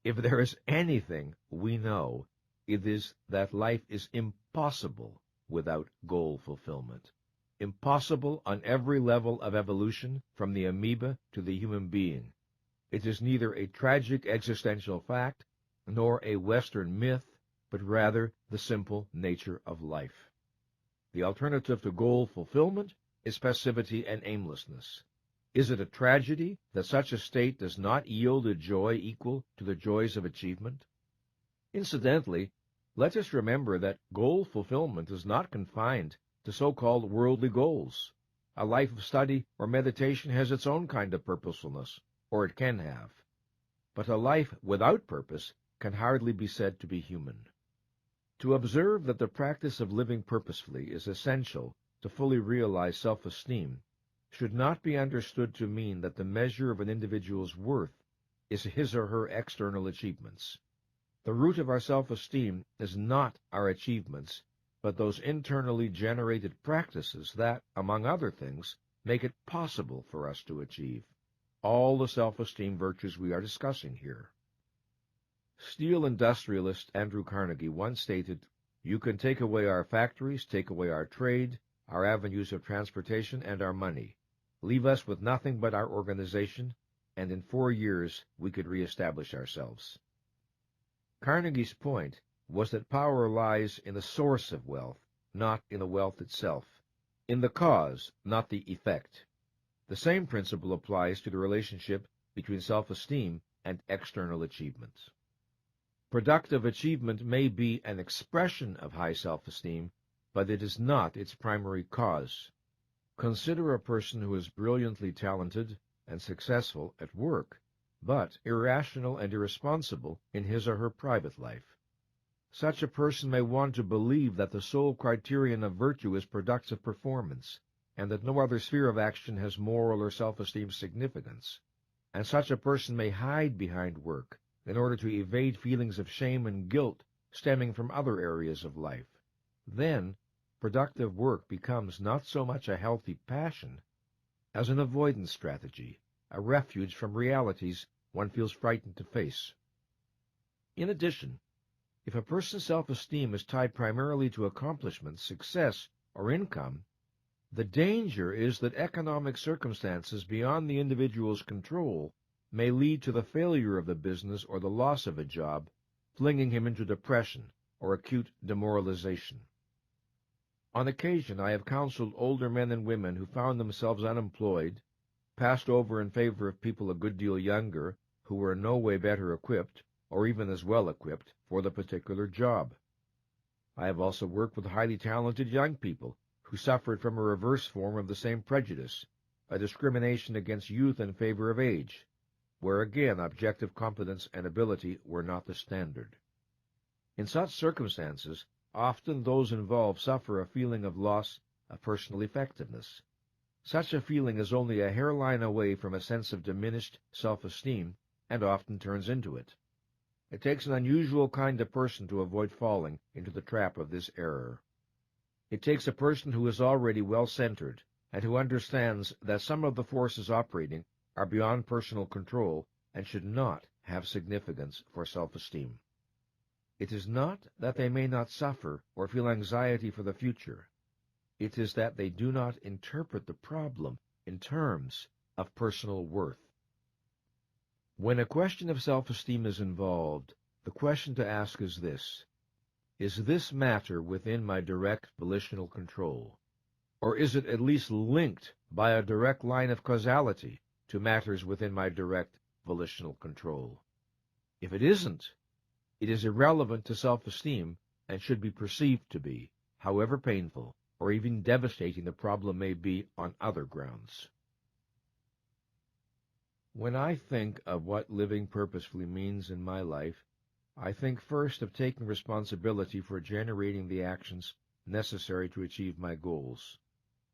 if there is anything we know, it is that life is impossible without goal fulfillment. Impossible on every level of evolution, from the amoeba to the human being. It is neither a tragic existential fact nor a Western myth, but rather the simple nature of life. The alternative to goal fulfillment is passivity and aimlessness. Is it a tragedy that such a state does not yield a joy equal to the joys of achievement? Incidentally, let us remember that goal fulfillment is not confined to so-called worldly goals. A life of study or meditation has its own kind of purposefulness, or it can have. But a life without purpose can hardly be said to be human. To observe that the practice of living purposefully is essential to fully realize self-esteem should not be understood to mean that the measure of an individual's worth is his or her external achievements. The root of our self-esteem is not our achievements, but those internally generated practices that, among other things, make it possible for us to achieve all the self-esteem virtues we are discussing here. Steel industrialist Andrew Carnegie once stated, "You can take away our factories, take away our trade, our avenues of transportation, and our money. Leave us with nothing but our organization, and in 4 years we could reestablish ourselves." Carnegie's point was that power lies in the source of wealth, not in the wealth itself, in the cause, not the effect. The same principle applies to the relationship between self-esteem and external achievements. Productive achievement may be an expression of high self-esteem, but it is not its primary cause. Consider a person who is brilliantly talented and successful at work, but irrational and irresponsible in his or her private life. Such a person may want to believe that the sole criterion of virtue is productive performance, and that no other sphere of action has moral or self-esteem significance. And such a person may hide behind work in order to evade feelings of shame and guilt stemming from other areas of life. Then, productive work becomes not so much a healthy passion as an avoidance strategy, a refuge from realities one feels frightened to face. In addition, if a person's self-esteem is tied primarily to accomplishment, success, or income, the danger is that economic circumstances beyond the individual's control may lead to the failure of the business or the loss of a job, flinging him into depression or acute demoralization. On occasion, I have counseled older men and women who found themselves unemployed, passed over in favor of people a good deal younger who were in no way better equipped, or even as well equipped, for the particular job. I have also worked with highly talented young people who suffered from a reverse form of the same prejudice, a discrimination against youth in favor of age, where again objective competence and ability were not the standard. In such circumstances, often those involved suffer a feeling of loss of personal effectiveness. Such a feeling is only a hairline away from a sense of diminished self-esteem, and often turns into it. It takes an unusual kind of person to avoid falling into the trap of this error. It takes a person who is already well-centered, and who understands that some of the forces operating are beyond personal control and should not have significance for self-esteem. It is not that they may not suffer or feel anxiety for the future. It is that they do not interpret the problem in terms of personal worth. When a question of self-esteem is involved, the question to ask is this: is this matter within my direct volitional control? Or is it at least linked by a direct line of causality to matters within my direct volitional control? If it isn't, it is irrelevant to self-esteem and should be perceived to be, however painful or even devastating the problem may be on other grounds. When I think of what living purposefully means in my life, I think first of taking responsibility for generating the actions necessary to achieve my goals.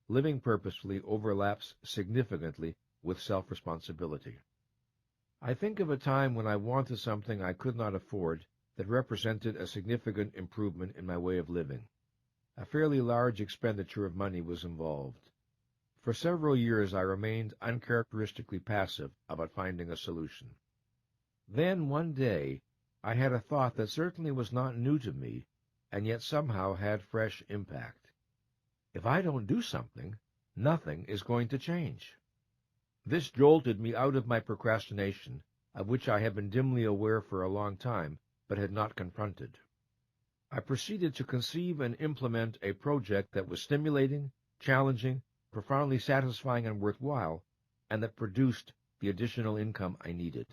Living purposefully overlaps significantly with self-responsibility. I think of a time when I wanted something I could not afford that represented a significant improvement in my way of living. A fairly large expenditure of money was involved. For several years I remained uncharacteristically passive about finding a solution. Then one day I had a thought that certainly was not new to me, and yet somehow had fresh impact. If I don't do something, nothing is going to change. This jolted me out of my procrastination, of which I had been dimly aware for a long time, but had not confronted. I proceeded to conceive and implement a project that was stimulating, challenging, profoundly satisfying and worthwhile, and that produced the additional income I needed.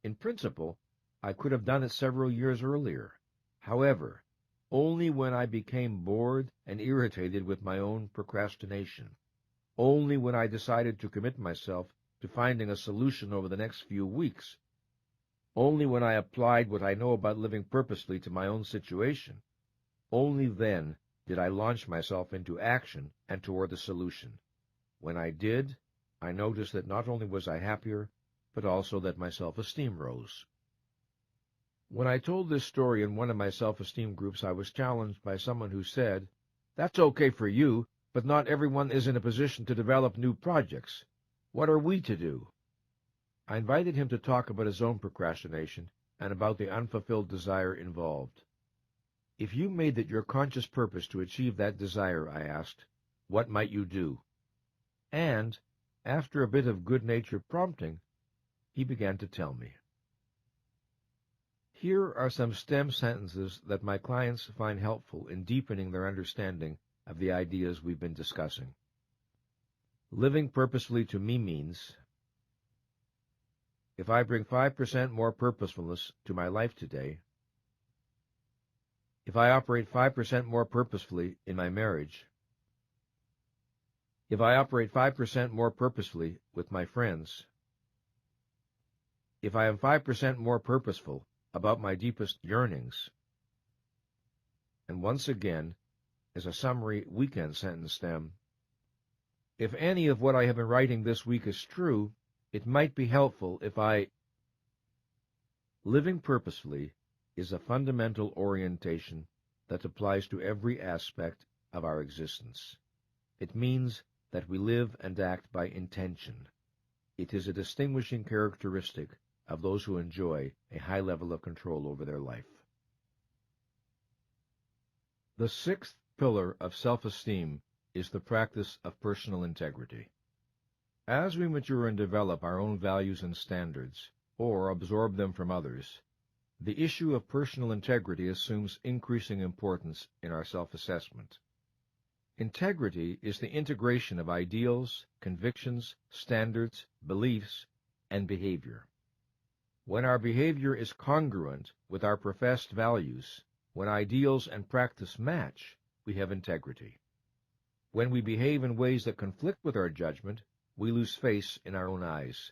In principle, I could have done it several years earlier. However, only when I became bored and irritated with my own procrastination, only when I decided to commit myself to finding a solution over the next few weeks, only when I applied what I know about living purposely to my own situation, only then did I launch myself into action and toward the solution. When I did, I noticed that not only was I happier, but also that my self-esteem rose. When I told this story in one of my self-esteem groups, I was challenged by someone who said, "That's okay for you, but not everyone is in a position to develop new projects. What are we to do?" I invited him to talk about his own procrastination and about the unfulfilled desire involved. If you made it your conscious purpose to achieve that desire, I asked, what might you do? And, after a bit of good-natured prompting, he began to tell me. Here are some stem sentences that my clients find helpful in deepening their understanding of the ideas we've been discussing. Living purposefully to me means, if I bring 5% more purposefulness to my life today, if I operate 5% more purposefully in my marriage, if I operate 5% more purposefully with my friends, if I am 5% more purposeful about my deepest yearnings, and once again, as a summary weekend sentence stem, if any of what I have been writing this week is true, it might be helpful if I... Living purposefully is a fundamental orientation that applies to every aspect of our existence. It means that we live and act by intention. It is a distinguishing characteristic of those who enjoy a high level of control over their life. The sixth pillar of self-esteem is the practice of personal integrity. As we mature and develop our own values and standards, or absorb them from others, the issue of personal integrity assumes increasing importance in our self-assessment. Integrity is the integration of ideals, convictions, standards, beliefs, and behavior. When our behavior is congruent with our professed values, when ideals and practice match, we have integrity. When we behave in ways that conflict with our judgment, we lose face in our own eyes.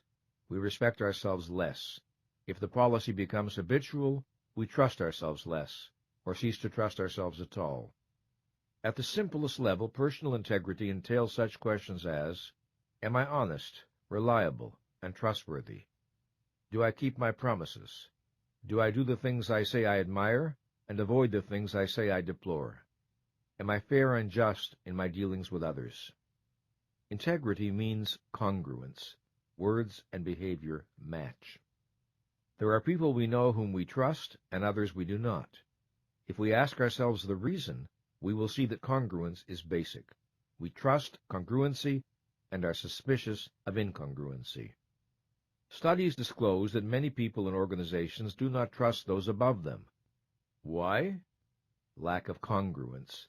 We respect ourselves less. If the policy becomes habitual, we trust ourselves less, or cease to trust ourselves at all. At the simplest level, personal integrity entails such questions as, am I honest, reliable, and trustworthy? Do I keep my promises? Do I do the things I say I admire, and avoid the things I say I deplore? Am I fair and just in my dealings with others? Integrity means congruence. Words and behavior match. There are people we know whom we trust, and others we do not. If we ask ourselves the reason, we will see that congruence is basic. We trust congruency and are suspicious of incongruency. Studies disclose that many people and organizations do not trust those above them. Why? Lack of congruence.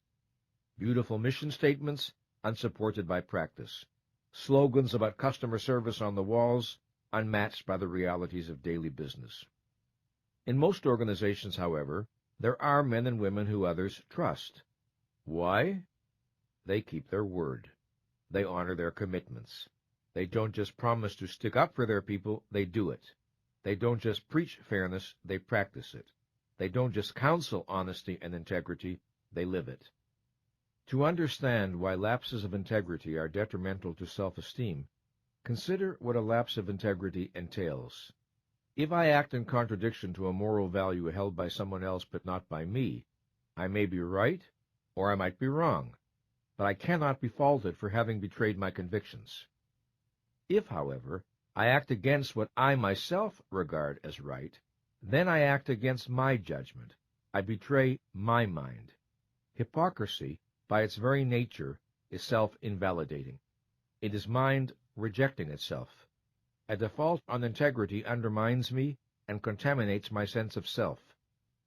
Beautiful mission statements, unsupported by practice. Slogans about customer service on the walls, unmatched by the realities of daily business. In most organizations, however, there are men and women who others trust. Why? They keep their word. They honor their commitments. They don't just promise to stick up for their people, they do it. They don't just preach fairness, they practice it. They don't just counsel honesty and integrity, they live it. To understand why lapses of integrity are detrimental to self-esteem, consider what a lapse of integrity entails. If I act in contradiction to a moral value held by someone else but not by me, I may be right, or I might be wrong, but I cannot be faulted for having betrayed my convictions. If, however, I act against what I myself regard as right, then I act against my judgment. I betray my mind. Hypocrisy, by its very nature, is self-invalidating. It is mind rejecting itself. A default on integrity undermines me and contaminates my sense of self.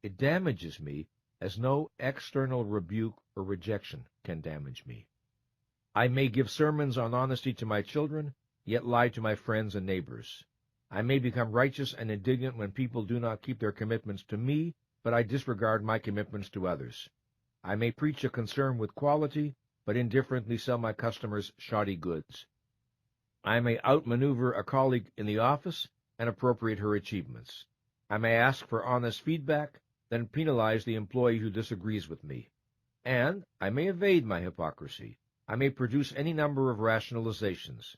It damages me as no external rebuke or rejection can damage me. I may give sermons on honesty to my children, yet lie to my friends and neighbors. I may become righteous and indignant when people do not keep their commitments to me, but I disregard my commitments to others. I may preach a concern with quality, but indifferently sell my customers shoddy goods. I may outmaneuver a colleague in the office and appropriate her achievements. I may ask for honest feedback, then penalize the employee who disagrees with me. And I may evade my hypocrisy. I may produce any number of rationalizations.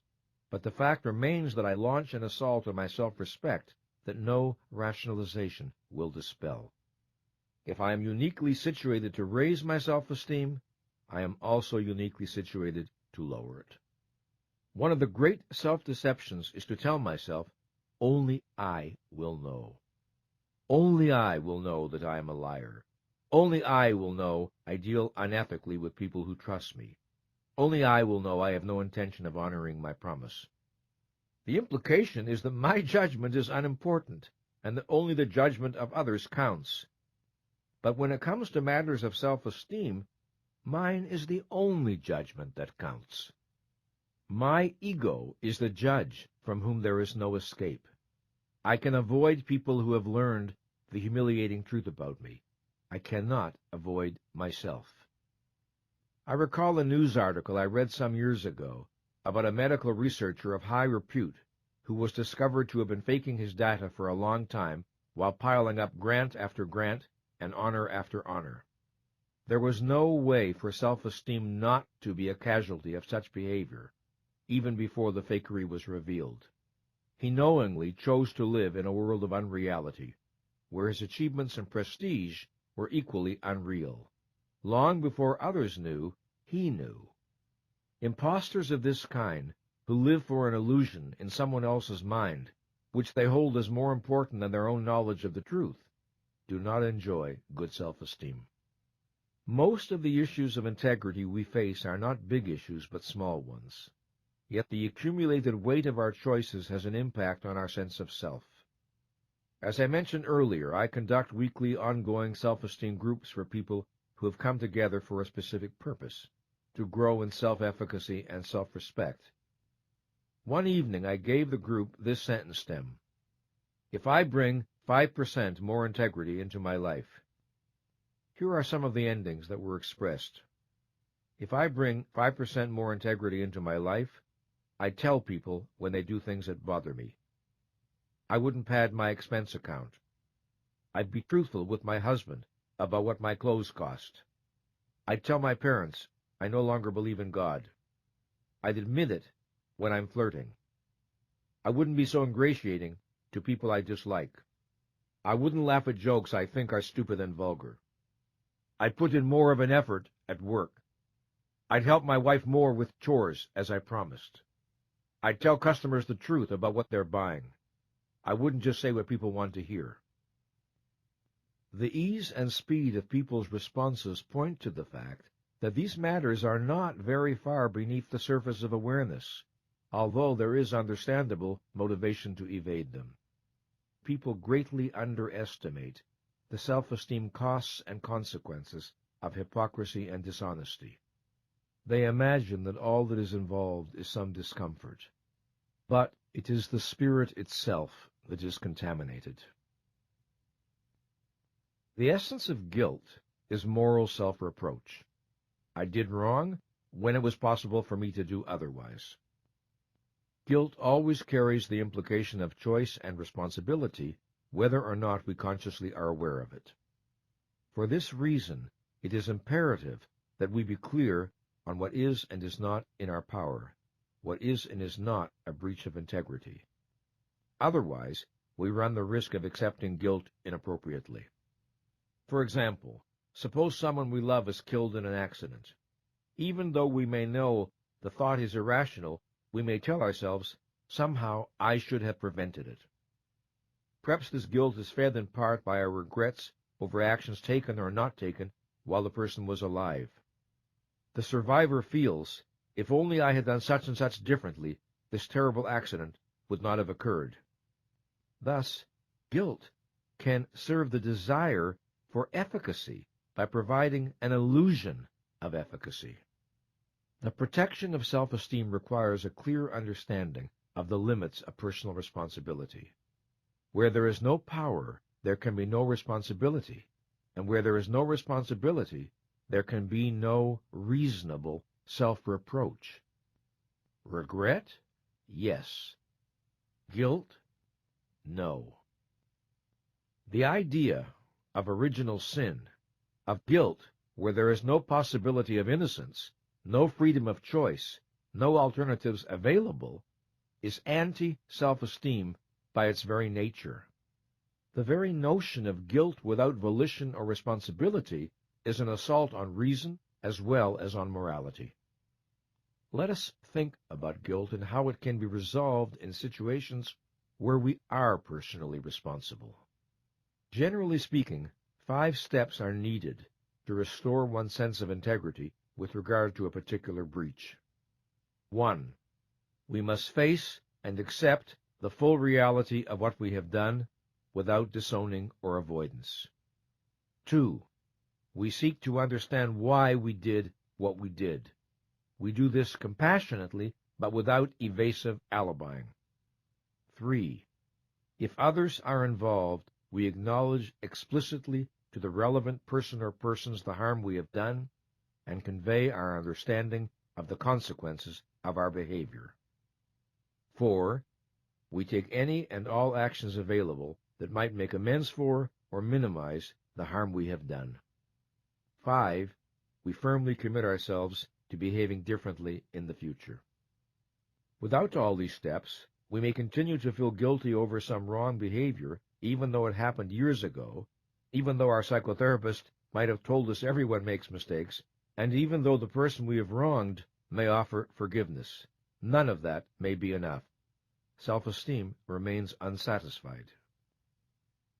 But the fact remains that I launch an assault on my self-respect that no rationalization will dispel. If I am uniquely situated to raise my self-esteem, I am also uniquely situated to lower it. One of the great self-deceptions is to tell myself, only I will know. Only I will know that I am a liar. Only I will know I deal unethically with people who trust me. Only I will know I have no intention of honoring my promise. The implication is that my judgment is unimportant, and that only the judgment of others counts. But when it comes to matters of self-esteem, mine is the only judgment that counts. My ego is the judge from whom there is no escape. I can avoid people who have learned the humiliating truth about me. I cannot avoid myself. I recall a news article I read some years ago about a medical researcher of high repute who was discovered to have been faking his data for a long time while piling up grant after grant and honor after honor. There was no way for self-esteem not to be a casualty of such behavior, even before the fakery was revealed. He knowingly chose to live in a world of unreality, where his achievements and prestige were equally unreal. Long before others knew, he knew. Impostors of this kind, who live for an illusion in someone else's mind, which they hold as more important than their own knowledge of the truth, do not enjoy good self-esteem. Most of the issues of integrity we face are not big issues but small ones. Yet the accumulated weight of our choices has an impact on our sense of self. As I mentioned earlier, I conduct weekly ongoing self-esteem groups for people who have come together for a specific purpose, to grow in self-efficacy and self-respect. One evening I gave the group this sentence stem: if I bring 5% more integrity into my life. Here are some of the endings that were expressed. If I bring 5% more integrity into my life, I tell people when they do things that bother me. I wouldn't pad my expense account. I'd be truthful with my husband about what my clothes cost. I'd tell my parents I no longer believe in God. I'd admit it when I'm flirting. I wouldn't be so ingratiating to people I dislike. I wouldn't laugh at jokes I think are stupid and vulgar. I'd put in more of an effort at work. I'd help my wife more with chores, as I promised. I'd tell customers the truth about what they're buying. I wouldn't just say what people want to hear. The ease and speed of people's responses point to the fact that these matters are not very far beneath the surface of awareness, although there is understandable motivation to evade them. People greatly underestimate the self-esteem costs and consequences of hypocrisy and dishonesty. They imagine that all that is involved is some discomfort, but it is the spirit itself that is contaminated. The essence of guilt is moral self-reproach. I did wrong when it was possible for me to do otherwise. Guilt always carries the implication of choice and responsibility, whether or not we consciously are aware of it. For this reason, it is imperative that we be clear on what is and is not in our power, what is and is not a breach of integrity. Otherwise, we run the risk of accepting guilt inappropriately. For example, suppose someone we love is killed in an accident. Even though we may know the thought is irrational, we may tell ourselves, somehow I should have prevented it. Perhaps this guilt is fed in part by our regrets over actions taken or not taken while the person was alive. The survivor feels, if only I had done such and such differently, this terrible accident would not have occurred. Thus, guilt can serve the desire for efficacy by providing an illusion of efficacy. The protection of self-esteem requires a clear understanding of the limits of personal responsibility. Where there is no power, there can be no responsibility, and where there is no responsibility, there can be no reasonable self-reproach. Regret? Yes. Guilt? No. The idea of original sin, of guilt where there is no possibility of innocence, no freedom of choice, no alternatives available, is anti-self-esteem by its very nature. The very notion of guilt without volition or responsibility is an assault on reason as well as on morality. Let us think about guilt and how it can be resolved in situations where we are personally responsible. Generally speaking, 5 steps are needed to restore one's sense of integrity with regard to a particular breach. 1. We must face and accept the full reality of what we have done without disowning or avoidance. 2. We seek to understand why we did what we did. We do this compassionately, but without evasive alibying. 3. If others are involved, we acknowledge explicitly to the relevant person or persons the harm we have done and convey our understanding of the consequences of our behavior. 4. We take any and all actions available that might make amends for or minimize the harm we have done. 5. We firmly commit ourselves to behaving differently in the future. Without all these steps, we may continue to feel guilty over some wrong behavior, even though it happened years ago, even though our psychotherapist might have told us everyone makes mistakes, and even though the person we have wronged may offer forgiveness. None of that may be enough. Self-esteem remains unsatisfied.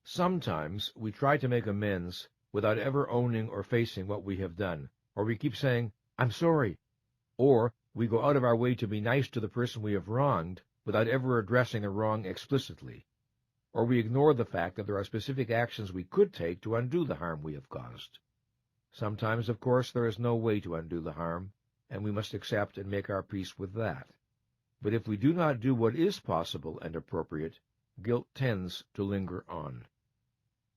Sometimes we try to make amends without ever owning or facing what we have done, or we keep saying, "I'm sorry," or we go out of our way to be nice to the person we have wronged without ever addressing a wrong explicitly, or we ignore the fact that there are specific actions we could take to undo the harm we have caused. Sometimes, of course, there is no way to undo the harm, and we must accept and make our peace with that. But if we do not do what is possible and appropriate, guilt tends to linger on.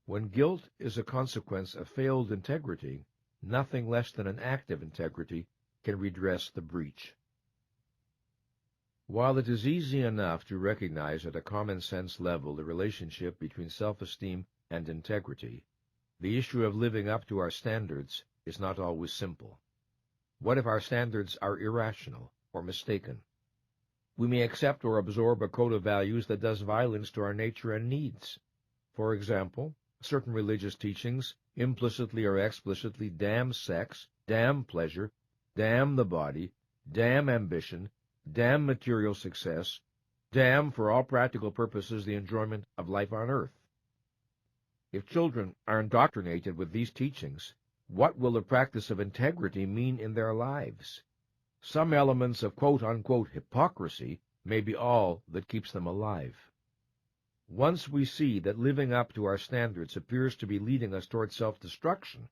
When guilt is a consequence of failed integrity, nothing less than an act of integrity can redress the breach. While it is easy enough to recognize at a common-sense level the relationship between self-esteem and integrity, the issue of living up to our standards is not always simple. What if our standards are irrational or mistaken? We may accept or absorb a code of values that does violence to our nature and needs. For example, certain religious teachings implicitly or explicitly damn sex, damn pleasure, damn the body, damn ambition, damn material success, damn, for all practical purposes, the enjoyment of life on earth. If children are indoctrinated with these teachings, what will the practice of integrity mean in their lives? Some elements of quote-unquote hypocrisy may be all that keeps them alive. Once we see that living up to our standards appears to be leading us toward self-destruction,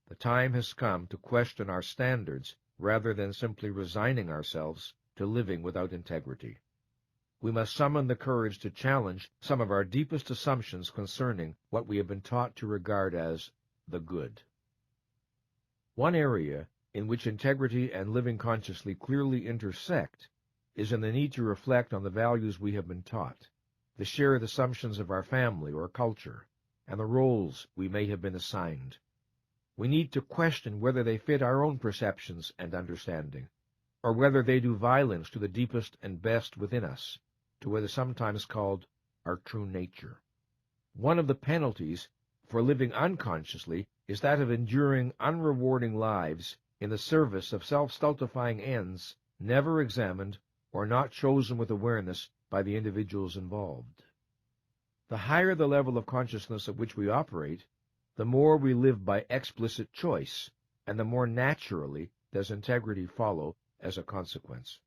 the time has come to question our standards rather than simply resigning ourselves to living without integrity. We must summon the courage to challenge some of our deepest assumptions concerning what we have been taught to regard as the good. One area in which integrity and living consciously clearly intersect is in the need to reflect on the values we have been taught, the shared assumptions of our family or culture, and the roles we may have been assigned. We need to question whether they fit our own perceptions and understanding, or whether they do violence to the deepest and best within us, to what is sometimes called our true nature. One of the penalties for living unconsciously is that of enduring unrewarding lives in the service of self-stultifying ends never examined or not chosen with awareness by the individuals involved. The higher the level of consciousness at which we operate, the more we live by explicit choice, and the more naturally does integrity follow as a consequence.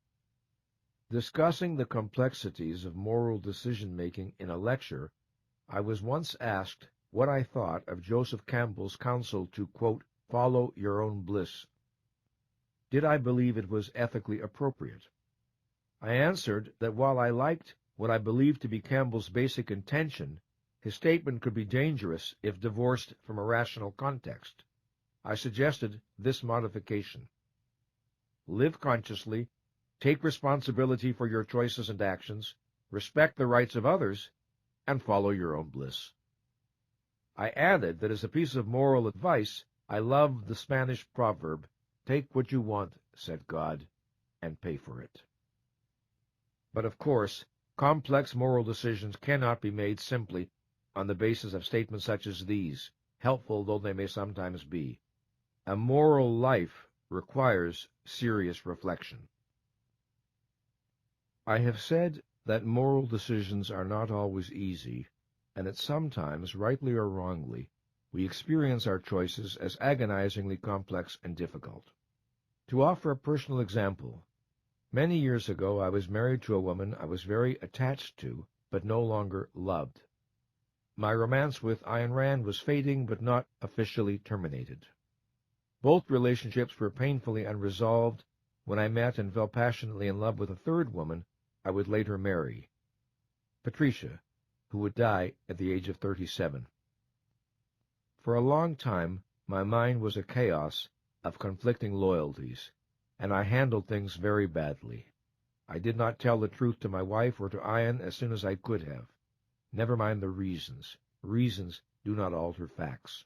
Discussing the complexities of moral decision-making in a lecture, I was once asked what I thought of Joseph Campbell's counsel to, quote, follow your own bliss. Did I believe it was ethically appropriate? I answered that while I liked what I believed to be Campbell's basic intention, his statement could be dangerous if divorced from a rational context. I suggested this modification. Live consciously, take responsibility for your choices and actions, respect the rights of others, and follow your own bliss. I added that as a piece of moral advice, I loved the Spanish proverb, take what you want, said God, and pay for it. But of course, complex moral decisions cannot be made simply on the basis of statements such as these, helpful though they may sometimes be. A moral life requires serious reflection. I have said that moral decisions are not always easy, and that sometimes, rightly or wrongly, we experience our choices as agonizingly complex and difficult. To offer a personal example, many years ago I was married to a woman I was very attached to, but no longer loved. My romance with Ayn Rand was fading, but not officially terminated. Both relationships were painfully unresolved when I met and fell passionately in love with a third woman I would later marry, Patricia, who would die at the age of 37. For a long time, my mind was a chaos of conflicting loyalties, and I handled things very badly. I did not tell the truth to my wife or to Ayn as soon as I could have. Never mind the reasons. Reasons do not alter facts.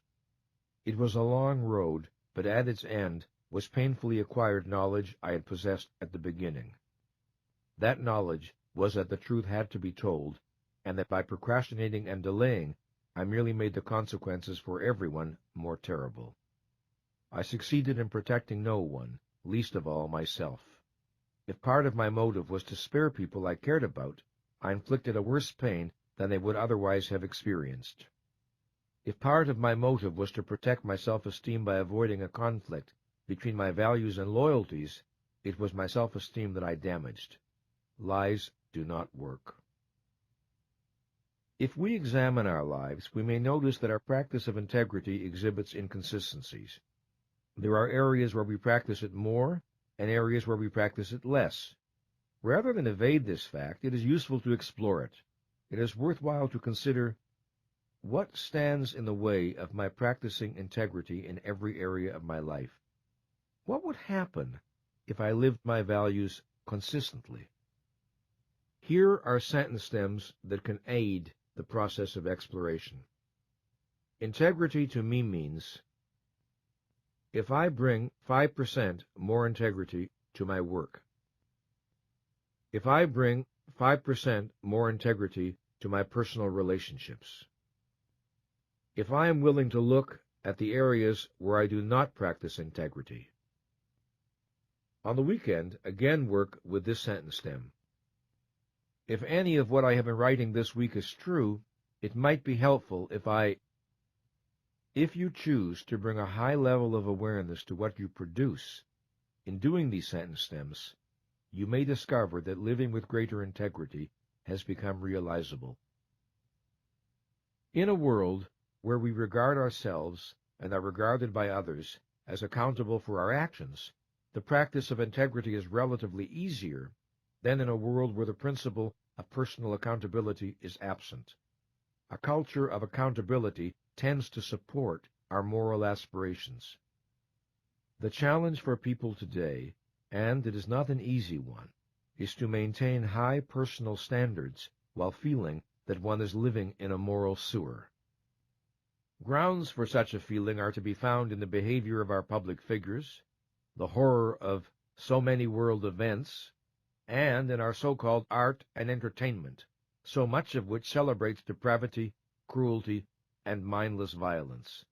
It was a long road, but at its end was painfully acquired knowledge I had possessed at the beginning. That knowledge was that the truth had to be told, and that by procrastinating and delaying, I merely made the consequences for everyone more terrible. I succeeded in protecting no one, least of all myself. If part of my motive was to spare people I cared about, I inflicted a worse pain than they would otherwise have experienced. If part of my motive was to protect my self-esteem by avoiding a conflict between my values and loyalties, it was my self-esteem that I damaged. Lies do not work. If we examine our lives, we may notice that our practice of integrity exhibits inconsistencies. There are areas where we practice it more and areas where we practice it less. Rather than evade this fact, it is useful to explore it. It is worthwhile to consider what stands in the way of my practicing integrity in every area of my life. What would happen if I lived my values consistently? Here are sentence stems that can aid the process of exploration. Integrity to me means, if I bring 5% more integrity to my work, if I bring 5% more integrity to my personal relationships, if I am willing to look at the areas where I do not practice integrity. On the weekend, again work with this sentence stem. If any of what I have been writing this week is true, it might be helpful if you choose to bring a high level of awareness to what you produce. In doing these sentence stems, you may discover that living with greater integrity has become realizable. In a world where we regard ourselves and are regarded by others as accountable for our actions, the practice of integrity is relatively easier than in a world where the principle of personal accountability is absent. A culture of accountability tends to support our moral aspirations. The challenge for people today, and it is not an easy one, is to maintain high personal standards while feeling that one is living in a moral sewer. Grounds for such a feeling are to be found in the behavior of our public figures, the horror of so many world events, and in our so-called art and entertainment, so much of which celebrates depravity, cruelty, and mindless violence.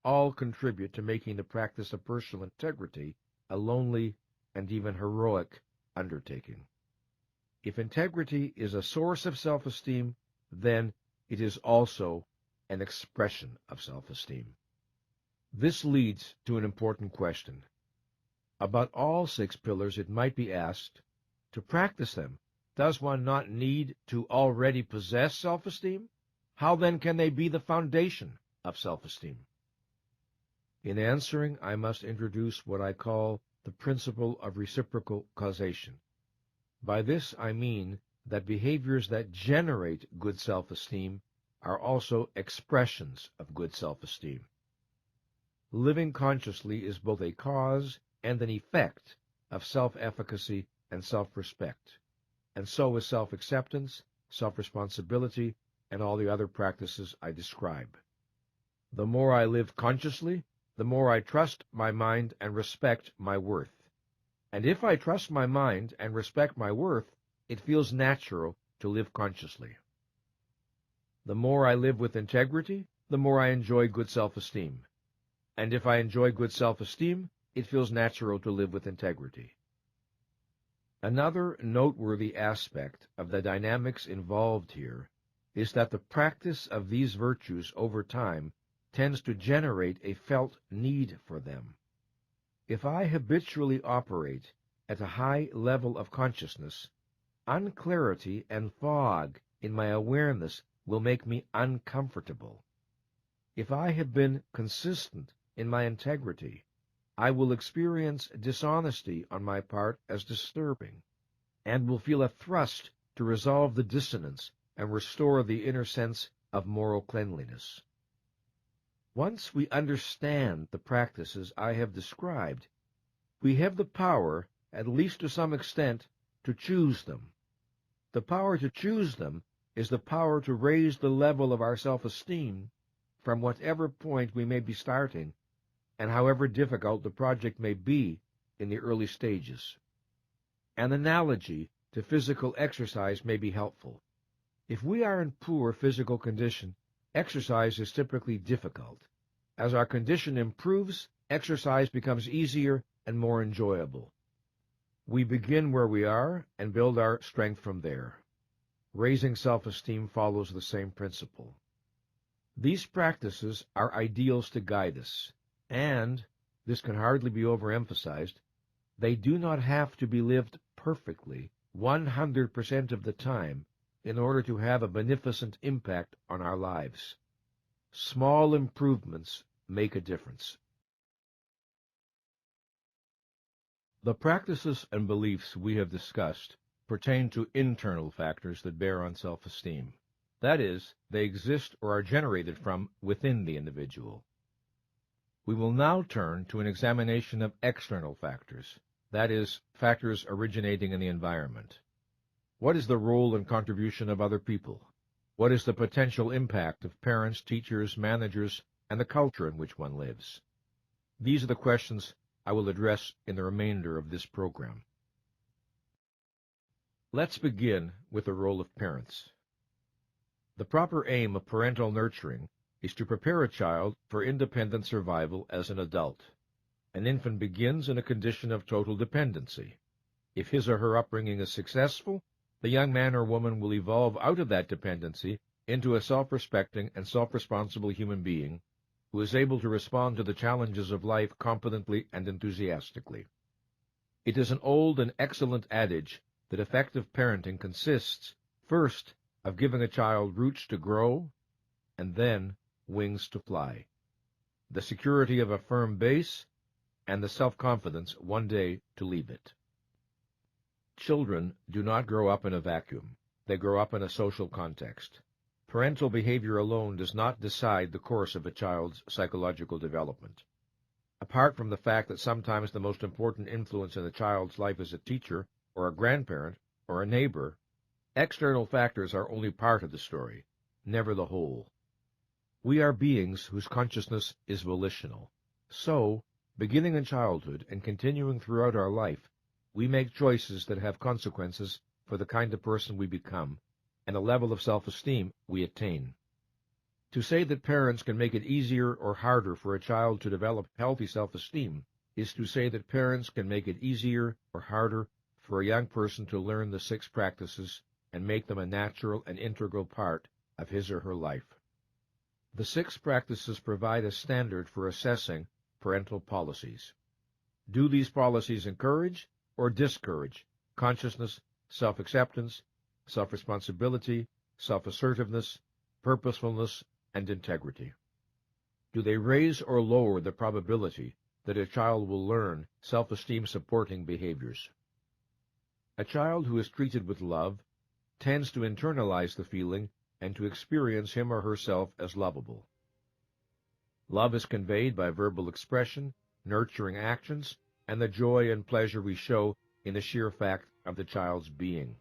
All contribute to making the practice of personal integrity a lonely and even heroic undertaking. If integrity is a source of self-esteem, then it is also an expression of self-esteem. This leads to an important question. About all 6 pillars, it might be asked, to practice them, does one not need to already possess self-esteem? How then can they be the foundation of self-esteem? In answering, I must introduce what I call the principle of reciprocal causation. By this I mean that behaviors that generate good self-esteem are also expressions of good self-esteem. Living consciously is both a cause and an effect of self-efficacy and self-respect, and so is self-acceptance, self-responsibility, and all the other practices I describe. The more I live consciously, the more I trust my mind and respect my worth. And if I trust my mind and respect my worth, it feels natural to live consciously. The more I live with integrity, the more I enjoy good self-esteem. And if I enjoy good self-esteem, it feels natural to live with integrity. Another noteworthy aspect of the dynamics involved here is that the practice of these virtues over time tends to generate a felt need for them. If I habitually operate at a high level of consciousness, unclarity and fog in my awareness will make me uncomfortable. If I have been consistent in my integrity, I will experience dishonesty on my part as disturbing, and will feel a thrust to resolve the dissonance and restore the inner sense of moral cleanliness. Once we understand the practices I have described, we have the power, at least to some extent, to choose them. The power to choose them is the power to raise the level of our self-esteem from whatever point we may be starting, and however difficult the project may be in the early stages. An analogy to physical exercise may be helpful. If we are in poor physical condition, exercise is typically difficult. As our condition improves, exercise becomes easier and more enjoyable. We begin where we are and build our strength from there. Raising self-esteem follows the same principle. These practices are ideals to guide us, and, this can hardly be overemphasized, they do not have to be lived perfectly 100% of the time in order to have a beneficent impact on our lives. Small improvements make a difference. The practices and beliefs we have discussed pertain to internal factors that bear on self-esteem. That is, they exist or are generated from within the individual. We will now turn to an examination of external factors, that is, factors originating in the environment. What is the role and contribution of other people? What is the potential impact of parents, teachers, managers, and the culture in which one lives? These are the questions I will address in the remainder of this program. Let's begin with the role of parents. The proper aim of parental nurturing is to prepare a child for independent survival as an adult. An infant begins in a condition of total dependency. If his or her upbringing is successful, the young man or woman will evolve out of that dependency into a self-respecting and self-responsible human being who is able to respond to the challenges of life confidently and enthusiastically. It is an old and excellent adage that effective parenting consists, first, of giving a child roots to grow, and then wings to fly, the security of a firm base, and the self-confidence one day to leave it. Children do not grow up in a vacuum. They grow up in a social context. Parental behavior alone does not decide the course of a child's psychological development. Apart from the fact that sometimes the most important influence in a child's life is a teacher, or a grandparent, or a neighbor, external factors are only part of the story, never the whole. We are beings whose consciousness is volitional. So, beginning in childhood and continuing throughout our life, we make choices that have consequences for the kind of person we become and the level of self-esteem we attain. To say that parents can make it easier or harder for a child to develop healthy self-esteem is to say that parents can make it easier or harder for a young person to learn the 6 practices and make them a natural and integral part of his or her life. The 6 practices provide a standard for assessing parental policies. Do these policies encourage or discourage consciousness, self-acceptance, self-responsibility, self-assertiveness, purposefulness, and integrity? Do they raise or lower the probability that a child will learn self-esteem supporting behaviors? A child who is treated with love tends to internalize the feeling and to experience him or herself as lovable. Love is conveyed by verbal expression, nurturing actions, and the joy and pleasure we show in the sheer fact of the child's being.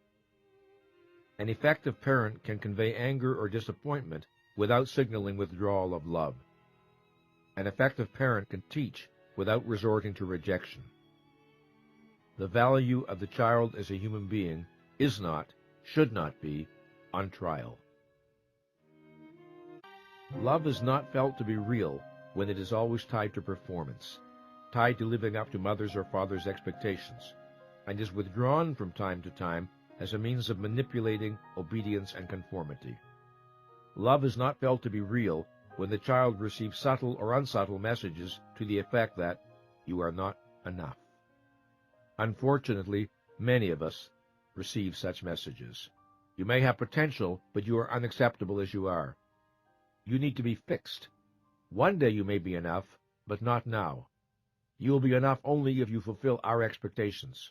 An effective parent can convey anger or disappointment without signaling withdrawal of love. An effective parent can teach without resorting to rejection. The value of the child as a human being is not, should not be, on trial. Love is not felt to be real when it is always tied to performance, tied to living up to mother's or father's expectations, and is withdrawn from time to time as a means of manipulating obedience and conformity. Love is not felt to be real when the child receives subtle or unsubtle messages to the effect that you are not enough. Unfortunately, many of us receive such messages. You may have potential, but you are unacceptable as you are. You need to be fixed. One day you may be enough, but not now. You will be enough only if you fulfill our expectations.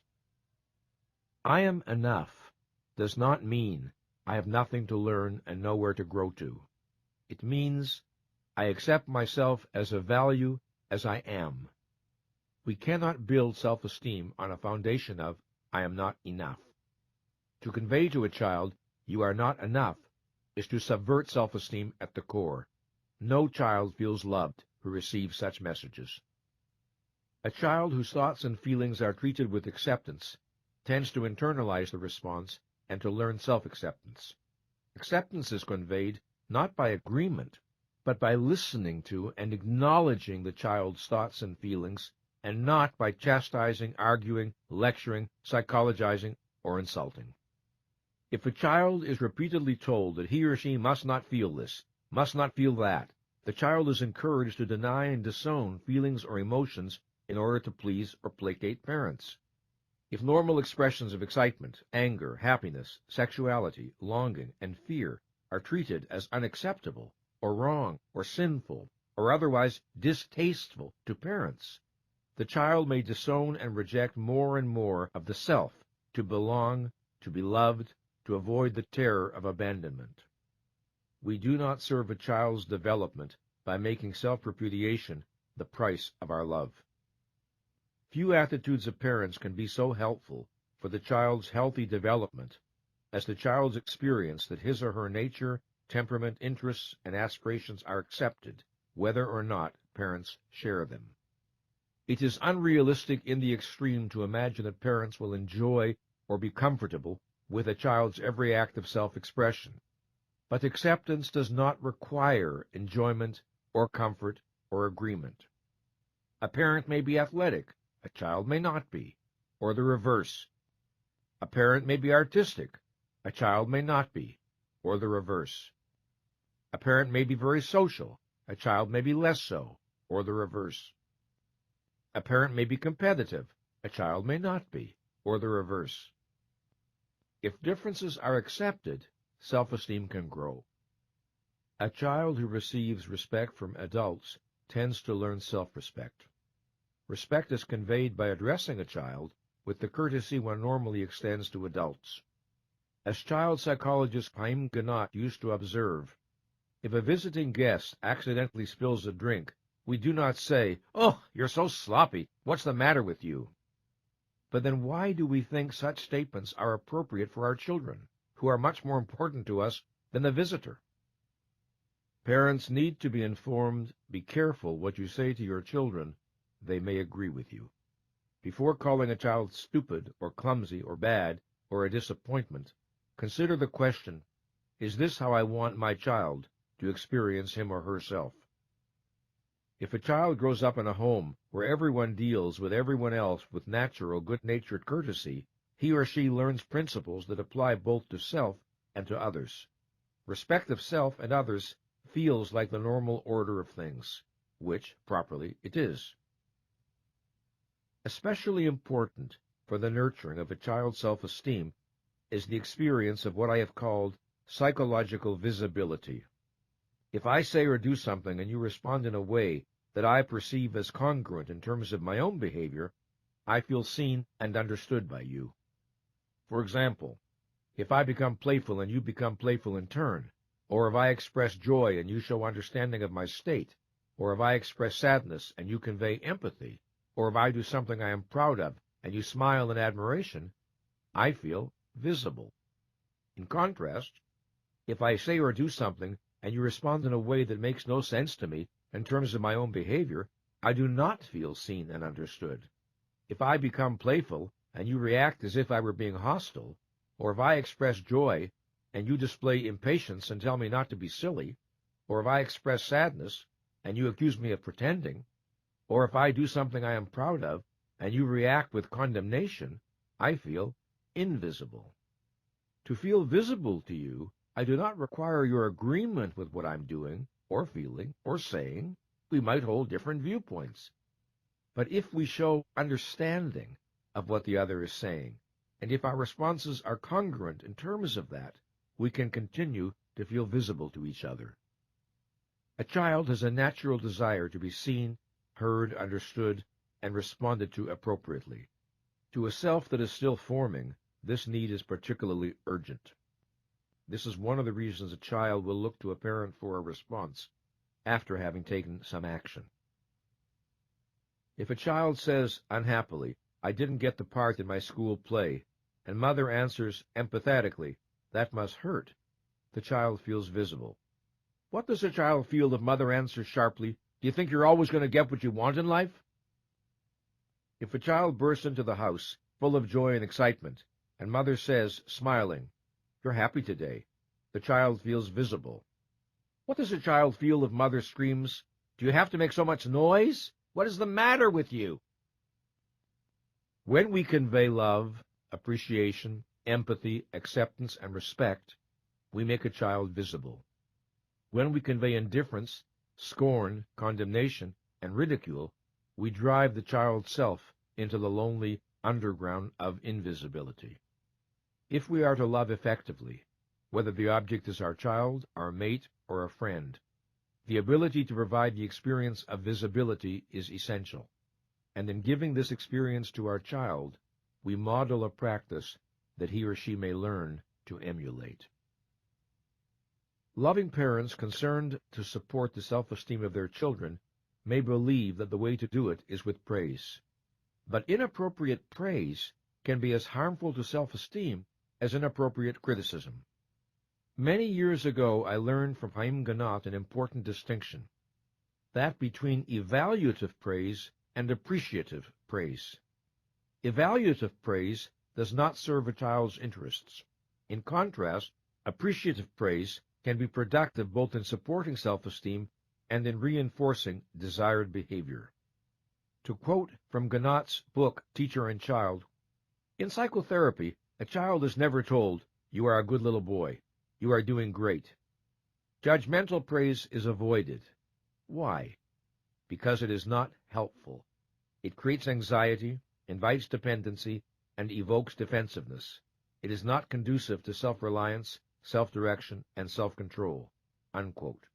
I am enough does not mean I have nothing to learn and nowhere to grow to. It means I accept myself as a value as I am. We cannot build self-esteem on a foundation of I am not enough. To convey to a child you are not enough is to subvert self-esteem at the core. No child feels loved who receives such messages. A child whose thoughts and feelings are treated with acceptance tends to internalize the response and to learn self-acceptance. Acceptance is conveyed not by agreement, but by listening to and acknowledging the child's thoughts and feelings, and not by chastising, arguing, lecturing, psychologizing, or insulting. If a child is repeatedly told that he or she must not feel this, must not feel that, the child is encouraged to deny and disown feelings or emotions in order to please or placate parents. If normal expressions of excitement, anger, happiness, sexuality, longing, and fear are treated as unacceptable, or wrong, or sinful, or otherwise distasteful to parents, the child may disown and reject more and more of the self to belong, to be loved, to avoid the terror of abandonment. We do not serve a child's development by making self-repudiation the price of our love. Few attitudes of parents can be so helpful for the child's healthy development as the child's experience that his or her nature, temperament, interests, and aspirations are accepted, whether or not parents share them. It is unrealistic in the extreme to imagine that parents will enjoy or be comfortable with a child's every act of self-expression. But acceptance does not require enjoyment or comfort or agreement. A parent may be athletic, a child may not be, or the reverse. A parent may be artistic, a child may not be, or the reverse. A parent may be very social, a child may be less so, or the reverse. A parent may be competitive, a child may not be, or the reverse. If differences are accepted, self-esteem can grow. A child who receives respect from adults tends to learn self-respect. Respect is conveyed by addressing a child with the courtesy one normally extends to adults. As child psychologist Haim Ginott used to observe, if a visiting guest accidentally spills a drink, we do not say, "Oh, you're so sloppy, what's the matter with you?" But then why do we think such statements are appropriate for our children, who are much more important to us than the visitor? Parents need to be informed. Be careful what you say to your children. They may agree with you. Before calling a child stupid or clumsy or bad or a disappointment, consider the question, is this how I want my child to experience him or herself? If a child grows up in a home where everyone deals with everyone else with natural, good-natured courtesy, he or she learns principles that apply both to self and to others. Respect of self and others feels like the normal order of things, which, properly, it is. Especially important for the nurturing of a child's self-esteem is the experience of what I have called psychological visibility. If I say or do something and you respond in a way that I perceive as congruent in terms of my own behavior, I feel seen and understood by you. For example, if I become playful and you become playful in turn, or if I express joy and you show understanding of my state, or if I express sadness and you convey empathy, or if I do something I am proud of and you smile in admiration, I feel visible. In contrast, if I say or do something and you respond in a way that makes no sense to me in terms of my own behavior, I do not feel seen and understood. If I become playful and you react as if I were being hostile, or if I express joy and you display impatience and tell me not to be silly, or if I express sadness and you accuse me of pretending, or if I do something I am proud of and you react with condemnation, I feel invisible. To feel visible to you, I do not require your agreement with what I'm doing, or feeling, or saying. We might hold different viewpoints. But if we show understanding of what the other is saying, and if our responses are congruent in terms of that, we can continue to feel visible to each other. A child has a natural desire to be seen, heard, understood, and responded to appropriately. To a self that is still forming, this need is particularly urgent. This is one of the reasons a child will look to a parent for a response after having taken some action. If a child says, unhappily, "I didn't get the part in my school play," and mother answers empathetically, "That must hurt," the child feels visible. What does a child feel if mother answers sharply, "Do you think you're always going to get what you want in life?" If a child bursts into the house, full of joy and excitement, and mother says, smiling, "You're happy today," the child feels visible. What does a child feel if mother screams, "Do you have to make so much noise? What is the matter with you?" When we convey love, appreciation, empathy, acceptance, and respect, we make a child visible. When we convey indifference, scorn, condemnation, and ridicule, we drive the child's self into the lonely underground of invisibility. If we are to love effectively, whether the object is our child, our mate, or a friend, the ability to provide the experience of visibility is essential. and in giving this experience to our child, we model a practice that he or she may learn to emulate. Loving parents concerned to support the self-esteem of their children may believe that the way to do it is with praise. But inappropriate praise can be as harmful to self-esteem as inappropriate criticism. Many years ago, I learned from Haim Ganat an important distinction, that between evaluative praise and appreciative praise. Evaluative praise does not serve a child's interests. In contrast, appreciative praise can be productive both in supporting self-esteem and in reinforcing desired behavior. To quote from Ganat's book, Teacher and Child, "In psychotherapy, a child is never told, 'You are a good little boy. You are doing great.' Judgmental praise is avoided. Why? Because it is not helpful. It creates anxiety, invites dependency, and evokes defensiveness. It is not conducive to self-reliance, self-direction, and self-control." Unquote.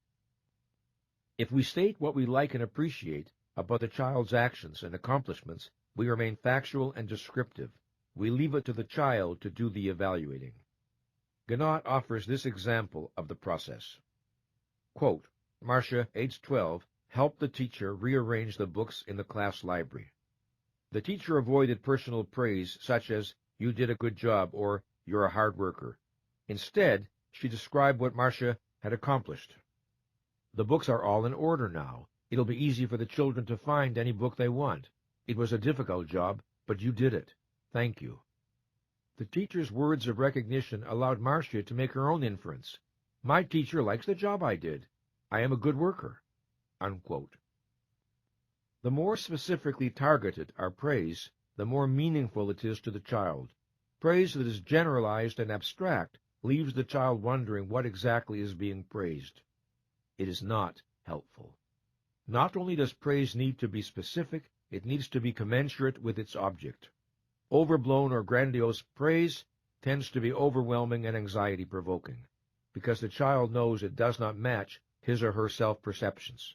If we state what we like and appreciate about the child's actions and accomplishments, we remain factual and descriptive. We leave it to the child to do the evaluating. Ganat offers this example of the process. Quote, "Marcia, age 12, helped the teacher rearrange the books in the class library. The teacher avoided personal praise such as, 'You did a good job,' or 'You're a hard worker.' Instead, she described what Marcia had accomplished. 'The books are all in order now. It'll be easy for the children to find any book they want. It was a difficult job, but you did it. Thank you.' The teacher's words of recognition allowed Marcia to make her own inference. 'My teacher likes the job I did. I am a good worker.' Unquote. The more specifically targeted our praise, the more meaningful it is to the child. Praise that is generalized and abstract leaves the child wondering what exactly is being praised. It is not helpful. Not only does praise need to be specific, it needs to be commensurate with its object. Overblown or grandiose praise tends to be overwhelming and anxiety-provoking, because the child knows it does not match his or her self-perceptions.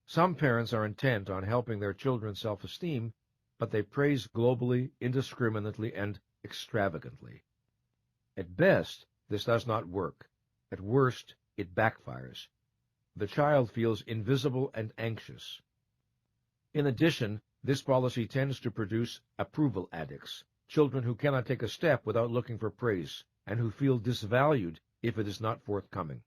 Some parents are intent on helping their children's self-esteem, but they praise globally, indiscriminately, and extravagantly. At best, this does not work. At worst, it backfires. The child feels invisible and anxious. In addition, this policy tends to produce approval addicts, children who cannot take a step without looking for praise, and who feel disvalued if it is not forthcoming.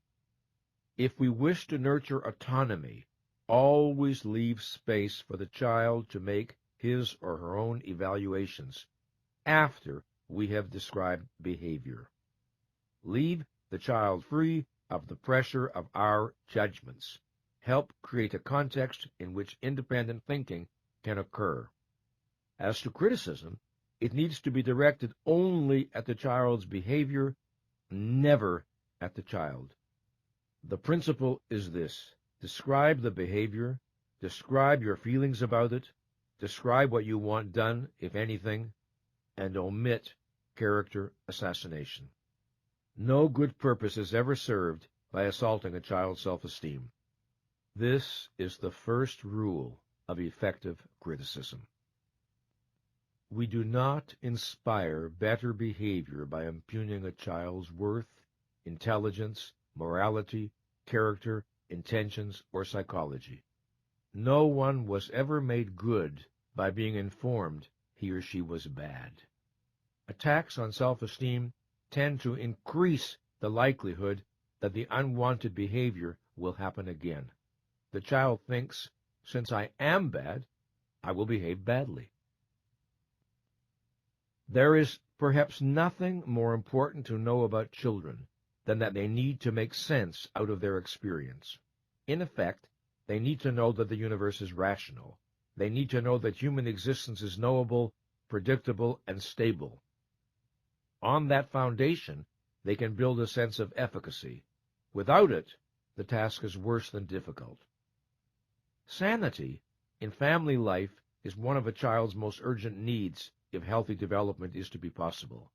If we wish to nurture autonomy, always leave space for the child to make his or her own evaluations after we have described behavior. Leave the child free of the pressure of our judgments. Help create a context in which independent thinking can occur. As to criticism, it needs to be directed only at the child's behavior, never at the child. The principle is this: describe the behavior, describe your feelings about it, describe what you want done, if anything, and omit character assassination. No good purpose is ever served by assaulting a child's self-esteem. This is the first rule of effective criticism. We do not inspire better behavior by impugning a child's worth, intelligence, morality, character, intentions, or psychology. No one was ever made good by being informed he or she was bad. Attacks on self-esteem tend to increase the likelihood that the unwanted behavior will happen again. The child thinks, since I am bad, I will behave badly. There is perhaps nothing more important to know about children than that they need to make sense out of their experience. In effect, they need to know that the universe is rational. They need to know that human existence is knowable, predictable, and stable. On that foundation, they can build a sense of efficacy. Without it, the task is worse than difficult. Sanity in family life is one of a child's most urgent needs if healthy development is to be possible.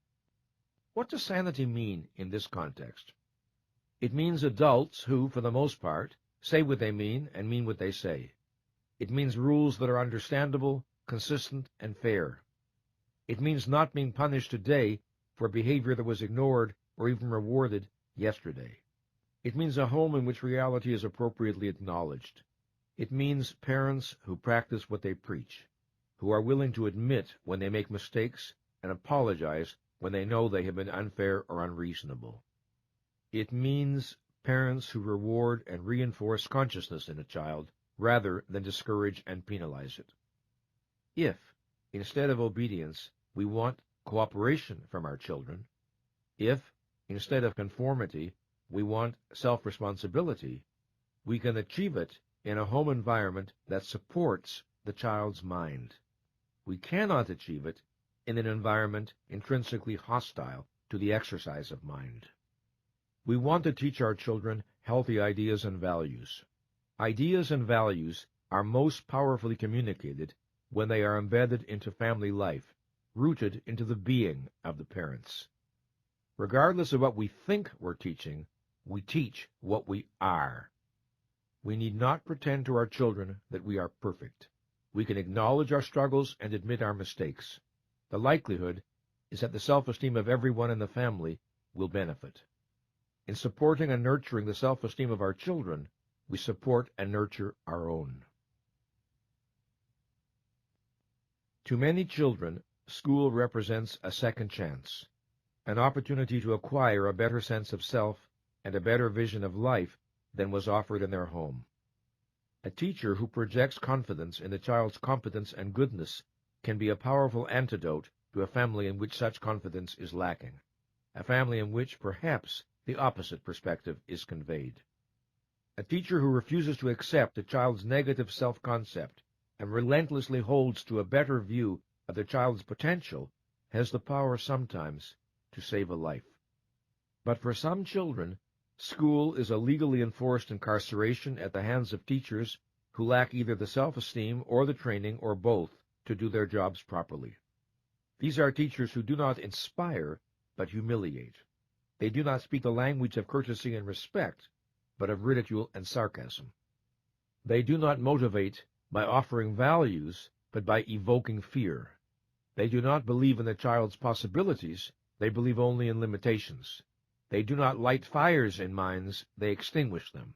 What does sanity mean in this context? It means adults who, for the most part, say what they mean and mean what they say. It means rules that are understandable, consistent, and fair. It means not being punished today for behavior that was ignored or even rewarded yesterday. It means a home in which reality is appropriately acknowledged. It means parents who practice what they preach, who are willing to admit when they make mistakes and apologize when they know they have been unfair or unreasonable. It means parents who reward and reinforce consciousness in a child rather than discourage and penalize it. If, instead of obedience, we want cooperation from our children, if, instead of conformity, we want self-responsibility, we can achieve it in a home environment that supports the child's mind. We cannot achieve it in an environment intrinsically hostile to the exercise of mind. We want to teach our children healthy ideas and values. Ideas and values are most powerfully communicated when they are embedded into family life, rooted into the being of the parents. Regardless of what we think we're teaching, we teach what we are. We need not pretend to our children that we are perfect. We can acknowledge our struggles and admit our mistakes. The likelihood is that the self-esteem of everyone in the family will benefit. In supporting and nurturing the self-esteem of our children, we support and nurture our own. To many children, school represents a second chance, an opportunity to acquire a better sense of self and a better vision of life than was offered in their home. A teacher who projects confidence in the child's competence and goodness can be a powerful antidote to a family in which such confidence is lacking, a family in which perhaps the opposite perspective is conveyed. A teacher who refuses to accept a child's negative self-concept and relentlessly holds to a better view of the child's potential has the power sometimes to save a life. But for some children, school is a legally enforced incarceration at the hands of teachers who lack either the self-esteem or the training or both to do their jobs properly. These are teachers who do not inspire, but humiliate. They do not speak the language of courtesy and respect, but of ridicule and sarcasm. They do not motivate by offering values, but by evoking fear. They do not believe in the child's possibilities, they believe only in limitations. They do not light fires in minds, they extinguish them.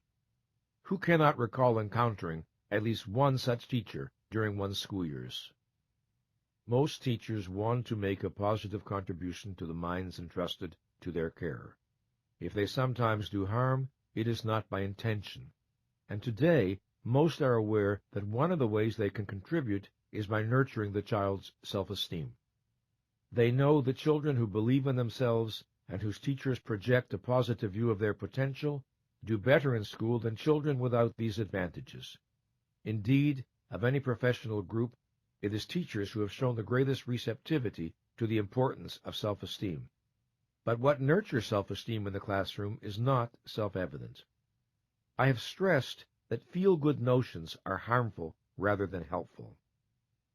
Who cannot recall encountering at least one such teacher during one's school years? Most teachers want to make a positive contribution to the minds entrusted to their care. If they sometimes do harm, it is not by intention. And today, most are aware that one of the ways they can contribute is by nurturing the child's self-esteem. They know that children who believe in themselves and whose teachers project a positive view of their potential do better in school than children without these advantages. Indeed, of any professional group, it is teachers who have shown the greatest receptivity to the importance of self-esteem. But what nurtures self-esteem in the classroom is not self-evident. I have stressed that feel-good notions are harmful rather than helpful.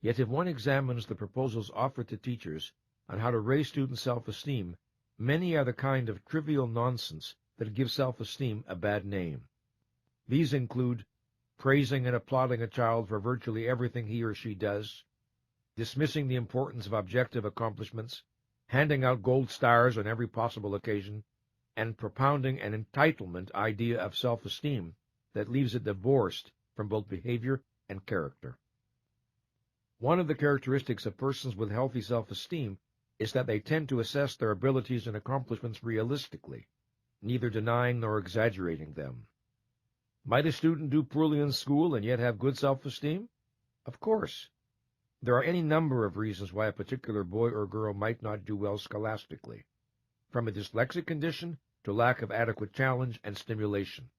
Yet if one examines the proposals offered to teachers on how to raise student self-esteem, many are the kind of trivial nonsense that give self-esteem a bad name. These include praising and applauding a child for virtually everything he or she does, dismissing the importance of objective accomplishments, handing out gold stars on every possible occasion, and propounding an entitlement idea of self-esteem that leaves it divorced from both behavior and character. One of the characteristics of persons with healthy self-esteem is that they tend to assess their abilities and accomplishments realistically, neither denying nor exaggerating them. Might a student do poorly in school and yet have good self-esteem? Of course. There are any number of reasons why a particular boy or girl might not do well scholastically, from a dyslexic condition to lack of adequate challenge and stimulation.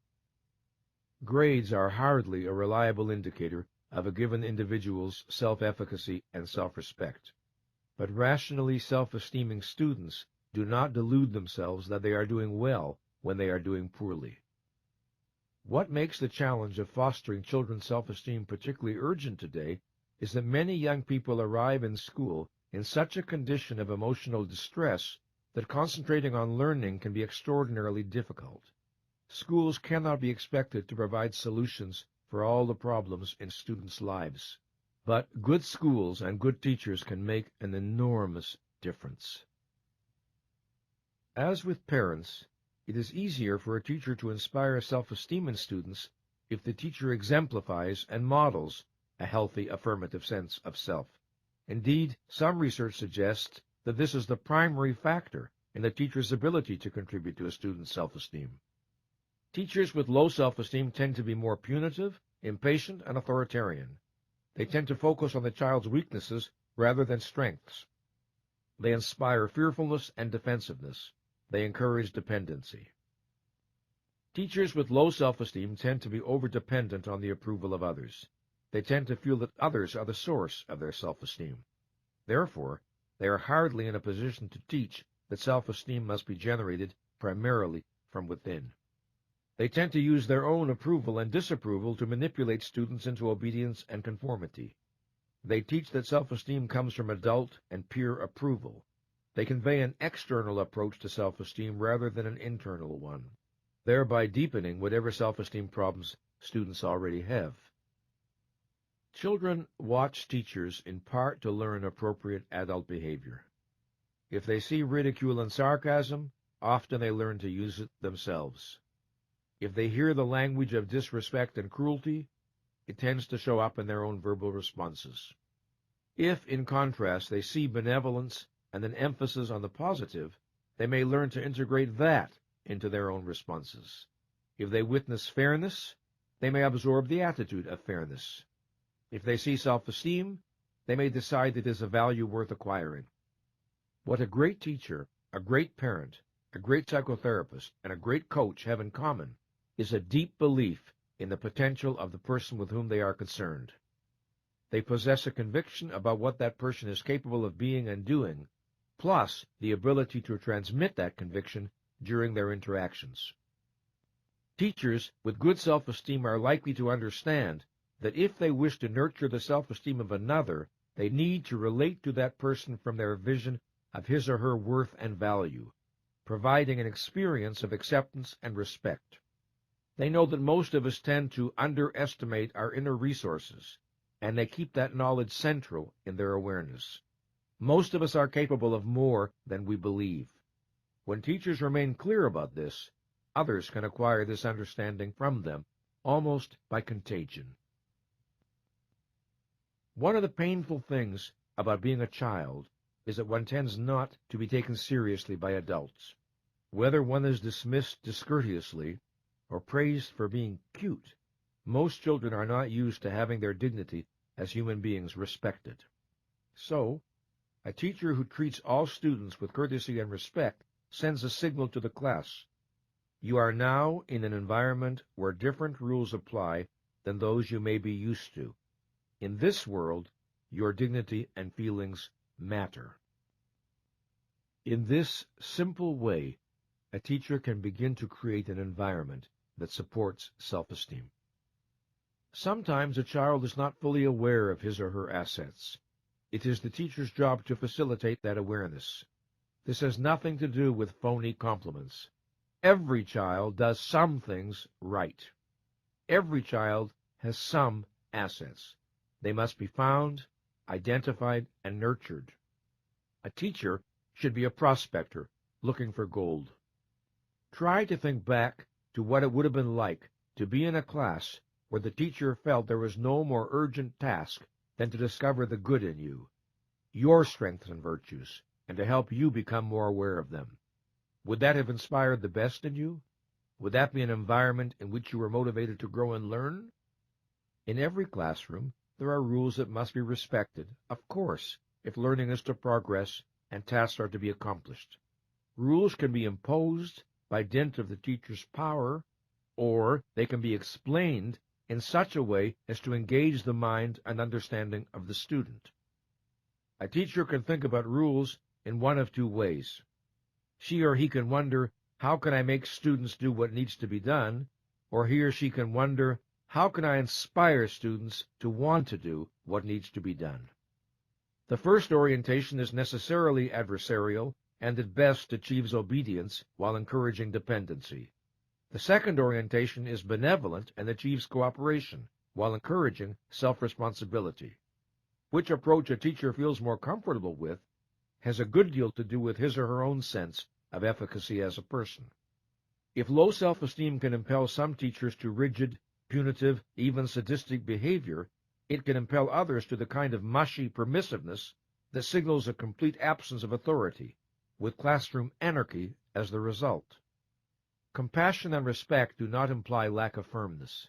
Grades are hardly a reliable indicator of a given individual's self-efficacy and self-respect. But rationally self-esteeming students do not delude themselves that they are doing well when they are doing poorly. What makes the challenge of fostering children's self-esteem particularly urgent today is that many young people arrive in school in such a condition of emotional distress that concentrating on learning can be extraordinarily difficult. Schools cannot be expected to provide solutions for all the problems in students' lives. But good schools and good teachers can make an enormous difference. As with parents, it is easier for a teacher to inspire self-esteem in students if the teacher exemplifies and models a healthy affirmative sense of self. Indeed, some research suggests that this is the primary factor in the teacher's ability to contribute to a student's self-esteem. Teachers with low self-esteem tend to be more punitive, impatient, and authoritarian. They tend to focus on the child's weaknesses rather than strengths. They inspire fearfulness and defensiveness. They encourage dependency. Teachers with low self-esteem tend to be over-dependent on the approval of others. They tend to feel that others are the source of their self-esteem. Therefore, they are hardly in a position to teach that self-esteem must be generated primarily from within. They tend to use their own approval and disapproval to manipulate students into obedience and conformity. They teach that self-esteem comes from adult and peer approval. They convey an external approach to self-esteem rather than an internal one, thereby deepening whatever self-esteem problems students already have. Children watch teachers in part to learn appropriate adult behavior. If they see ridicule and sarcasm, often they learn to use it themselves. If they hear the language of disrespect and cruelty, it tends to show up in their own verbal responses. If, in contrast, they see benevolence and an emphasis on the positive, they may learn to integrate that into their own responses. If they witness fairness, they may absorb the attitude of fairness. If they see self-esteem, they may decide it is a value worth acquiring. What a great teacher, a great parent, a great psychotherapist, and a great coach have in common is a deep belief in the potential of the person with whom they are concerned. They possess a conviction about what that person is capable of being and doing, plus the ability to transmit that conviction during their interactions. Teachers with good self-esteem are likely to understand that if they wish to nurture the self-esteem of another, they need to relate to that person from their vision of his or her worth and value, providing an experience of acceptance and respect. They know that most of us tend to underestimate our inner resources, and they keep that knowledge central in their awareness. Most of us are capable of more than we believe. When teachers remain clear about this, others can acquire this understanding from them, almost by contagion. One of the painful things about being a child is that one tends not to be taken seriously by adults. Whether one is dismissed discourteously or praised for being cute, most children are not used to having their dignity as human beings respected. So, a teacher who treats all students with courtesy and respect sends a signal to the class. You are now in an environment where different rules apply than those you may be used to. In this world, your dignity and feelings matter. In this simple way, a teacher can begin to create an environment that supports self-esteem. Sometimes a child is not fully aware of his or her assets. It is the teacher's job to facilitate that awareness. This has nothing to do with phony compliments. Every child does some things right. Every child has some assets. They must be found, identified, and nurtured. A teacher should be a prospector looking for gold. Try to think back to what it would have been like to be in a class where the teacher felt there was no more urgent task than to discover the good in you, your strengths and virtues, and to help you become more aware of them. Would that have inspired the best in you? Would that be an environment in which you were motivated to grow and learn? In every classroom, there are rules that must be respected, of course, if learning is to progress and tasks are to be accomplished. Rules can be imposed by dint of the teacher's power, or they can be explained in such a way as to engage the mind and understanding of the student. A teacher can think about rules in one of two ways. She or he can wonder, how can I make students do what needs to be done? Or he or she can wonder, how can I inspire students to want to do what needs to be done? The first orientation is necessarily adversarial and at best achieves obedience while encouraging dependency. The second orientation is benevolent and achieves cooperation, while encouraging self-responsibility. Which approach a teacher feels more comfortable with has a good deal to do with his or her own sense of efficacy as a person. If low self-esteem can impel some teachers to rigid, punitive, even sadistic behavior, it can impel others to the kind of mushy permissiveness that signals a complete absence of authority, with classroom anarchy as the result. Compassion and respect do not imply lack of firmness.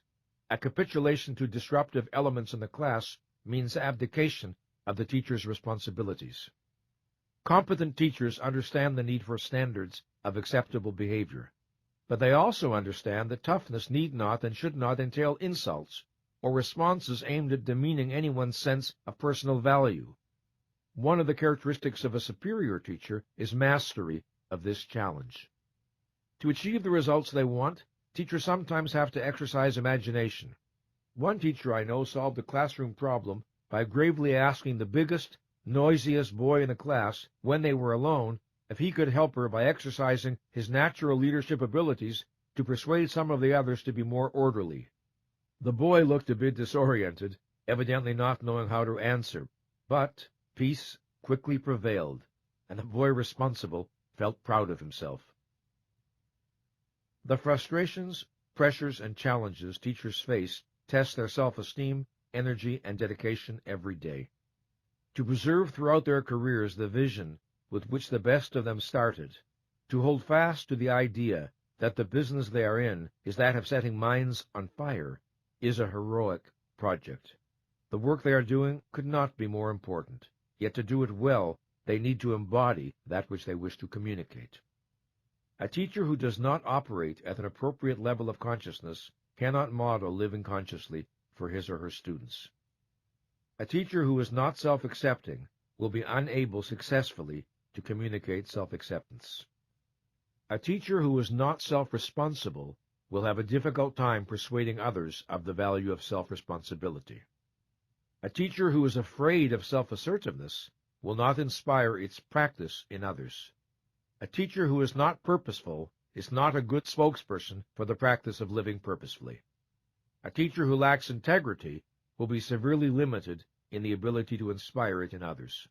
A capitulation to disruptive elements in the class means abdication of the teacher's responsibilities. Competent teachers understand the need for standards of acceptable behavior, but they also understand that toughness need not and should not entail insults or responses aimed at demeaning anyone's sense of personal value. One of the characteristics of a superior teacher is mastery of this challenge. To achieve the results they want, teachers sometimes have to exercise imagination. One teacher I know solved a classroom problem by gravely asking the biggest, noisiest boy in the class, when they were alone, if he could help her by exercising his natural leadership abilities to persuade some of the others to be more orderly. The boy looked a bit disoriented, evidently not knowing how to answer, but peace quickly prevailed, and the boy responsible felt proud of himself. The frustrations, pressures, and challenges teachers face test their self-esteem, energy, and dedication every day. To preserve throughout their careers the vision with which the best of them started, to hold fast to the idea that the business they are in is that of setting minds on fire, is a heroic project. The work they are doing could not be more important, yet to do it well, they need to embody that which they wish to communicate. A teacher who does not operate at an appropriate level of consciousness cannot model living consciously for his or her students. A teacher who is not self-accepting will be unable successfully to communicate self-acceptance. A teacher who is not self-responsible will have a difficult time persuading others of the value of self-responsibility. A teacher who is afraid of self-assertiveness will not inspire its practice in others. A teacher who is not purposeful is not a good spokesperson for the practice of living purposefully. A teacher who lacks integrity will be severely limited in the ability to inspire it in others.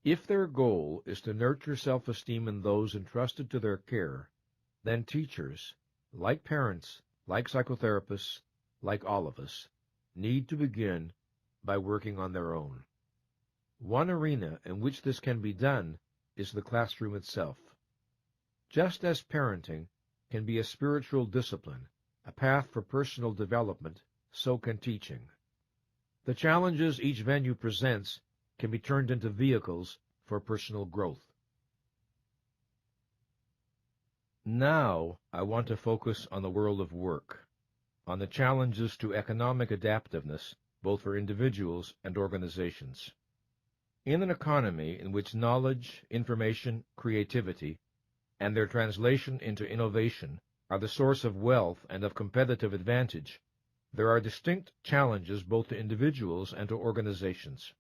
If their goal is to nurture self-esteem in those entrusted to their care, then teachers, like parents, like psychotherapists, like all of us, need to begin by working on their own. One arena in which this can be done is the classroom itself. Just as parenting can be a spiritual discipline, a path for personal development, so can teaching. The challenges each venue presents can be turned into vehicles for personal growth. Now, I want to focus on the world of work, on the challenges to economic adaptiveness, both for individuals and organizations. In an economy in which knowledge, information, creativity, and their translation into innovation are the source of wealth and of competitive advantage, there are distinct challenges both to individuals and to organizations.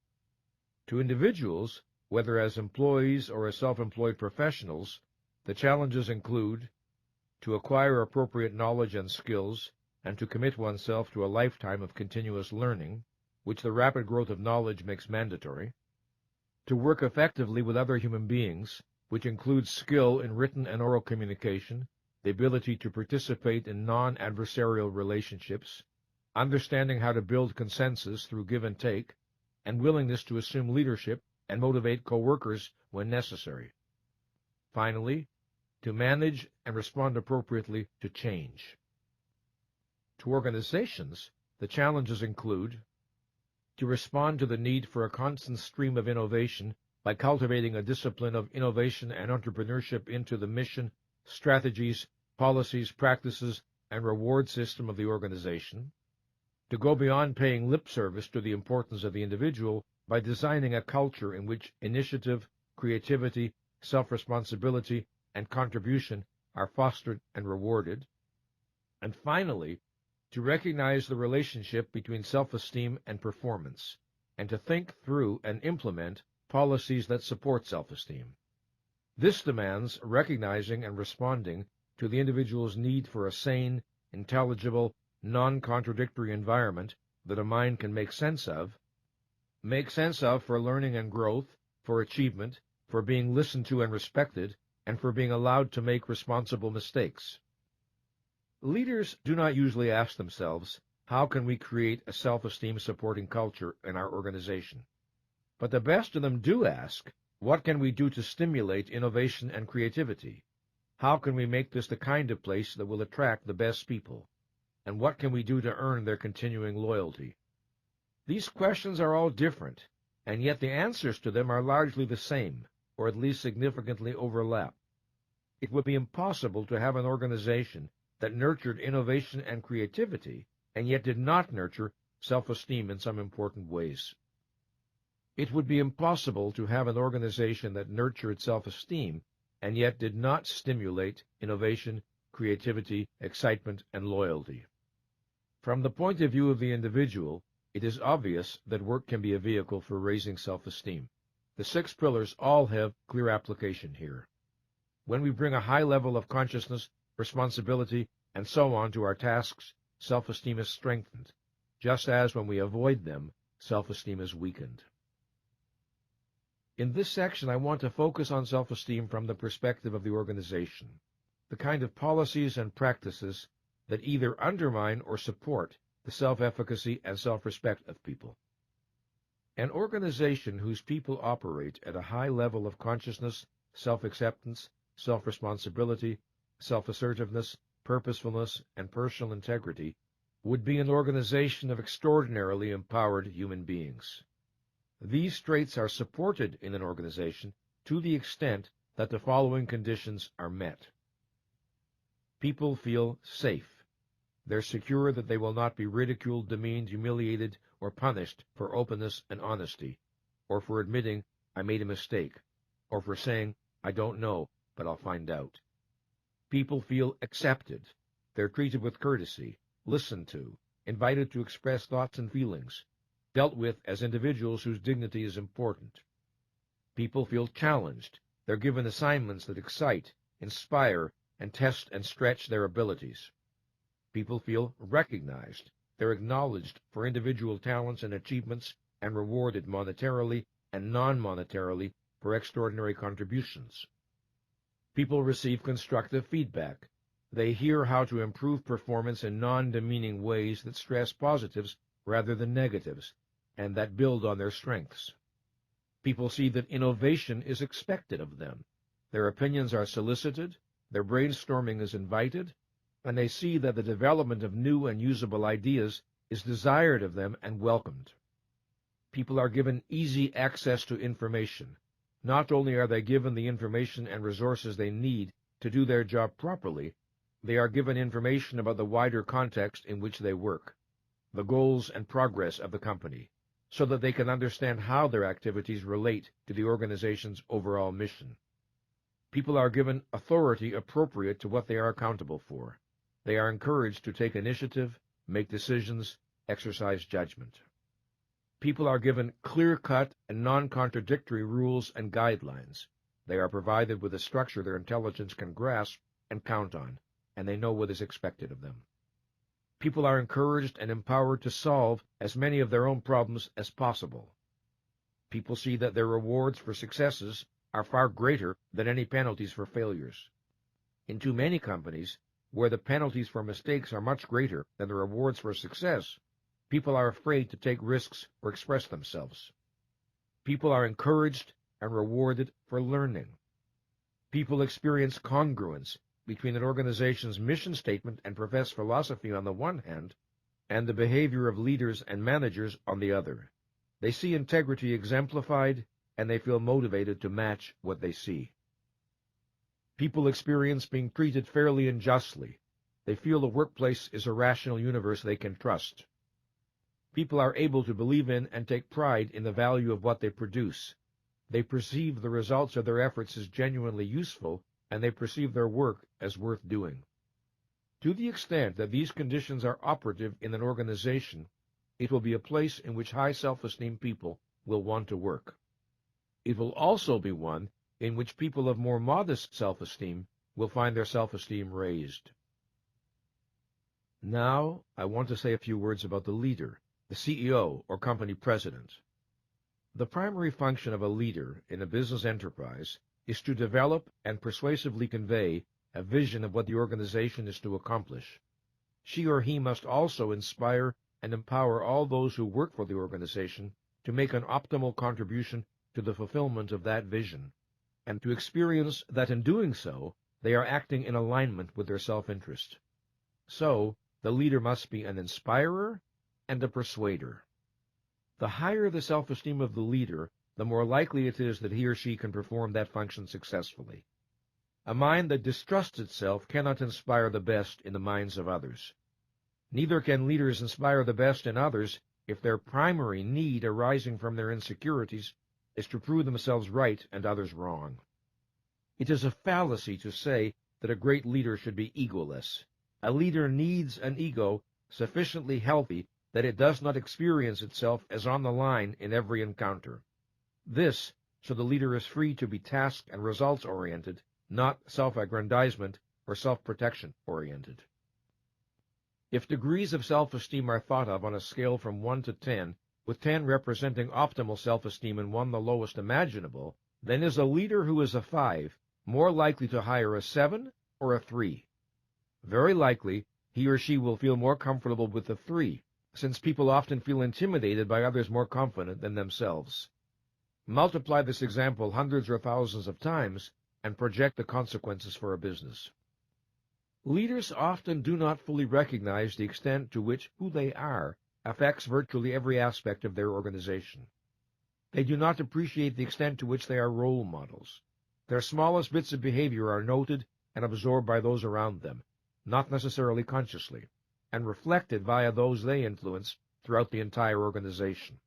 To individuals, whether as employees or as self-employed professionals, the challenges include to acquire appropriate knowledge and skills and to commit oneself to a lifetime of continuous learning, which the rapid growth of knowledge makes mandatory, to work effectively with other human beings, which includes skill in written and oral communication, the ability to participate in non-adversarial relationships, understanding how to build consensus through give and take, and willingness to assume leadership and motivate co-workers when necessary. Finally, to manage and respond appropriately to change. To organizations, the challenges include to respond to the need for a constant stream of innovation by cultivating a discipline of innovation and entrepreneurship into the mission, strategies, policies, practices, and reward system of the organization, to go beyond paying lip service to the importance of the individual by designing a culture in which initiative, creativity, self-responsibility, and contribution are fostered and rewarded, and finally, to recognize the relationship between self-esteem and performance, and to think through and implement policies that support self-esteem. This demands recognizing and responding to the individual's need for a sane, intelligible, non-contradictory environment that a mind can make sense of for learning and growth, for achievement, for being listened to and respected, and for being allowed to make responsible mistakes. Leaders do not usually ask themselves, how can we create a self-esteem supporting culture in our organization? But the best of them do ask, what can we do to stimulate innovation and creativity? How can we make this the kind of place that will attract the best people? And what can we do to earn their continuing loyalty? These questions are all different, and yet the answers to them are largely the same, or at least significantly overlap. It would be impossible to have an organization that nurtured innovation and creativity, and yet did not nurture self-esteem in some important ways. It would be impossible to have an organization that nurtured self-esteem, and yet did not stimulate innovation, creativity, excitement, and loyalty. From the point of view of the individual, it is obvious that work can be a vehicle for raising self-esteem. The 6 pillars all have clear application here. When we bring a high level of consciousness, responsibility, and so on to our tasks, self-esteem is strengthened, just as when we avoid them, self-esteem is weakened. In this section, I want to focus on self-esteem from the perspective of the organization, the kind of policies and practices that either undermine or support the self-efficacy and self-respect of people. An organization whose people operate at a high level of consciousness, self-acceptance, self-responsibility, self-assertiveness, purposefulness, and personal integrity would be an organization of extraordinarily empowered human beings. These traits are supported in an organization to the extent that the following conditions are met. People feel safe. They're secure that they will not be ridiculed, demeaned, humiliated, or punished for openness and honesty, or for admitting, I made a mistake, or for saying, I don't know, but I'll find out. People feel accepted. They're treated with courtesy, listened to, invited to express thoughts and feelings, dealt with as individuals whose dignity is important. People feel challenged. They're given assignments that excite, inspire, and test and stretch their abilities. People feel recognized. They're acknowledged for individual talents and achievements and rewarded monetarily and non-monetarily for extraordinary contributions. People receive constructive feedback. They hear how to improve performance in non-demeaning ways that stress positives rather than negatives, and that build on their strengths. People see that innovation is expected of them. Their opinions are solicited, their brainstorming is invited, and they see that the development of new and usable ideas is desired of them and welcomed. People are given easy access to information. Not only are they given the information and resources they need to do their job properly, they are given information about the wider context in which they work, the goals and progress of the company, so that they can understand how their activities relate to the organization's overall mission. People are given authority appropriate to what they are accountable for. They are encouraged to take initiative, make decisions, exercise judgment. People are given clear-cut and non-contradictory rules and guidelines. They are provided with a structure their intelligence can grasp and count on, and they know what is expected of them. People are encouraged and empowered to solve as many of their own problems as possible. People see that their rewards for successes are far greater than any penalties for failures. In too many companies, where the penalties for mistakes are much greater than the rewards for success, people are afraid to take risks or express themselves. People are encouraged and rewarded for learning. People experience congruence between an organization's mission statement and professed philosophy on the one hand, and the behavior of leaders and managers on the other. They see integrity exemplified, and they feel motivated to match what they see. People experience being treated fairly and justly. They feel the workplace is a rational universe they can trust. People are able to believe in and take pride in the value of what they produce. They perceive the results of their efforts as genuinely useful, and they perceive their work as worth doing. To the extent that these conditions are operative in an organization, it will be a place in which high self-esteem people will want to work. It will also be one in which people of more modest self-esteem will find their self-esteem raised. Now, I want to say a few words about the leader, the CEO or company president. The primary function of a leader in a business enterprise is to develop and persuasively convey a vision of what the organization is to accomplish. She or he must also inspire and empower all those who work for the organization to make an optimal contribution to the fulfillment of that vision, and to experience that in doing so, they are acting in alignment with their self-interest. So, the leader must be an inspirer and a persuader. The higher the self-esteem of the leader, the more likely it is that he or she can perform that function successfully. A mind that distrusts itself cannot inspire the best in the minds of others. Neither can leaders inspire the best in others if their primary need arising from their insecurities is to prove themselves right and others wrong. It is a fallacy to say that a great leader should be egoless. A leader needs an ego sufficiently healthy that it does not experience itself as on the line in every encounter. This, so the leader is free to be task and results-oriented, not self-aggrandizement or self-protection-oriented. If degrees of self-esteem are thought of on a scale from 1 to 10, with 10 representing optimal self-esteem and 1 the lowest imaginable, then is a leader who is a 5 more likely to hire a 7 or a 3? Very likely, he or she will feel more comfortable with the 3, since people often feel intimidated by others more confident than themselves. Multiply this example hundreds or thousands of times, and project the consequences for a business. Leaders often do not fully recognize the extent to which who they are affects virtually every aspect of their organization. They do not appreciate the extent to which they are role models. Their smallest bits of behavior are noted and absorbed by those around them, not necessarily consciously, and reflected via those they influence throughout the entire organization.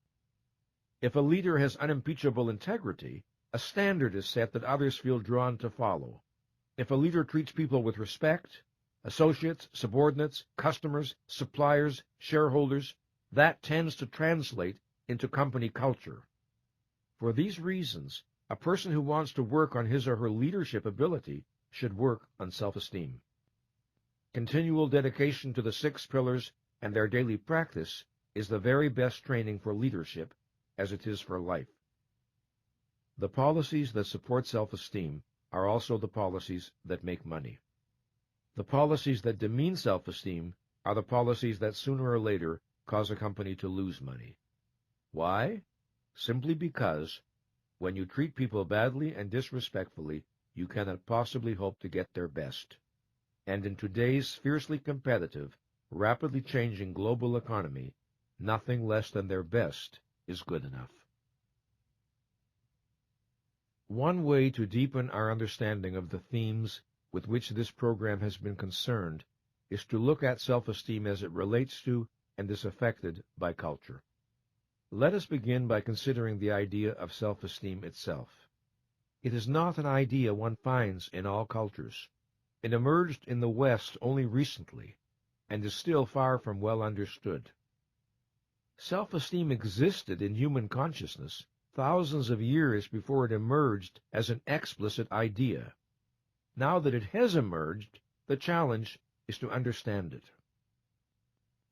If a leader has unimpeachable integrity, a standard is set that others feel drawn to follow. If a leader treats people with respect, associates, subordinates, customers, suppliers, shareholders, that tends to translate into company culture. For these reasons, a person who wants to work on his or her leadership ability should work on self-esteem. Continual dedication to the 6 pillars and their daily practice is the very best training for leadership, as it is for life. The policies that support self-esteem are also the policies that make money. The policies that demean self-esteem are the policies that sooner or later cause a company to lose money. Why? Simply because when you treat people badly and disrespectfully, you cannot possibly hope to get their best. And in today's fiercely competitive, rapidly changing global economy, nothing less than their best is good enough. One way to deepen our understanding of the themes with which this program has been concerned is to look at self-esteem as it relates to and is affected by culture. Let us begin by considering the idea of self-esteem itself. It is not an idea one finds in all cultures. It emerged in the West only recently, and is still far from well understood. Self-esteem existed in human consciousness thousands of years before it emerged as an explicit idea. Now that it has emerged, the challenge is to understand it.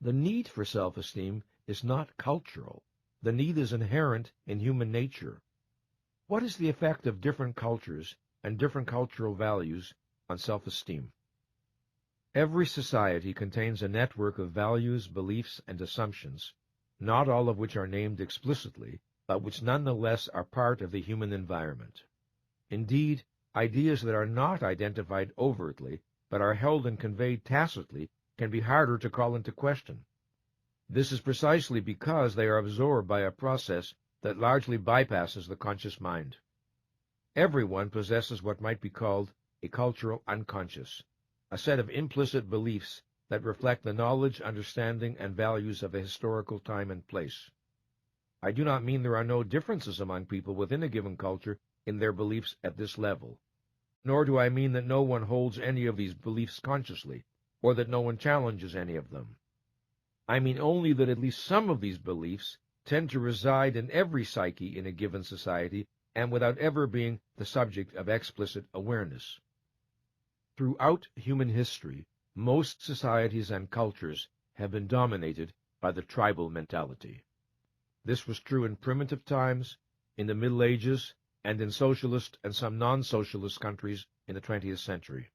The need for self-esteem is not cultural. The need is inherent in human nature. What is the effect of different cultures and different cultural values on self-esteem? Every society contains a network of values, beliefs, and assumptions, not all of which are named explicitly, but which nonetheless are part of the human environment. Indeed, ideas that are not identified overtly, but are held and conveyed tacitly, can be harder to call into question. This is precisely because they are absorbed by a process that largely bypasses the conscious mind. Everyone possesses what might be called a cultural unconscious, a set of implicit beliefs that reflect the knowledge, understanding, and values of a historical time and place. I do not mean there are no differences among people within a given culture in their beliefs at this level, nor do I mean that no one holds any of these beliefs consciously, or that no one challenges any of them. I mean only that at least some of these beliefs tend to reside in every psyche in a given society, and without ever being the subject of explicit awareness. Throughout human history, Most societies and cultures have been dominated by the tribal mentality. This was true in primitive times, in the Middle Ages, and in socialist and some non-socialist countries in the 20th century.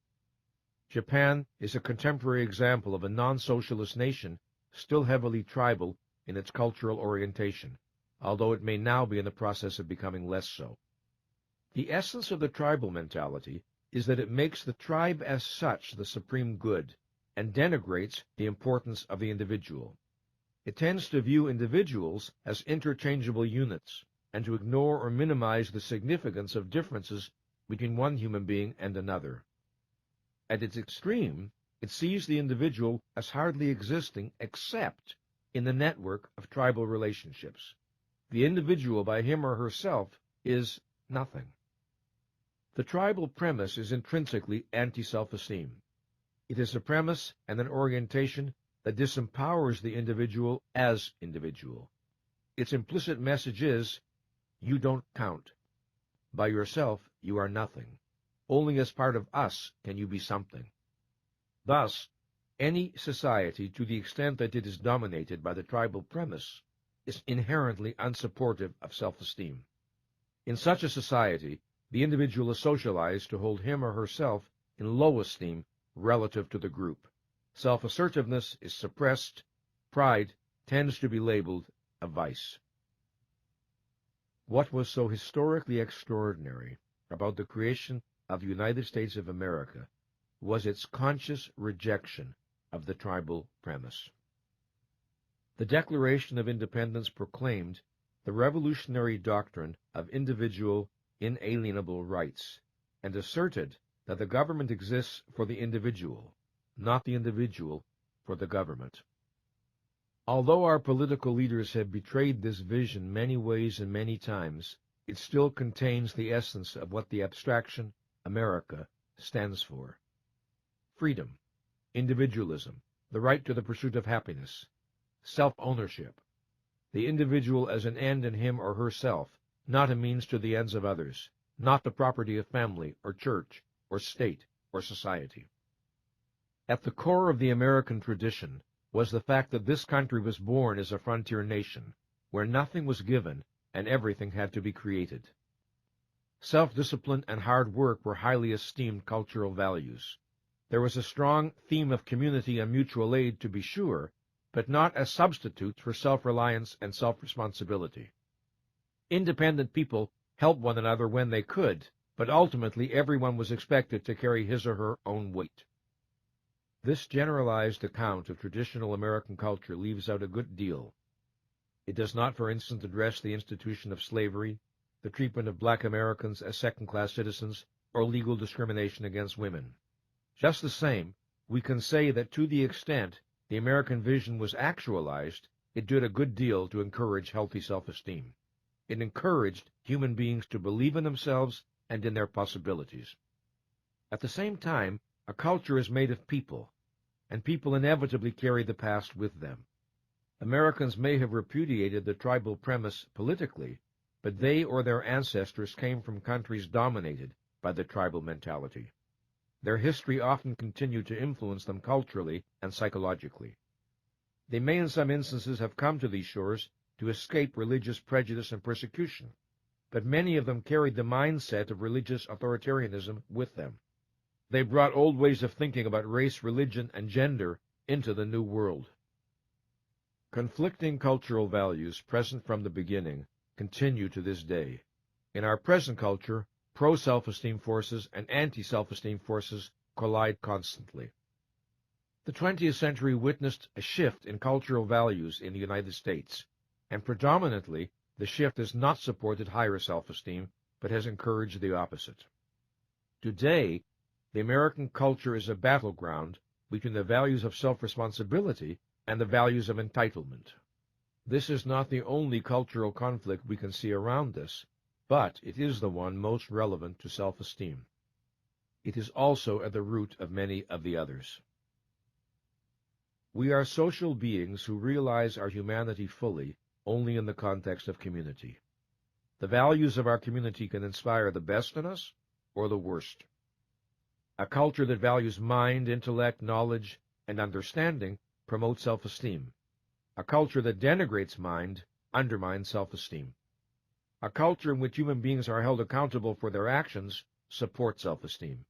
Japan is a contemporary example of a non-socialist nation still heavily tribal in its cultural orientation, although it may now be in the process of becoming less so. The essence of the tribal mentality is that it makes the tribe as such the supreme good and denigrates the importance of the individual. It tends to view individuals as interchangeable units and to ignore or minimize the significance of differences between one human being and another. At its extreme, it sees the individual as hardly existing except in the network of tribal relationships. The individual by him or herself is nothing. The tribal premise is intrinsically anti-self-esteem. It is a premise and an orientation that disempowers the individual as individual. Its implicit message is, you don't count. By yourself, you are nothing. Only as part of us can you be something. Thus, any society, to the extent that it is dominated by the tribal premise, is inherently unsupportive of self-esteem. In such a society, the individual is socialized to hold him or herself in low esteem relative to the group. Self-assertiveness is suppressed. Pride tends to be labeled a vice. What was so historically extraordinary about the creation of the United States of America was its conscious rejection of the tribal premise. The Declaration of Independence proclaimed the revolutionary doctrine of individual inalienable rights and asserted that the government exists for the individual, not the individual for the government. Although our political leaders have betrayed this vision many ways and many times, it still contains the essence of what the abstraction America stands for. Freedom, individualism, the right to the pursuit of happiness, self-ownership, the individual as an end in him or herself, not a means to the ends of others, not the property of family or church or state or society. At the core of the American tradition was the fact that this country was born as a frontier nation, where nothing was given and everything had to be created. Self-discipline and hard work were highly esteemed cultural values. There was a strong theme of community and mutual aid, to be sure, but not as substitutes for self-reliance and self-responsibility. Independent people helped one another when they could, but ultimately everyone was expected to carry his or her own weight. This generalized account of traditional American culture leaves out a good deal. It does not, for instance, address the institution of slavery, the treatment of black Americans as second-class citizens, or legal discrimination against women. Just the same, we can say that to the extent the American vision was actualized, it did a good deal to encourage healthy self-esteem. It encouraged human beings to believe in themselves and in their possibilities. At the same time, a culture is made of people, and people inevitably carry the past with them. Americans may have repudiated the tribal premise politically, but they or their ancestors came from countries dominated by the tribal mentality. Their history often continued to influence them culturally and psychologically. They may in some instances have come to these shores to escape religious prejudice and persecution, but many of them carried the mindset of religious authoritarianism with them. They brought old ways of thinking about race, religion, and gender into the New World. Conflicting cultural values present from the beginning continue to this day. In our present culture, pro-self-esteem forces and anti-self-esteem forces collide constantly. The 20th century witnessed a shift in cultural values in the United States, and predominantly the shift has not supported higher self-esteem, but has encouraged the opposite. Today, the American culture is a battleground between the values of self-responsibility and the values of entitlement. This is not the only cultural conflict we can see around us, but it is the one most relevant to self-esteem. It is also at the root of many of the others. We are social beings who realize our humanity fully only in the context of community. The values of our community can inspire the best in us or the worst. A culture that values mind, intellect, knowledge, and understanding promotes self-esteem. A culture that denigrates mind undermines self-esteem. A culture in which human beings are held accountable for their actions supports self-esteem.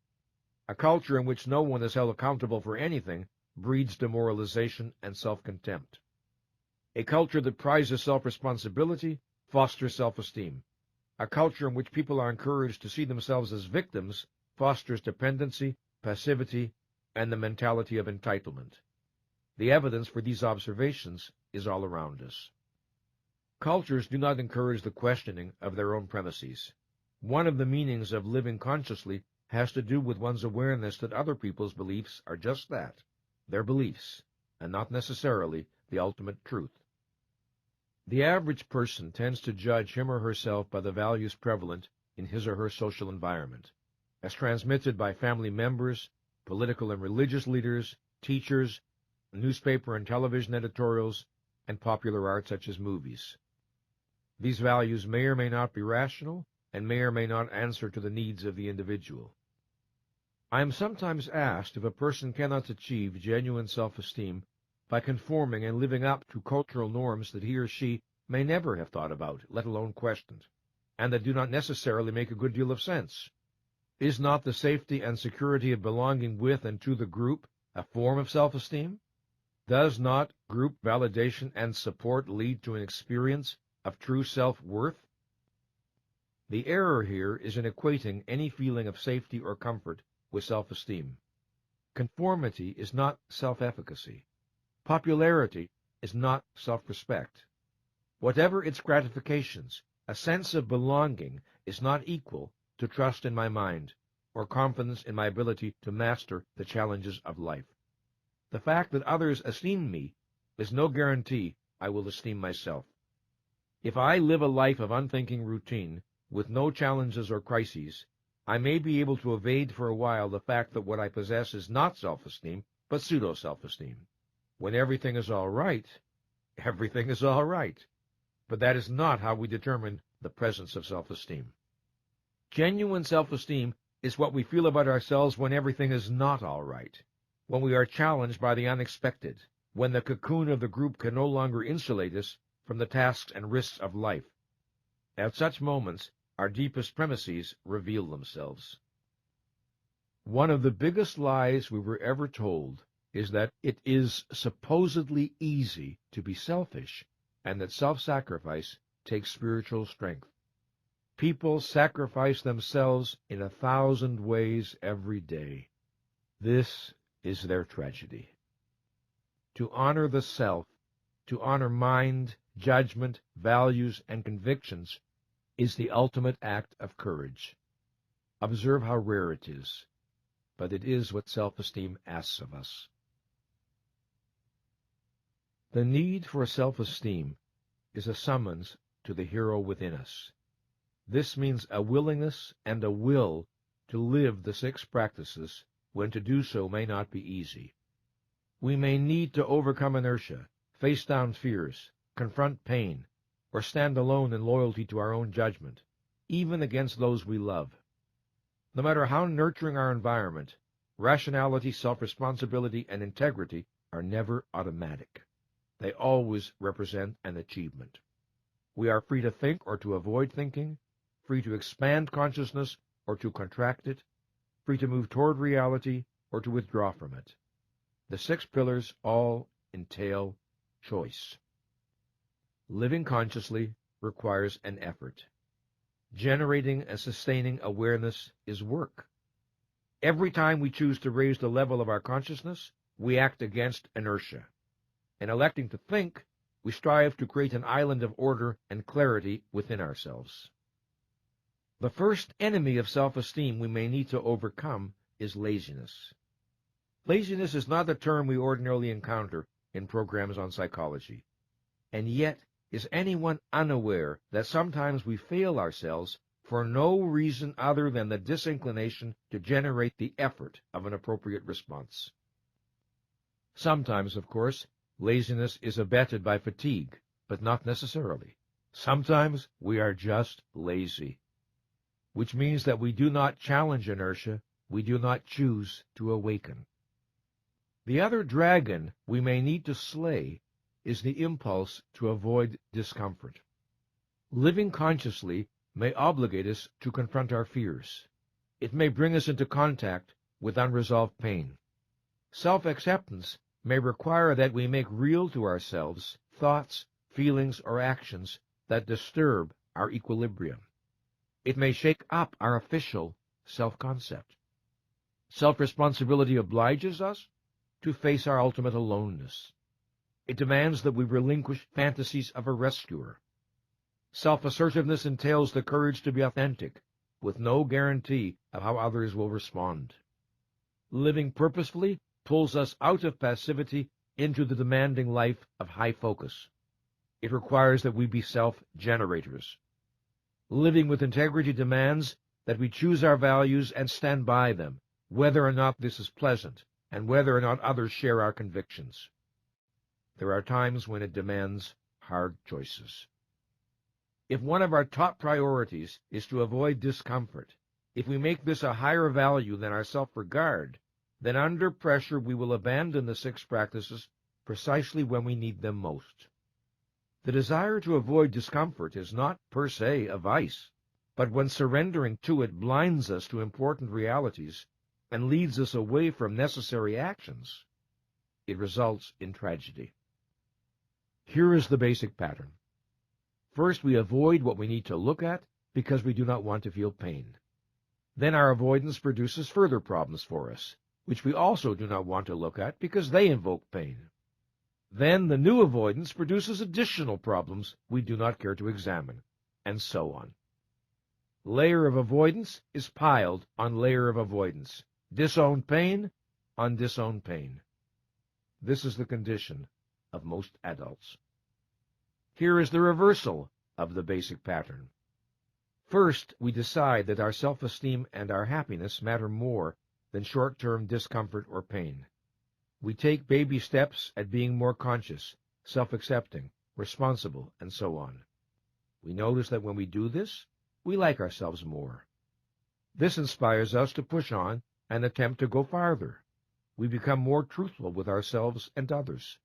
A culture in which no one is held accountable for anything breeds demoralization and self-contempt. A culture that prizes self-responsibility fosters self-esteem. A culture in which people are encouraged to see themselves as victims fosters dependency, passivity, and the mentality of entitlement. The evidence for these observations is all around us. Cultures do not encourage the questioning of their own premises. One of the meanings of living consciously has to do with one's awareness that other people's beliefs are just that, their beliefs, and not necessarily the ultimate truth. The average person tends to judge him or herself by the values prevalent in his or her social environment, as transmitted by family members, political and religious leaders, teachers, newspaper and television editorials, and popular art such as movies. These values may or may not be rational and may or may not answer to the needs of the individual. I am sometimes asked if a person cannot achieve genuine self-esteem by conforming and living up to cultural norms that he or she may never have thought about, let alone questioned, and that do not necessarily make a good deal of sense. Is not the safety and security of belonging with and to the group a form of self-esteem? Does not group validation and support lead to an experience of true self-worth? The error here is in equating any feeling of safety or comfort with self-esteem. Conformity is not self-efficacy. Popularity is not self-respect. Whatever its gratifications, a sense of belonging is not equal to trust in my mind or confidence in my ability to master the challenges of life. The fact that others esteem me is no guarantee I will esteem myself. If I live a life of unthinking routine, with no challenges or crises, I may be able to evade for a while the fact that what I possess is not self-esteem, but pseudo-self-esteem. When everything is all right, everything is all right. But that is not how we determine the presence of self-esteem. Genuine self-esteem is what we feel about ourselves when everything is not all right, when we are challenged by the unexpected, when the cocoon of the group can no longer insulate us from the tasks and risks of life. At such moments, our deepest premises reveal themselves. One of the biggest lies we were ever told is that it is supposedly easy to be selfish, and that self-sacrifice takes spiritual strength. People sacrifice themselves in 1,000 ways every day. This is their tragedy. To honor the self, to honor mind, judgment, values, and convictions is the ultimate act of courage. Observe how rare it is, but it is what self-esteem asks of us. The need for self-esteem is a summons to the hero within us. This means a willingness and a will to live the 6 practices when to do so may not be easy. We may need to overcome inertia, face down fears, confront pain, or stand alone in loyalty to our own judgment, even against those we love. No matter how nurturing our environment, rationality, self-responsibility, and integrity are never automatic. They always represent an achievement. We are free to think or to avoid thinking, free to expand consciousness or to contract it, free to move toward reality or to withdraw from it. The 6 pillars all entail choice. Living consciously requires an effort. Generating and sustaining awareness is work. Every time we choose to raise the level of our consciousness, we act against inertia. In electing to think, we strive to create an island of order and clarity within ourselves. The first enemy of self-esteem we may need to overcome is laziness. Laziness is not a term we ordinarily encounter in programs on psychology. And yet, is anyone unaware that sometimes we fail ourselves for no reason other than the disinclination to generate the effort of an appropriate response? Sometimes, of course, laziness is abetted by fatigue, but not necessarily. Sometimes we are just lazy, which means that we do not challenge inertia we do not choose to awaken. The other dragon we may need to slay is the impulse to avoid discomfort. Living consciously may obligate us to confront our fears. It may bring us into contact with unresolved pain. Self-acceptance may require that we make real to ourselves thoughts, feelings, or actions that disturb our equilibrium. It may shake up our official self-concept. Self-responsibility obliges us to face our ultimate aloneness. It demands that we relinquish fantasies of a rescuer. Self-assertiveness entails the courage to be authentic, with no guarantee of how others will respond. Living purposefully pulls us out of passivity into the demanding life of high focus. It requires that we be self-generators. Living with integrity demands that we choose our values and stand by them, whether or not this is pleasant, and whether or not others share our convictions. There are times when it demands hard choices. If one of our top priorities is to avoid discomfort, if we make this a higher value than our self-regard, then under pressure we will abandon the 6 practices precisely when we need them most. The desire to avoid discomfort is not per se a vice, but when surrendering to it blinds us to important realities and leads us away from necessary actions, it results in tragedy. Here is the basic pattern. First, we avoid what we need to look at because we do not want to feel pain. Then our avoidance produces further problems for us, which we also do not want to look at because they invoke pain. Then the new avoidance produces additional problems we do not care to examine, and so on. Layer of avoidance is piled on layer of avoidance, disowned pain on disowned pain. This is the condition of most adults. Here is the reversal of the basic pattern. First, we decide that our self-esteem and our happiness matter more than short-term discomfort or pain. We take baby steps at being more conscious, self-accepting, responsible, and so on. We notice that when we do this, we like ourselves more. This inspires us to push on and attempt to go farther. We become more truthful with ourselves and others.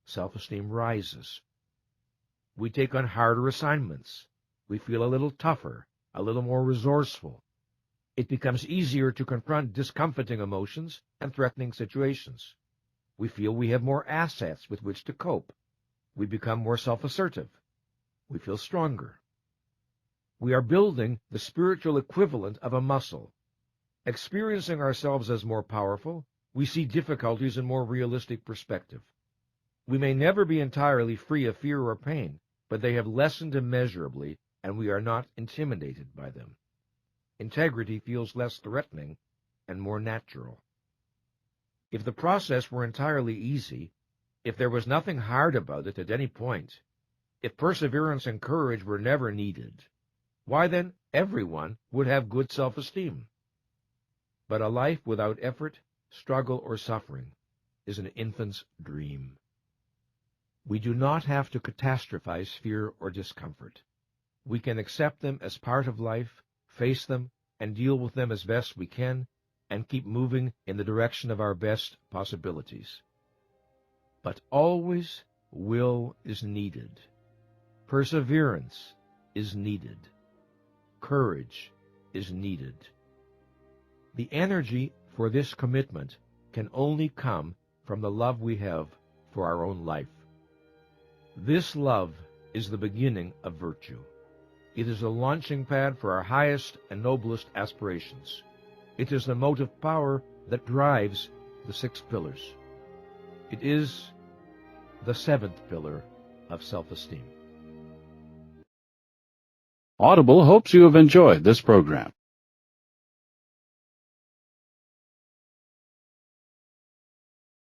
Self-esteem rises. We take on harder assignments. We feel a little tougher, a little more resourceful. It becomes easier to confront discomforting emotions and threatening situations. We feel we have more assets with which to cope. We become more self-assertive. We feel stronger. We are building the spiritual equivalent of a muscle. Experiencing ourselves as more powerful, we see difficulties in more realistic perspective. We may never be entirely free of fear or pain, but they have lessened immeasurably, and we are not intimidated by them. Integrity feels less threatening and more natural. If the process were entirely easy, if there was nothing hard about it at any point, if perseverance and courage were never needed, why then everyone would have good self-esteem. But a life without effort, struggle, or suffering is an infant's dream. We do not have to catastrophize fear or discomfort. We can accept them as part of life, face them, and deal with them as best we can, and keep moving in the direction of our best possibilities. But always will is needed. Perseverance is needed. Courage is needed. The energy for this commitment can only come from the love we have for our own life. This love is the beginning of virtue. It is a launching pad for our highest and noblest aspirations. It is the motive power that drives the 6 pillars. It is the 7th pillar of self-esteem. Audible hopes you have enjoyed this program.